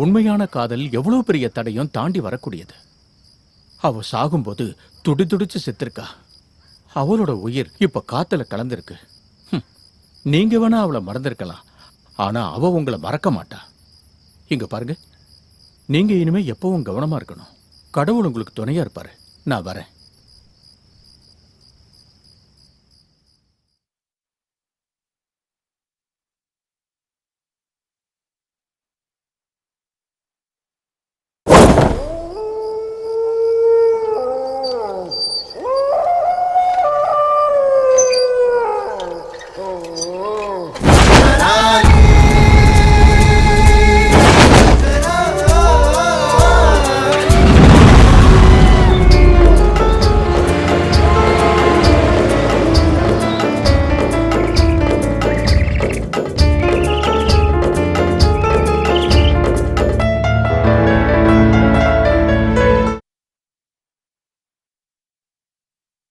உண்மையான காதல் எவ்வளவு பெரிய தடையும் தாண்டி வரக்கூடியது. அவ சாகும்போது துடி துடிச்சு செத்திருக்கா. அவளோட உயிர் இப்ப காத்துல கலந்திருக்கு. நீங்க வேணா அவளை மறந்திருக்கலாம், ஆனா அவ உங்களை மறக்க மாட்டா. இங்க பாருங்க, நீங்க இனிமே எப்பவும் கவனமா இருக்கணும். கடவுள் உங்களுக்கு துணையா இருப்பாரு. நான் வரேன்.